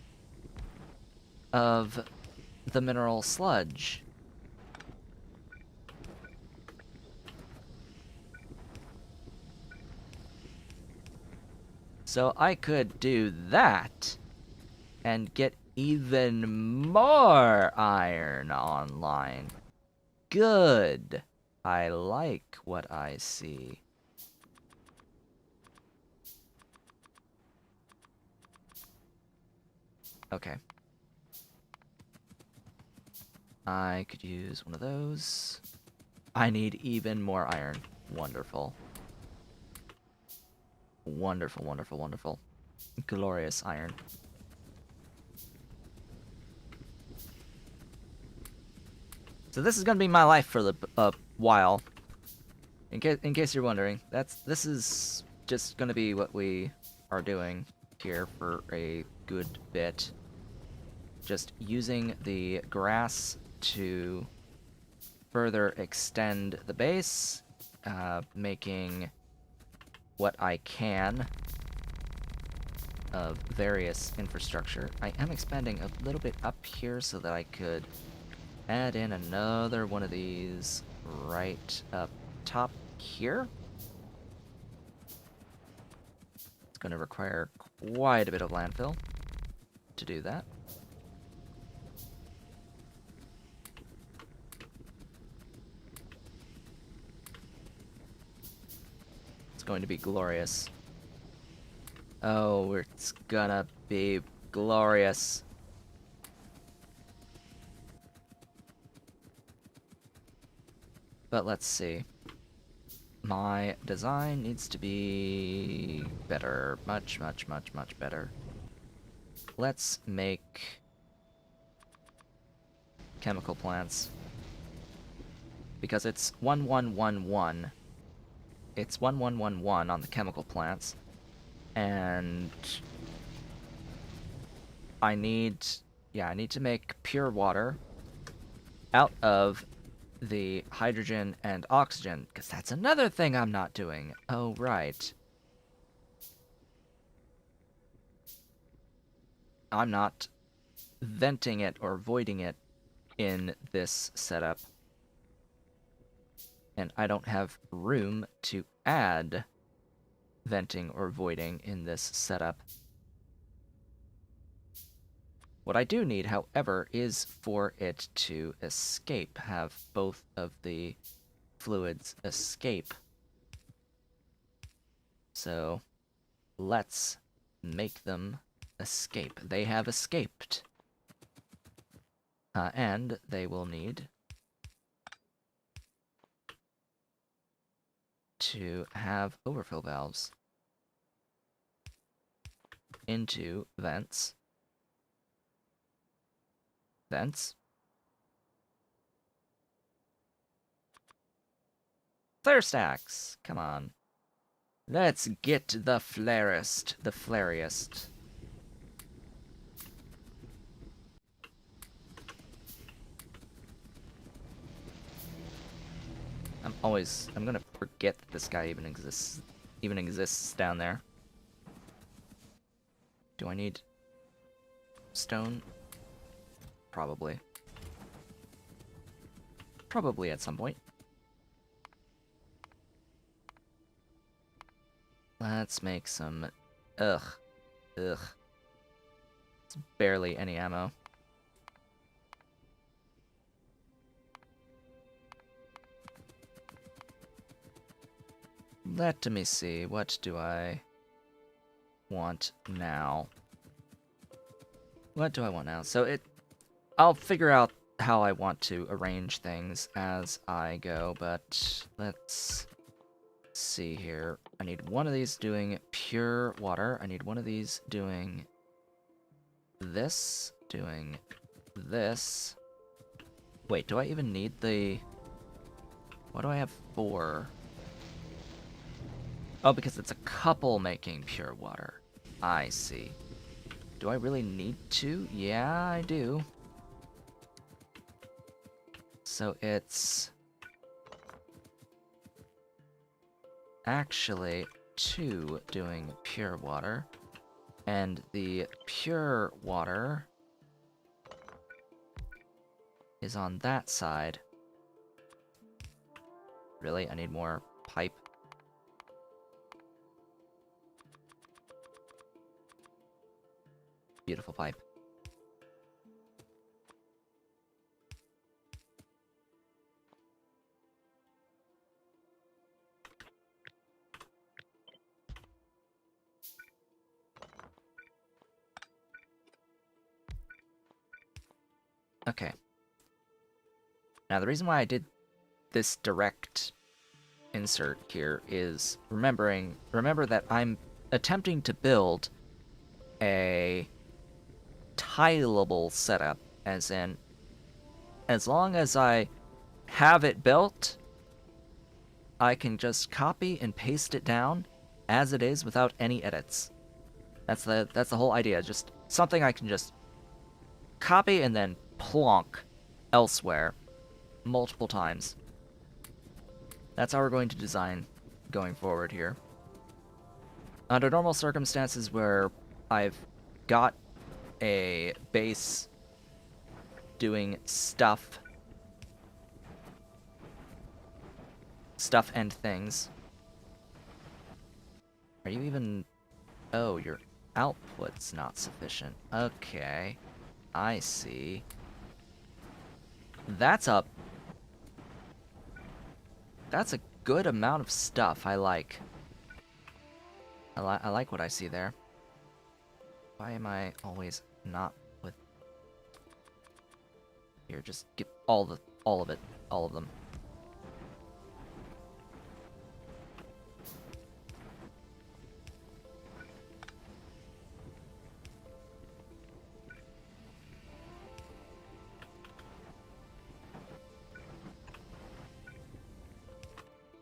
of the mineral sludge. So I could do that and get even more iron online. Good. I like what I see. Okay. I could use one of those. I need even more iron. Wonderful. Wonderful, wonderful, wonderful. Glorious iron. So this is gonna be my life for the while. In case you're wondering, this is just gonna be what we are doing here for a good bit. Just using the grass to further extend the base, making what I can of various infrastructure. I am expanding a little bit up here so that I could add in another one of these right up top here. It's going to require quite a bit of landfill to do that. It's going to be glorious. Oh, it's gonna be glorious. But let's see. My design needs to be better. Much, much, much, much better. Let's make chemical plants. Because it's 1111. It's 1111 on the chemical plants. And I need to make pure water out of the hydrogen and oxygen, because that's another thing I'm not doing. Oh, right. I'm not venting it or voiding it in this setup. And I don't have room to add venting or voiding in this setup. What I do need, however, is for it to escape, have both of the fluids escape. So let's make them escape. They have escaped. And they will need to have overflow valves into vents. Vents. Flare stacks! Come on. Let's get the flarest, the flariest. I'm gonna forget that this guy even exists down there. Do I need stone? Probably. Probably at some point. Let's make some... Ugh. It's barely any ammo. Let me see. What do I want now? What do I want now? So I'll figure out how I want to arrange things as I go, but let's see here. I need one of these doing pure water. I need one of these doing this, doing this. Wait, do I even need the... Why do I have 4? Oh, because it's a couple making pure water. I see. Do I really need to? Yeah, I do. So it's... actually 2 doing pure water. And the pure water is on that side. Really? I need more pipe. Beautiful pipe. Okay. Now the reason why I did this direct insert here is remember that I'm attempting to build a tileable setup, as in, as long as I have it built, I can just copy and paste it down as it is without any edits. That's the whole idea. Just something I can just copy and then plonk elsewhere multiple times. That's how we're going to design going forward here. Under normal circumstances where I've got a base doing stuff and things. Are you even... Oh, your output's not sufficient. Okay. I see. That's a good amount of stuff. I like. I like what I see there. Why am I always not with... Here, just get all of it. All of them.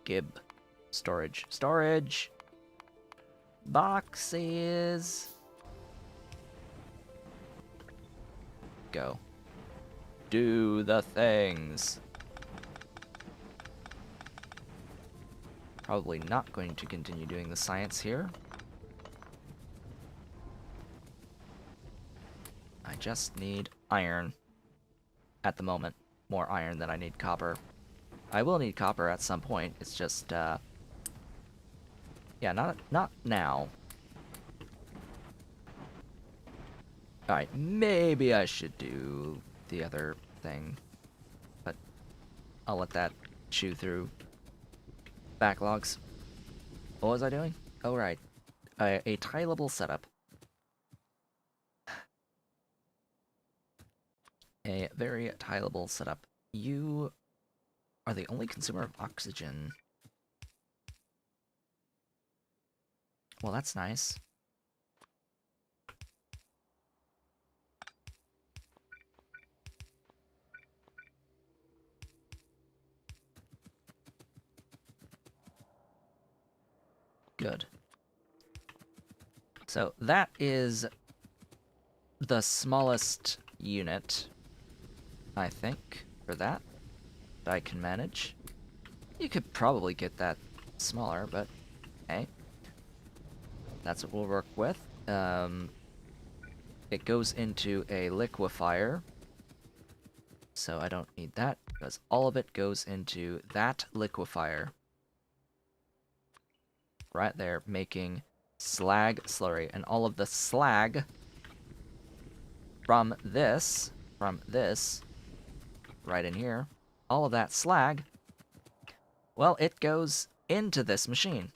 Gib. Storage. Storage! Boxes! Go. Do the things. Probably not going to continue doing the science here. I just need iron. At the moment. More iron than I need copper. I will need copper at some point. It's just, yeah, not now. Alright, maybe I should do the other thing. But I'll let that chew through backlogs. What was I doing? Oh, right. A tileable setup. A very tileable setup. You are the only consumer of oxygen. Well, that's nice. Good. So that is the smallest unit, I think, for that I can manage. You could probably get that smaller, but hey, that's what we'll work with. It goes into a liquefier, so I don't need that, because all of it goes into that liquefier. Right there, making slag slurry, and all of the slag from this, right in here, all of that slag, well, it goes into this machine.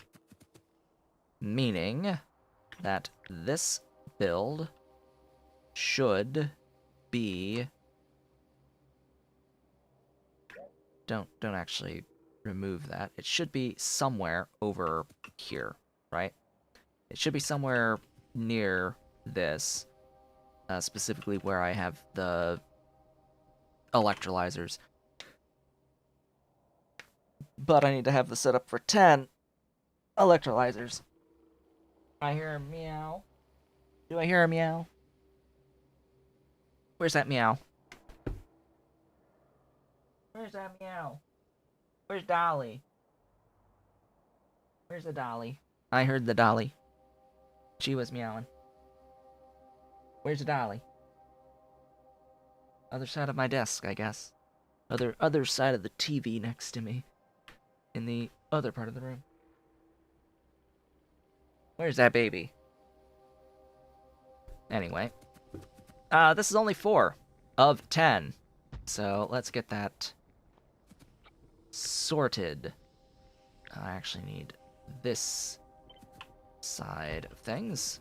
Meaning that this build should be... Don't actually remove that. It should be somewhere over here, right? It should be somewhere near this, specifically where I have the electrolyzers. But I need to have the setup for 10 electrolyzers. I hear a meow. Do I hear a meow? Where's that meow? Where's that meow? Where's Dolly? Where's the Dolly? I heard the Dolly. She was meowing. Where's the Dolly? Other side of my desk, I guess. Other side of the TV next to me. In the other part of the room. Where's that baby? Anyway. This is only 4 of 10. So let's get that sorted. I actually need this side of things.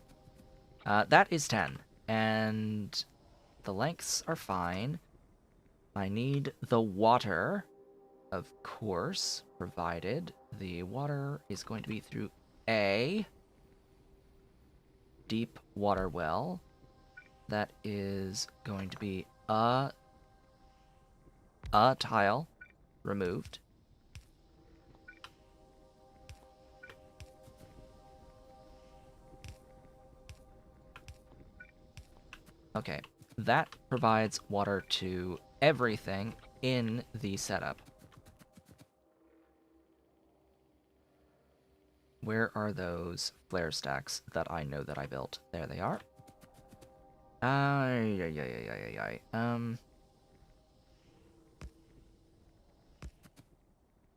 That is 10. And the lengths are fine. I need the water, of course, provided the water is going to be through A. deep water well. That is going to be a tile removed. Okay, that provides water to everything in the setup. Where are those flare stacks that I know that I built? There they are.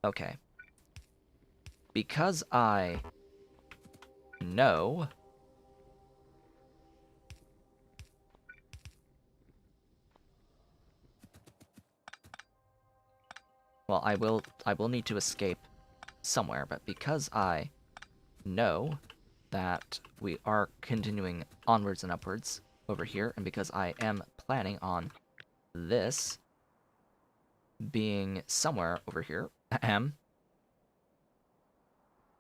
Okay. Because I know well, I will need to escape somewhere, but because I know that we are continuing onwards and upwards over here, and because I am planning on this being somewhere over here,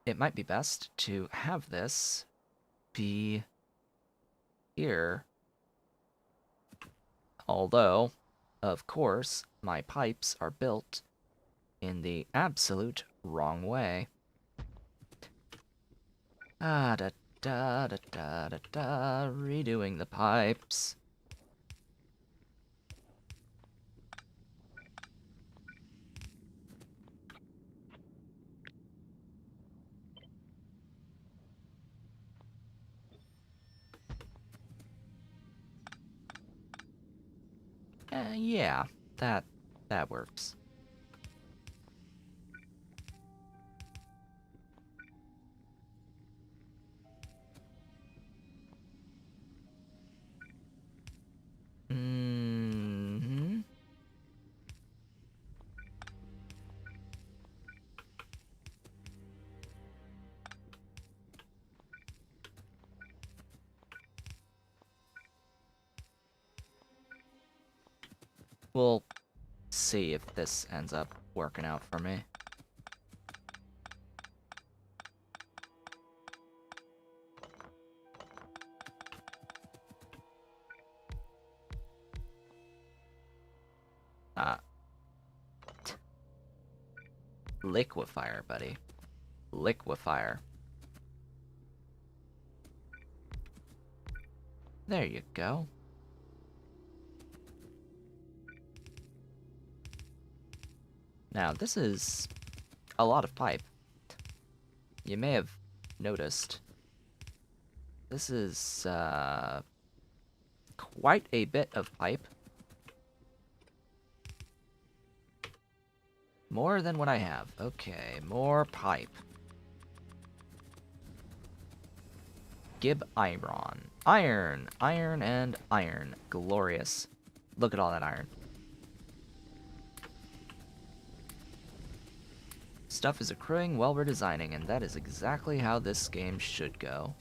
it might be best to have this be here. Although, of course, my pipes are built in the absolute wrong way. Da da da da da, redoing the pipes. Yeah, that works. Mm-hmm. We'll see if this ends up working out for me. Liquefier, buddy. Liquefier. There you go. Now, this is a lot of pipe. You may have noticed. This is, quite a bit of pipe. More than what I have. Okay, more pipe. Gib iron. Iron! Iron and iron. Glorious. Look at all that iron. Stuff is accruing while we're designing, and that is exactly how this game should go.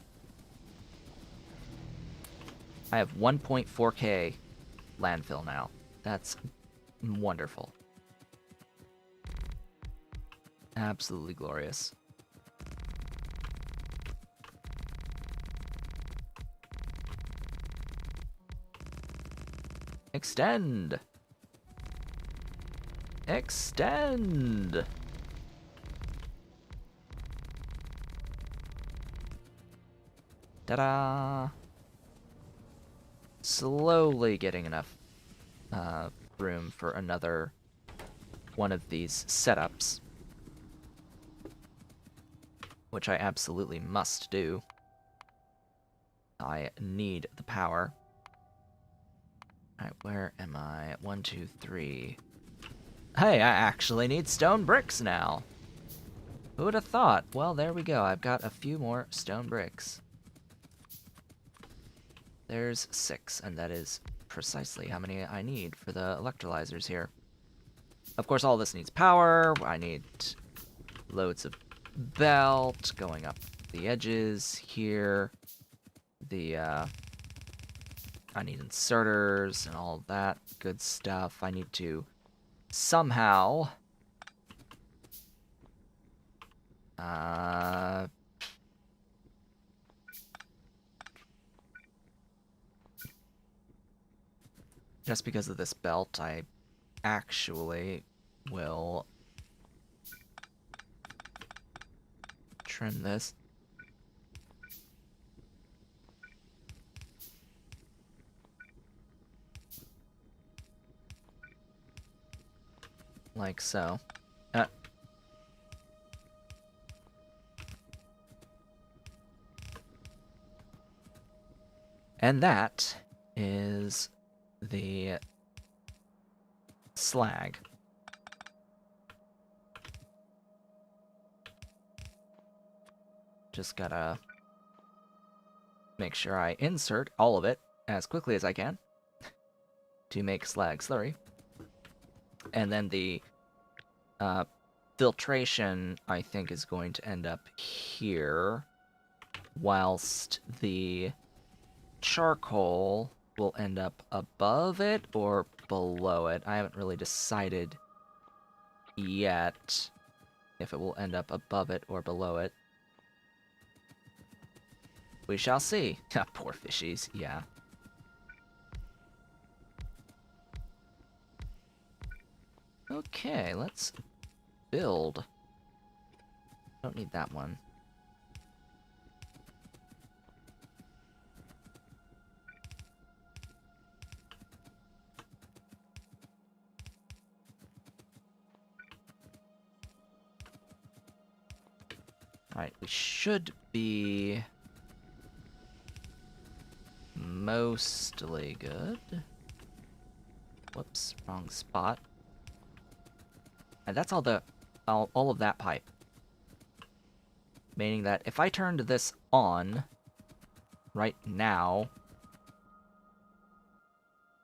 I have 1.4k landfill now. That's wonderful. Absolutely glorious. Extend! Extend! Ta-da! Slowly getting enough room for another one of these setups, which I absolutely must do. I need the power. Alright, where am I? 1, 2, 3. Hey, I actually need stone bricks now! Who would have thought? Well, there we go. I've got a few more stone bricks. There's 6, and that is precisely how many I need for the electrolyzers here. Of course, all this needs power. I need loads of belt going up the edges here. I need inserters and all that good stuff. I need to somehow just because of this belt, I actually will trim this. Like so. And that is the slag. Just gotta make sure I insert all of it as quickly as I can to make slag slurry. And then the filtration, I think, is going to end up here, whilst the charcoal will end up above it or below it. I haven't really decided yet if it will end up above it or below it. We shall see. Poor fishies, yeah. Okay, let's build. Don't need that one. Alright, we should be mostly good. Whoops, wrong spot. And that's all of that pipe. Meaning that if I turned this on right now,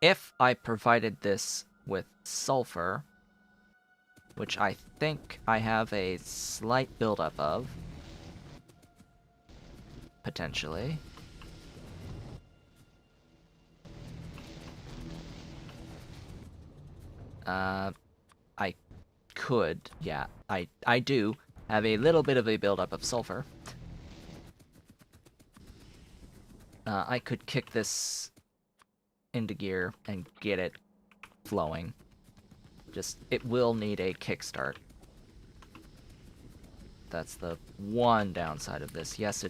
if I provided this with sulfur, which I think I have a slight buildup of, potentially. I could, yeah, I do have a little bit of a buildup of sulfur. I could kick this into gear and get it flowing. Just, it will need a kickstart. That's the one downside of this. Yes,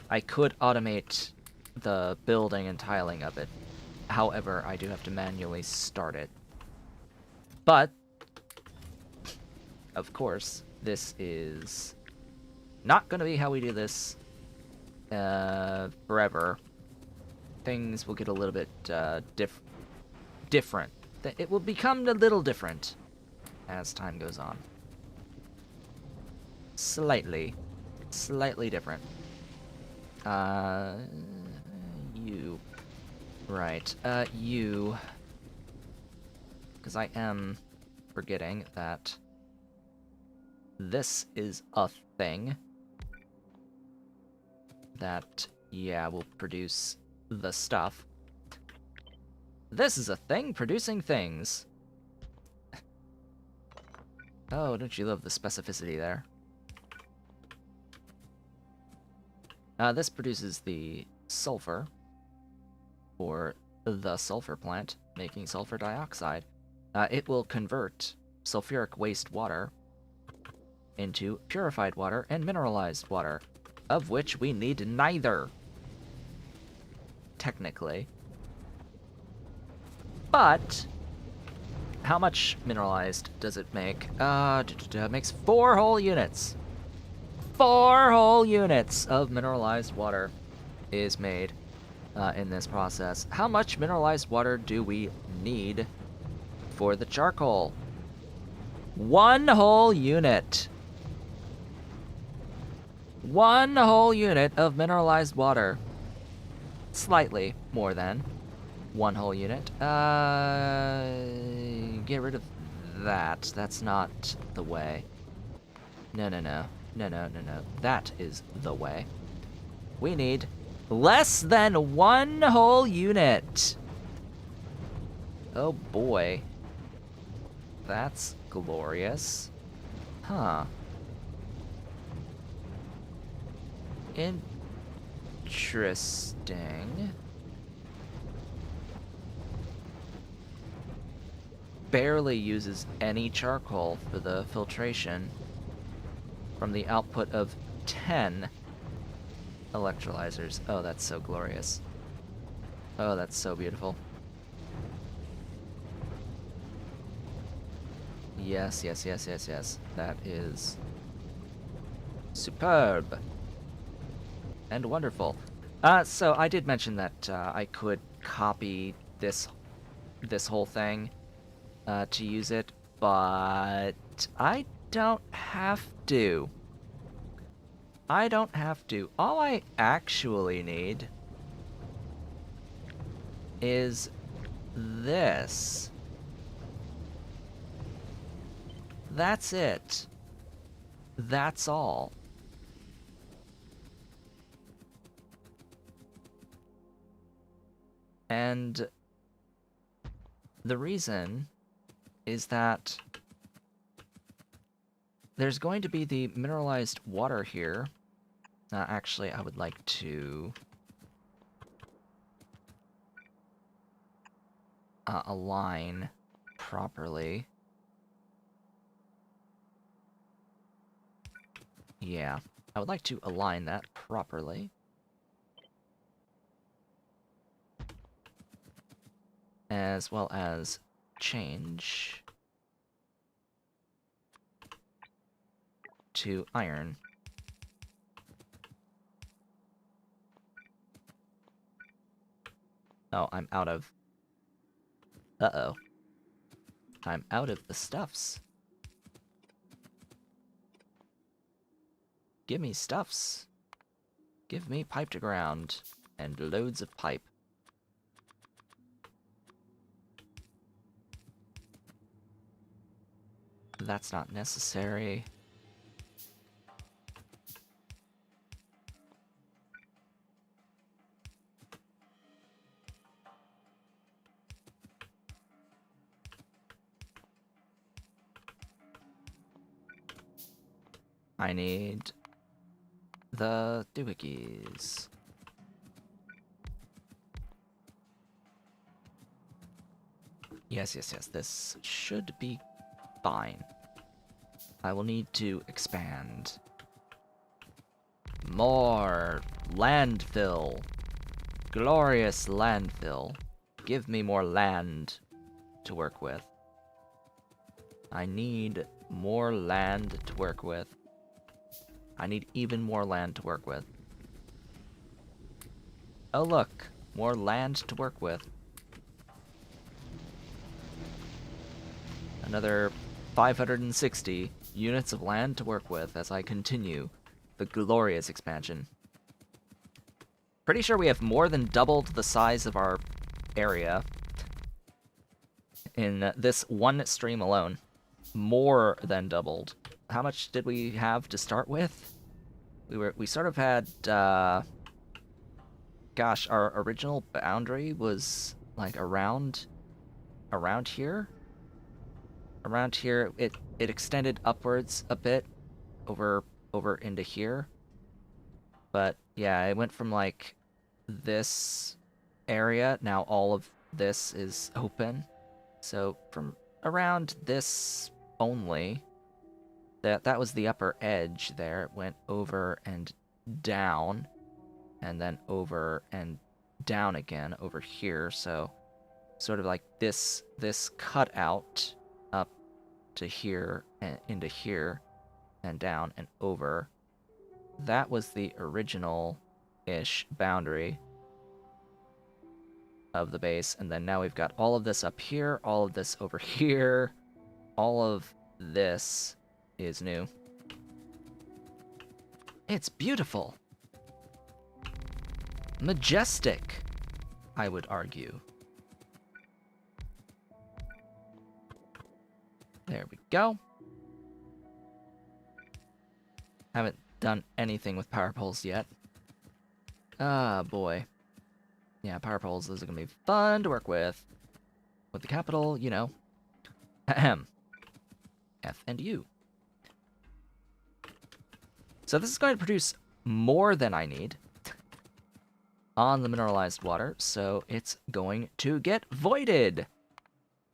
I could automate the building and tiling of it. However, I do have to manually start it. But, of course, this is not going to be how we do this forever. Things will get a little bit different. It will become a little different as time goes on. Slightly different. You. Right, you. Because I am forgetting that this is a thing that, yeah, will produce the stuff. This is a thing producing things. Oh, don't you love the specificity there? This produces the sulfur for the sulfur plant, making sulfur dioxide. It will convert sulfuric waste water into purified water and mineralized water, of which we need neither, technically. But how much mineralized does it make? It makes 4 whole units. 4 whole units of mineralized water is made in this process. How much mineralized water do we need for the charcoal? 1 whole unit. 1 whole unit of mineralized water. Slightly more than 1 whole unit. Get rid of that. That's not the way. No. That is the way. We need less than 1 whole unit. Oh boy. That's glorious. Huh. Interesting. barely uses any charcoal for the filtration from the output of 10 electrolyzers. Oh, that's so glorious. Oh, that's so beautiful. Yes, yes, yes, yes, yes. That is superb and wonderful. So I did mention that I could copy this whole thing to use it, but I don't have to. I don't have to. All I actually need is this. That's it. That's all. And the reason is that there's going to be the mineralized water here. Actually, I would like to align properly. Yeah, I would like to align that properly. As well as change to iron. Oh, I'm out of... Uh-oh. I'm out of the stuffs. Give me stuffs. Give me pipe to ground. And loads of pipe. That's not necessary. I need the doohickeys. Yes, yes, yes. This should be fine. I will need to expand. More landfill. Glorious landfill. Give me more land to work with. I need more land to work with. I need even more land to work with. Oh look, more land to work with. Another 560 units of land to work with as I continue the glorious expansion. Pretty sure we have more than doubled the size of our area in this one stream alone. More than doubled. How much did we have to start with? We sort of had gosh, our original boundary was like around here. Around here, it extended upwards a bit over into here. But yeah, it went from like this area. Now all of this is open. So from around this only, that was the upper edge there. It went over and down, and then over and down again over here. So sort of like this cutout up to here and into here and down and over. That was the original-ish boundary of the base, and then now we've got all of this up here, all of this over here, all of this is new. It's beautiful. Majestic, I would argue. There we go. Haven't done anything with power poles yet. Ah, boy. Yeah, power poles, those are gonna be fun to work with. With the capital, you know. Ahem. F and U. So this is going to produce more than I need on the mineralized water, so it's going to get voided.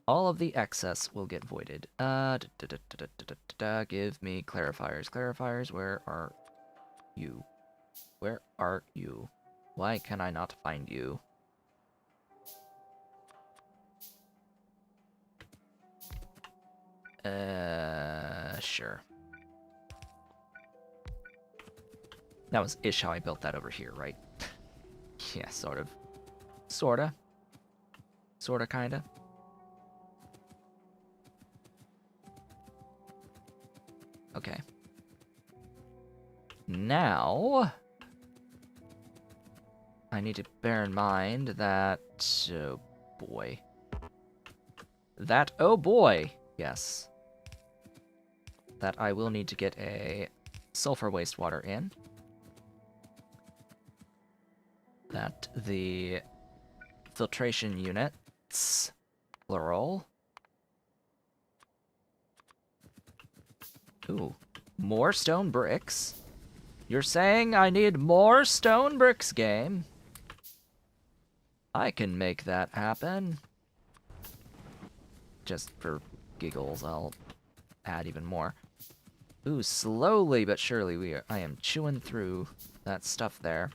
All of the excess will get voided. Give me clarifiers. Clarifiers, where are you? Where are you? Why can I not find you? Sure. That was ish how I built that over here, right? Yeah, sort of. Sorta. Sorta, kinda. Okay. Now, I need to bear in mind that... Oh, boy. That, oh boy! Yes. That I will need to get a sulfur wastewater in. That the filtration units, plural. Ooh, more stone bricks. You're saying I need more stone bricks, game? I can make that happen. Just for giggles, I'll add even more. Ooh, slowly but surely I am chewing through that stuff there.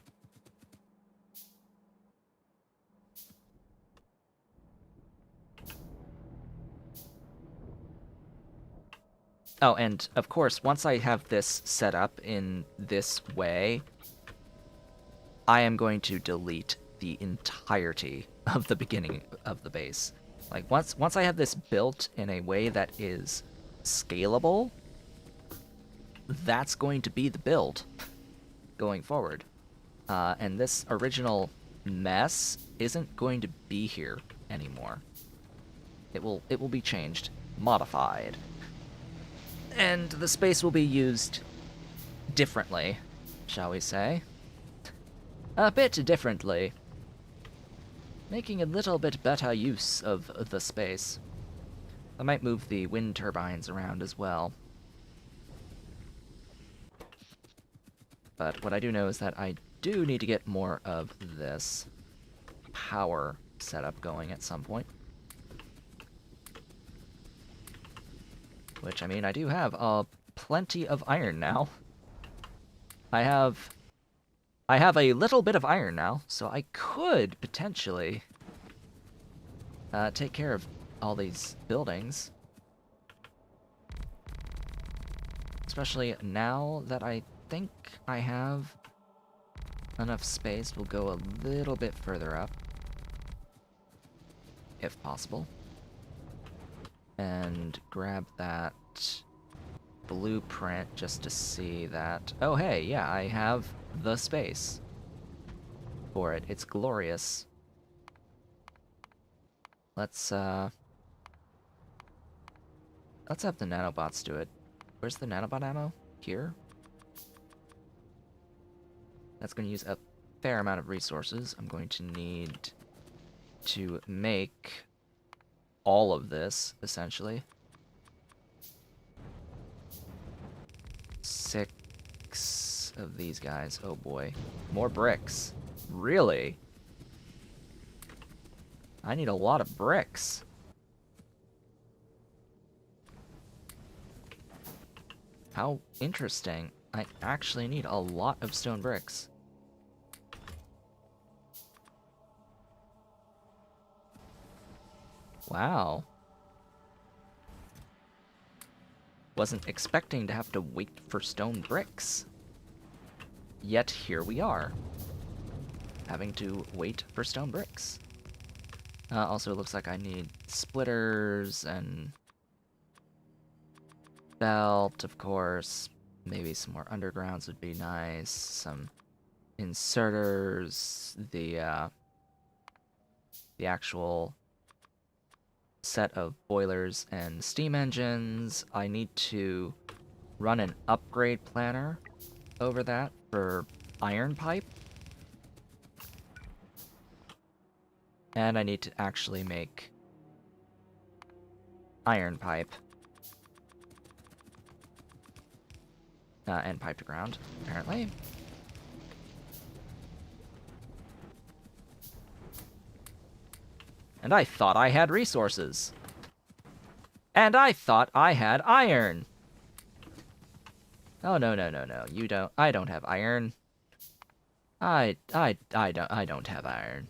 Oh, and of course, once I have this set up in this way, I am going to delete the entirety of the beginning of the base. Like, once I have this built in a way that is scalable, that's going to be the build going forward. And this original mess isn't going to be here anymore. It will be changed, modified. And the space will be used differently, shall we say. A bit differently. Making a little bit better use of the space. I might move the wind turbines around as well. But what I do know is that I do need to get more of this power setup going at some point. Which, I mean, I do have plenty of iron now. I have a little bit of iron now, so I could potentially take care of all these buildings. Especially now that I think I have enough space, we'll go a little bit further up, if possible. And grab that blueprint just to see that... Oh, hey, yeah, I have the space for it. It's glorious. Let's have the nanobots do it. Where's the nanobot ammo? Here? That's going to use a fair amount of resources. I'm going to need to make all of this, essentially. 6 of these guys. Oh boy. More bricks. Really? I need a lot of bricks. How interesting. I actually need a lot of stone bricks. Wow. Wasn't expecting to have to wait for stone bricks. Yet here we are, having to wait for stone bricks. Also, it looks like I need splitters and belt, of course. Maybe some more undergrounds would be nice. Some inserters, the actual set of boilers and steam engines. I need to run an upgrade planner over that for iron pipe. And I need to actually make iron pipe. And pipe to ground, apparently. And I thought I had resources. And I thought I had iron. Oh, no, no, no, no. You don't. I don't have iron. I don't have iron.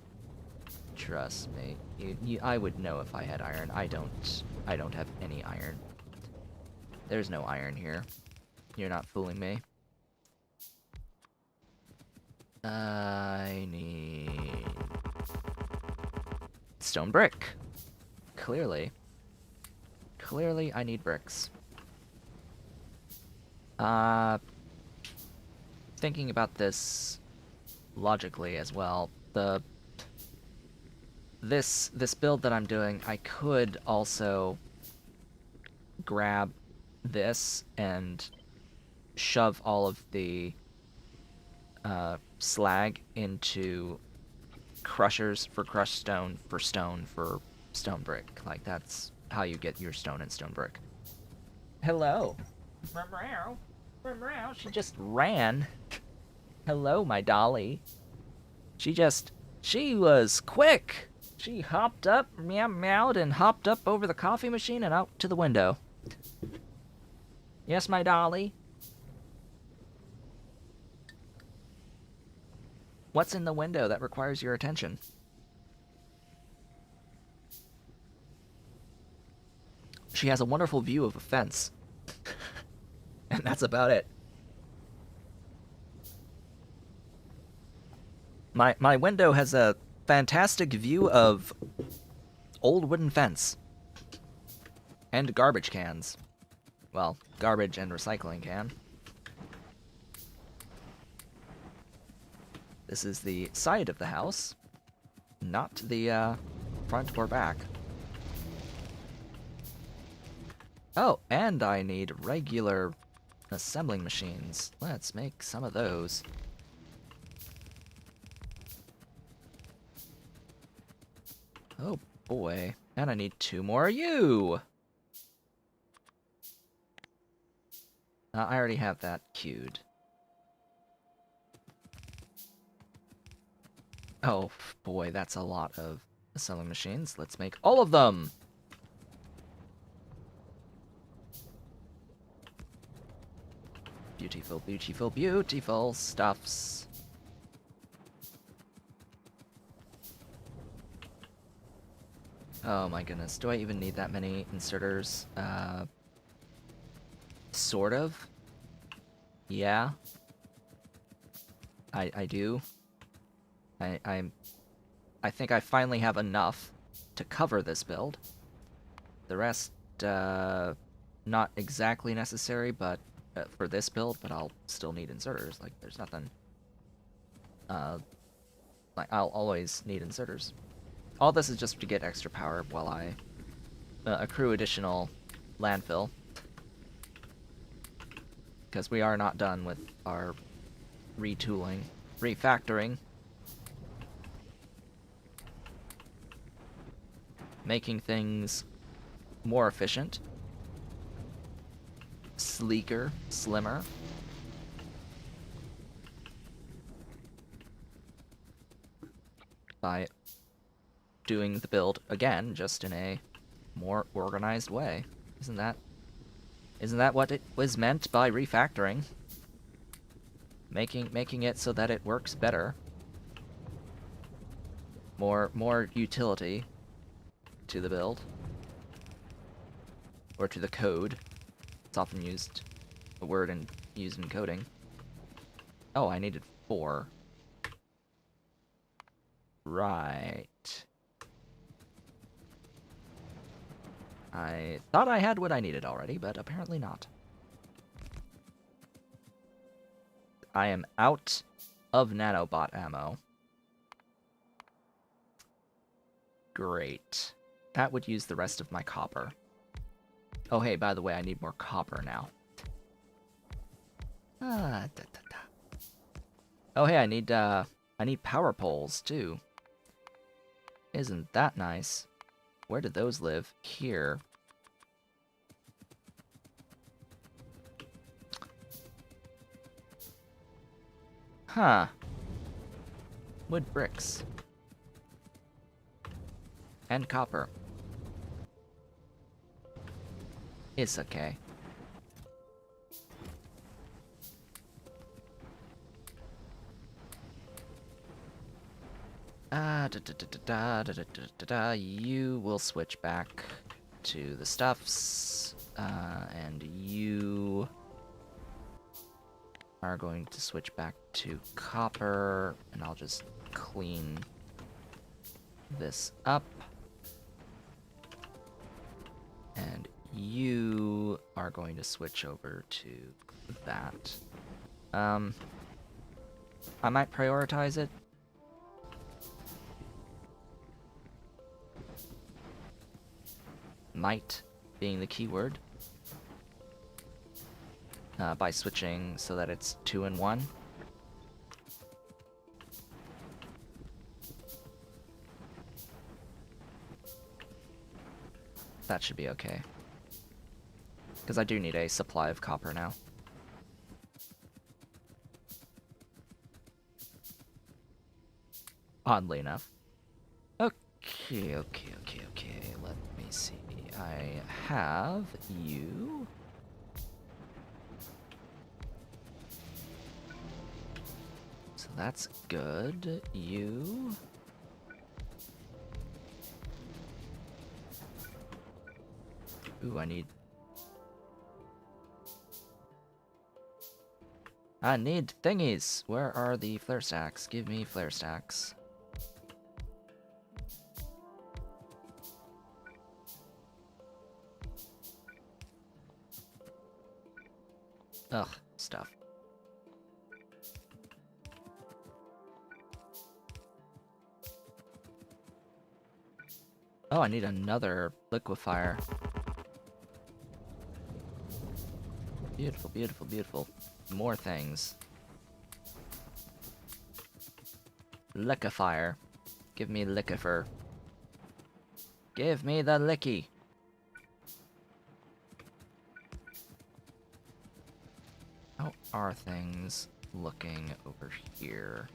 Trust me. I would know if I had iron. I don't have any iron. There's no iron here. You're not fooling me. I need stone brick. Clearly. Clearly, I need bricks. Thinking about this logically as well, this build that I'm doing, I could also grab this and shove all of the slag into crushers for crushed stone for stone brick. Like, that's how you get your stone and stone brick. Hello. She just ran. Hello, my dolly. She was quick. She hopped up, meowed, and hopped up over the coffee machine and out to the window. Yes, my dolly? What's in the window that requires your attention? She has a wonderful view of a fence. And that's about it. My window has a fantastic view of old wooden fence. And garbage cans. Well, garbage and recycling can. This is the side of the house, not the front or back. Oh, and I need regular assembling machines. Let's make some of those. Oh boy, and I need 2 more of you! I already have that queued. Oh boy, that's a lot of assembling machines. Let's make all of them! Beautiful, beautiful, beautiful stuffs. Oh my goodness, do I even need that many inserters? Sort of. Yeah. I do. I think I finally have enough to cover this build. The rest, not exactly necessary, but for this build, but I'll still need inserters. Like, there's nothing. Like, I'll always need inserters. All this is just to get extra power while I accrue additional landfill. Because we are not done with our retooling, refactoring. Making things more efficient. Sleeker, slimmer. By doing the build again, just in a more organized way. Isn't that what it was meant by refactoring? Making it so that it works better. More utility to the build. Or to the code. It's often used, a word used in coding. Oh, I needed 4. Right. I thought I had what I needed already, but apparently not. I am out of nanobot ammo. Great. That would use the rest of my copper. Oh, hey, by the way, I need more copper now. Oh, hey, I need power poles, too. Isn't that nice? Where did those live? Here. Huh. Wood bricks. And copper. It's okay. You will switch back to the stuffs, and you are going to switch back to copper, and I'll just clean this up. And you are going to switch over to that. I might prioritize it. Might being the keyword. By switching so that it's 2 and 1. That should be okay. Because I do need a supply of copper now. Oddly enough. Okay. Let me see. I have you. So that's good. You. Ooh, I need thingies. Where are the flare stacks? Give me flare stacks. Ugh, stuff. Oh, I need another liquefier. Beautiful, beautiful, beautiful. More things. Liquefier. Give me liquefer. Give me the licky. How are things looking over here?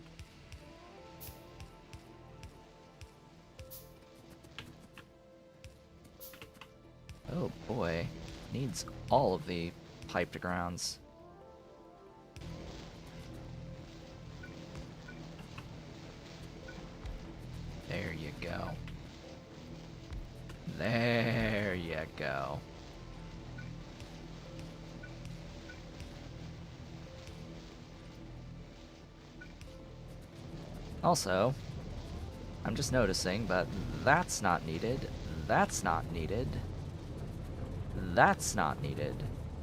Oh boy. Needs all of the piped grounds. There you go. There you go. Also, I'm just noticing, but that's not needed, that's not needed, that's not needed,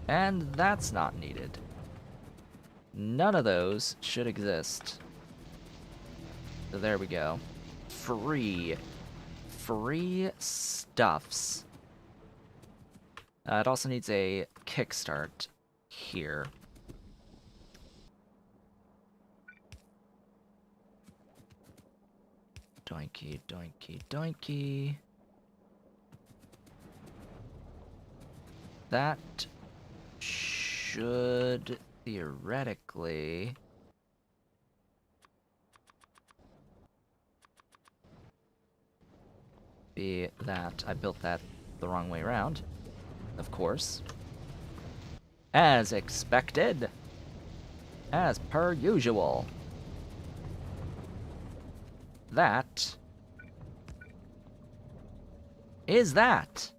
and that's not needed. None of those should exist. So there we go. Free stuffs. It also needs a kickstart here. Doinky, doinky, doinky. That should theoretically be that. I built that the wrong way around, of course. As expected. As per usual. That is that.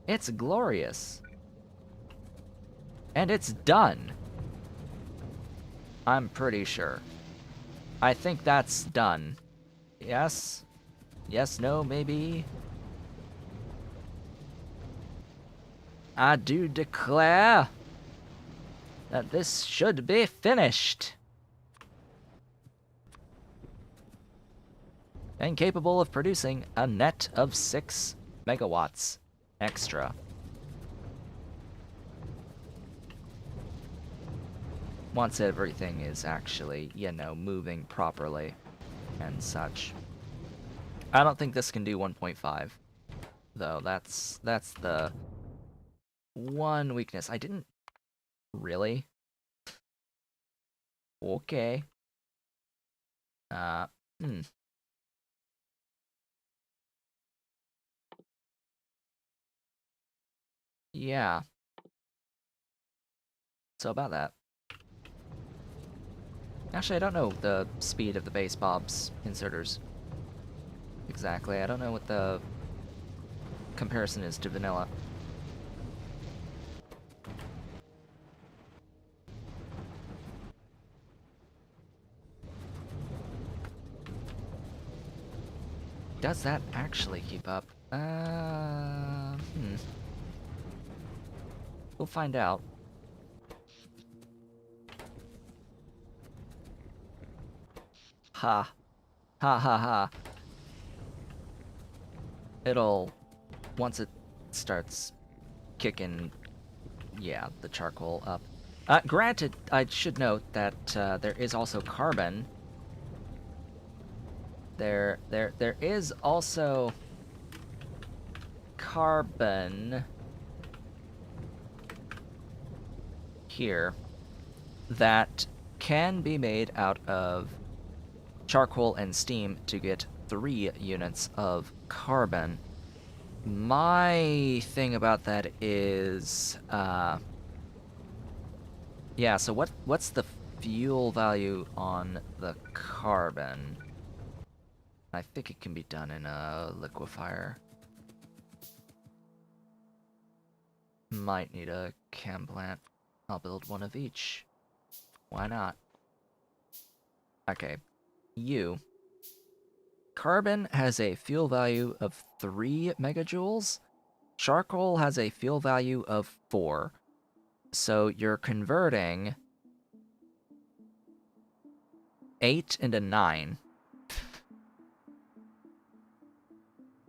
It's glorious. And it's done. I'm pretty sure. I think that's done. Yes? Yes, no, maybe? I do declare that this should be finished. And capable of producing a net of 6 megawatts extra. Once everything is actually, you know, moving properly and such. I don't think this can do 1.5, though. That's the one weakness. I didn't really. Okay. Yeah. So about that. Actually, I don't know the speed of the base Bob's inserters. Exactly. I don't know what the comparison is to vanilla. Does that actually keep up? We'll find out. Ha. Ha ha ha. It'll... Once it starts kicking, yeah, the charcoal up. Granted, I should note that there is also carbon. There is also carbon here that can be made out of charcoal and steam to get 3 units of carbon. My thing about that is, yeah, so what's the fuel value on the carbon? I think it can be done in a liquefier. Might need a chem plant. I'll build one of each. Why not? Okay. Carbon has a fuel value of 3 megajoules. Charcoal has a fuel value of 4. So you're converting 8 into 9.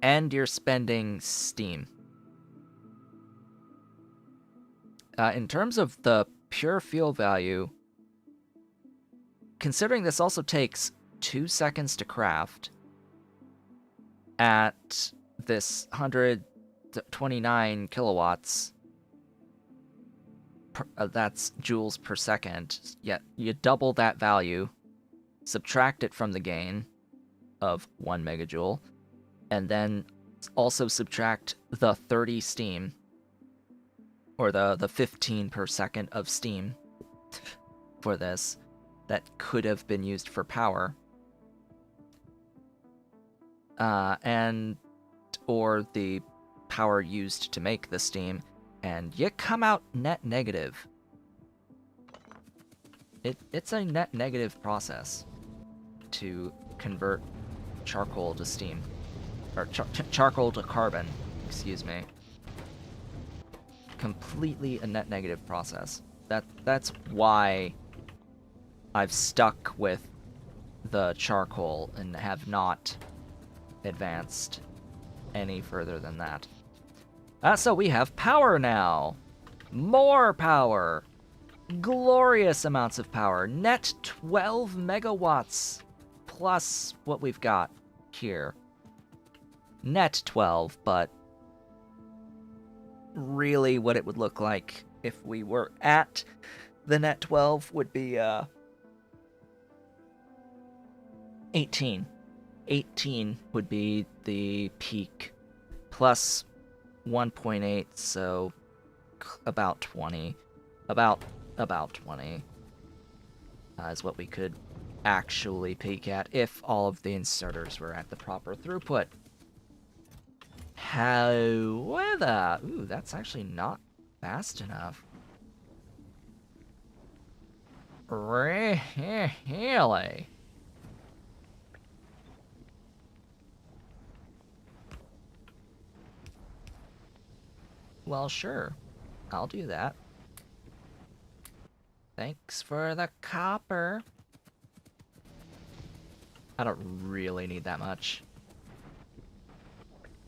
And you're spending steam. In terms of the pure fuel value, considering this also takes 2 seconds to craft, at this 129 kilowatts, that's joules per second, yet you double that value, subtract it from the gain of 1 megajoule, and then also subtract the 30 steam, or the 15 per second of steam for this that could have been used for power, or the power used to make the steam, and you come out net negative. It's a net negative process to convert charcoal to steam, or charcoal to carbon, excuse me. Completely a net negative process. That's why I've stuck with the charcoal and have not advanced any further than that. So we have power now. More power. Glorious amounts of power. Net 12 megawatts plus what we've got here. Net 12, but really what it would look like if we were at the net 12 would be 18. 18 would be the peak, plus 1.8, so about 20. About 20 is what we could actually peak at if all of the inserters were at the proper throughput. However, ooh, that's actually not fast enough. Really? Well, sure. I'll do that. Thanks for the copper. I don't really need that much.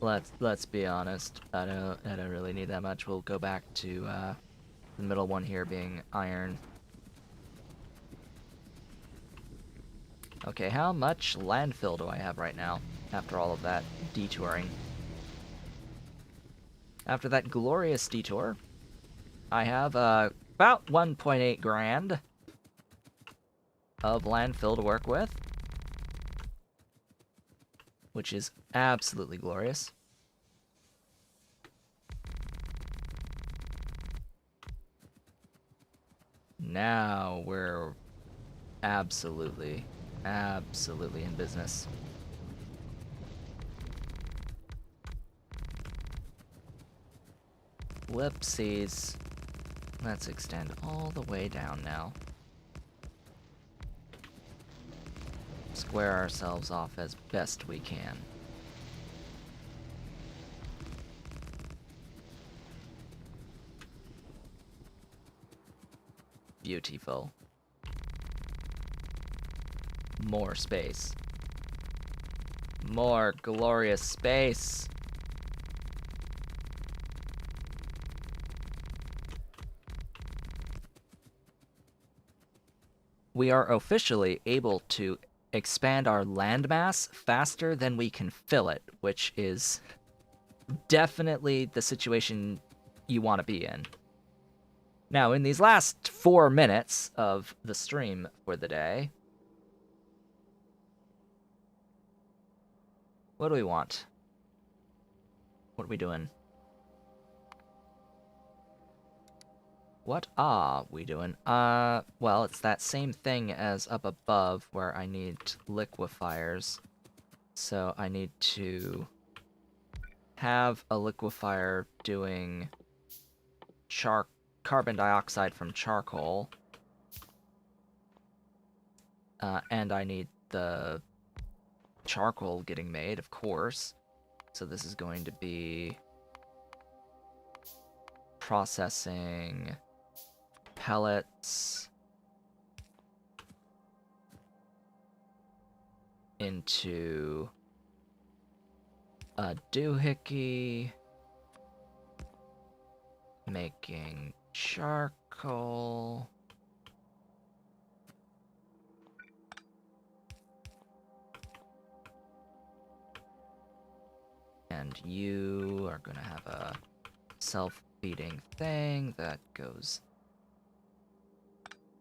Let's be honest. I don't really need that much. We'll go back to the middle one here being iron. Okay, how much landfill do I have right now after all of that detouring? After that glorious detour, I have about 1.8 grand of landfill to work with, which is absolutely glorious. now we're absolutely in business. Whoopsies. Let's extend all the way down now. Square ourselves off as best we can. Beautiful. More space. More glorious space. We are officially able to expand our landmass faster than we can fill it, which is definitely the situation you want to be in. Now, in these last 4 minutes of the stream for the day, what do we want? What are we doing? What are we doing? Well, it's that same thing as up above where I need liquefiers. So I need to have a liquefier doing carbon dioxide from charcoal. And I need the charcoal getting made, of course. So this is going to be processing pellets into a doohickey, making charcoal, and you are gonna have a self-feeding thing that goes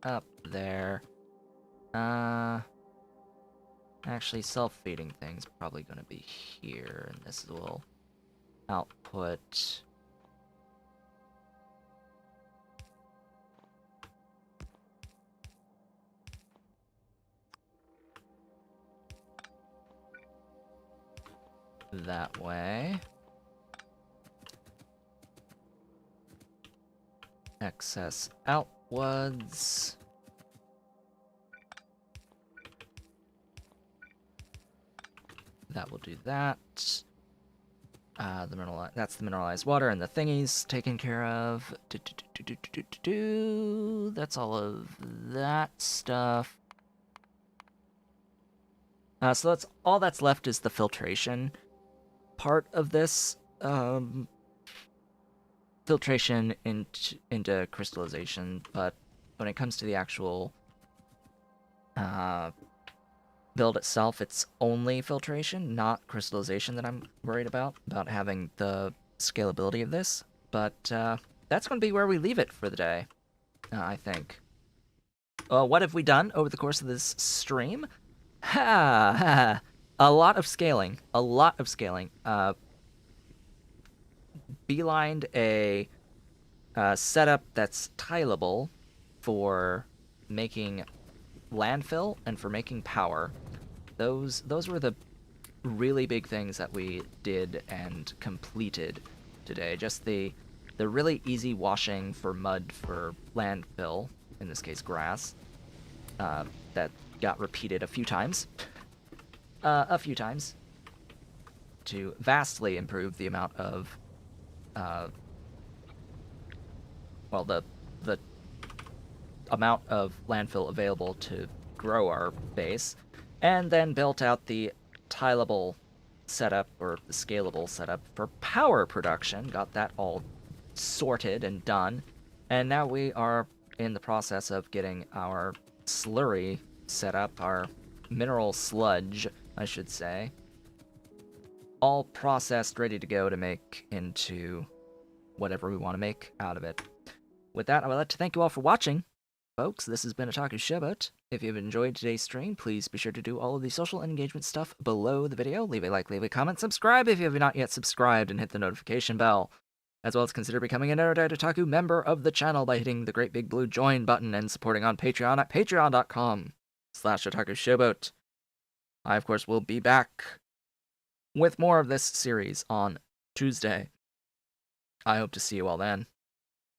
up there. Actually, self-feeding thing's probably gonna be here, and this will output that way. Excess outwards. That will do that. That's the mineralized water and the thingies taken care of. That's all of that stuff. So that's all that's left is the filtration part of this. Filtration into crystallization, but when it comes to the actual build itself, it's only filtration, not crystallization that I'm worried about having the scalability of this. But that's going to be where we leave it for the day, I think. What have we done over the course of this stream? A lot of scaling. A lot of scaling. Beelined a setup that's tileable for making landfill and for making power. Those were the really big things that we did and completed today. Just the really easy washing for mud for landfill, in this case grass, that got repeated a few times. To vastly improve the amount of well, the amount of landfill available to grow our base, and then built out the tileable setup, or the scalable setup, for power production, got that all sorted and done, and now we are in the process of getting our slurry set up, our mineral sludge, I should say, all processed, ready to go to make into whatever we want to make out of it. With that, I would like to thank you all for watching. Folks, this has been Otaku Shobot. If you've enjoyed today's stream, please be sure to do all of the social and engagement stuff below the video. Leave a like, leave a comment, subscribe if you have not yet subscribed, and hit the notification bell. as well as consider becoming an Erudite Otaku member of the channel by hitting the great big blue join button and supporting on Patreon at patreon.com/otakushowboat. I, of course, will be back with more of this series on Tuesday. I hope to see you all then.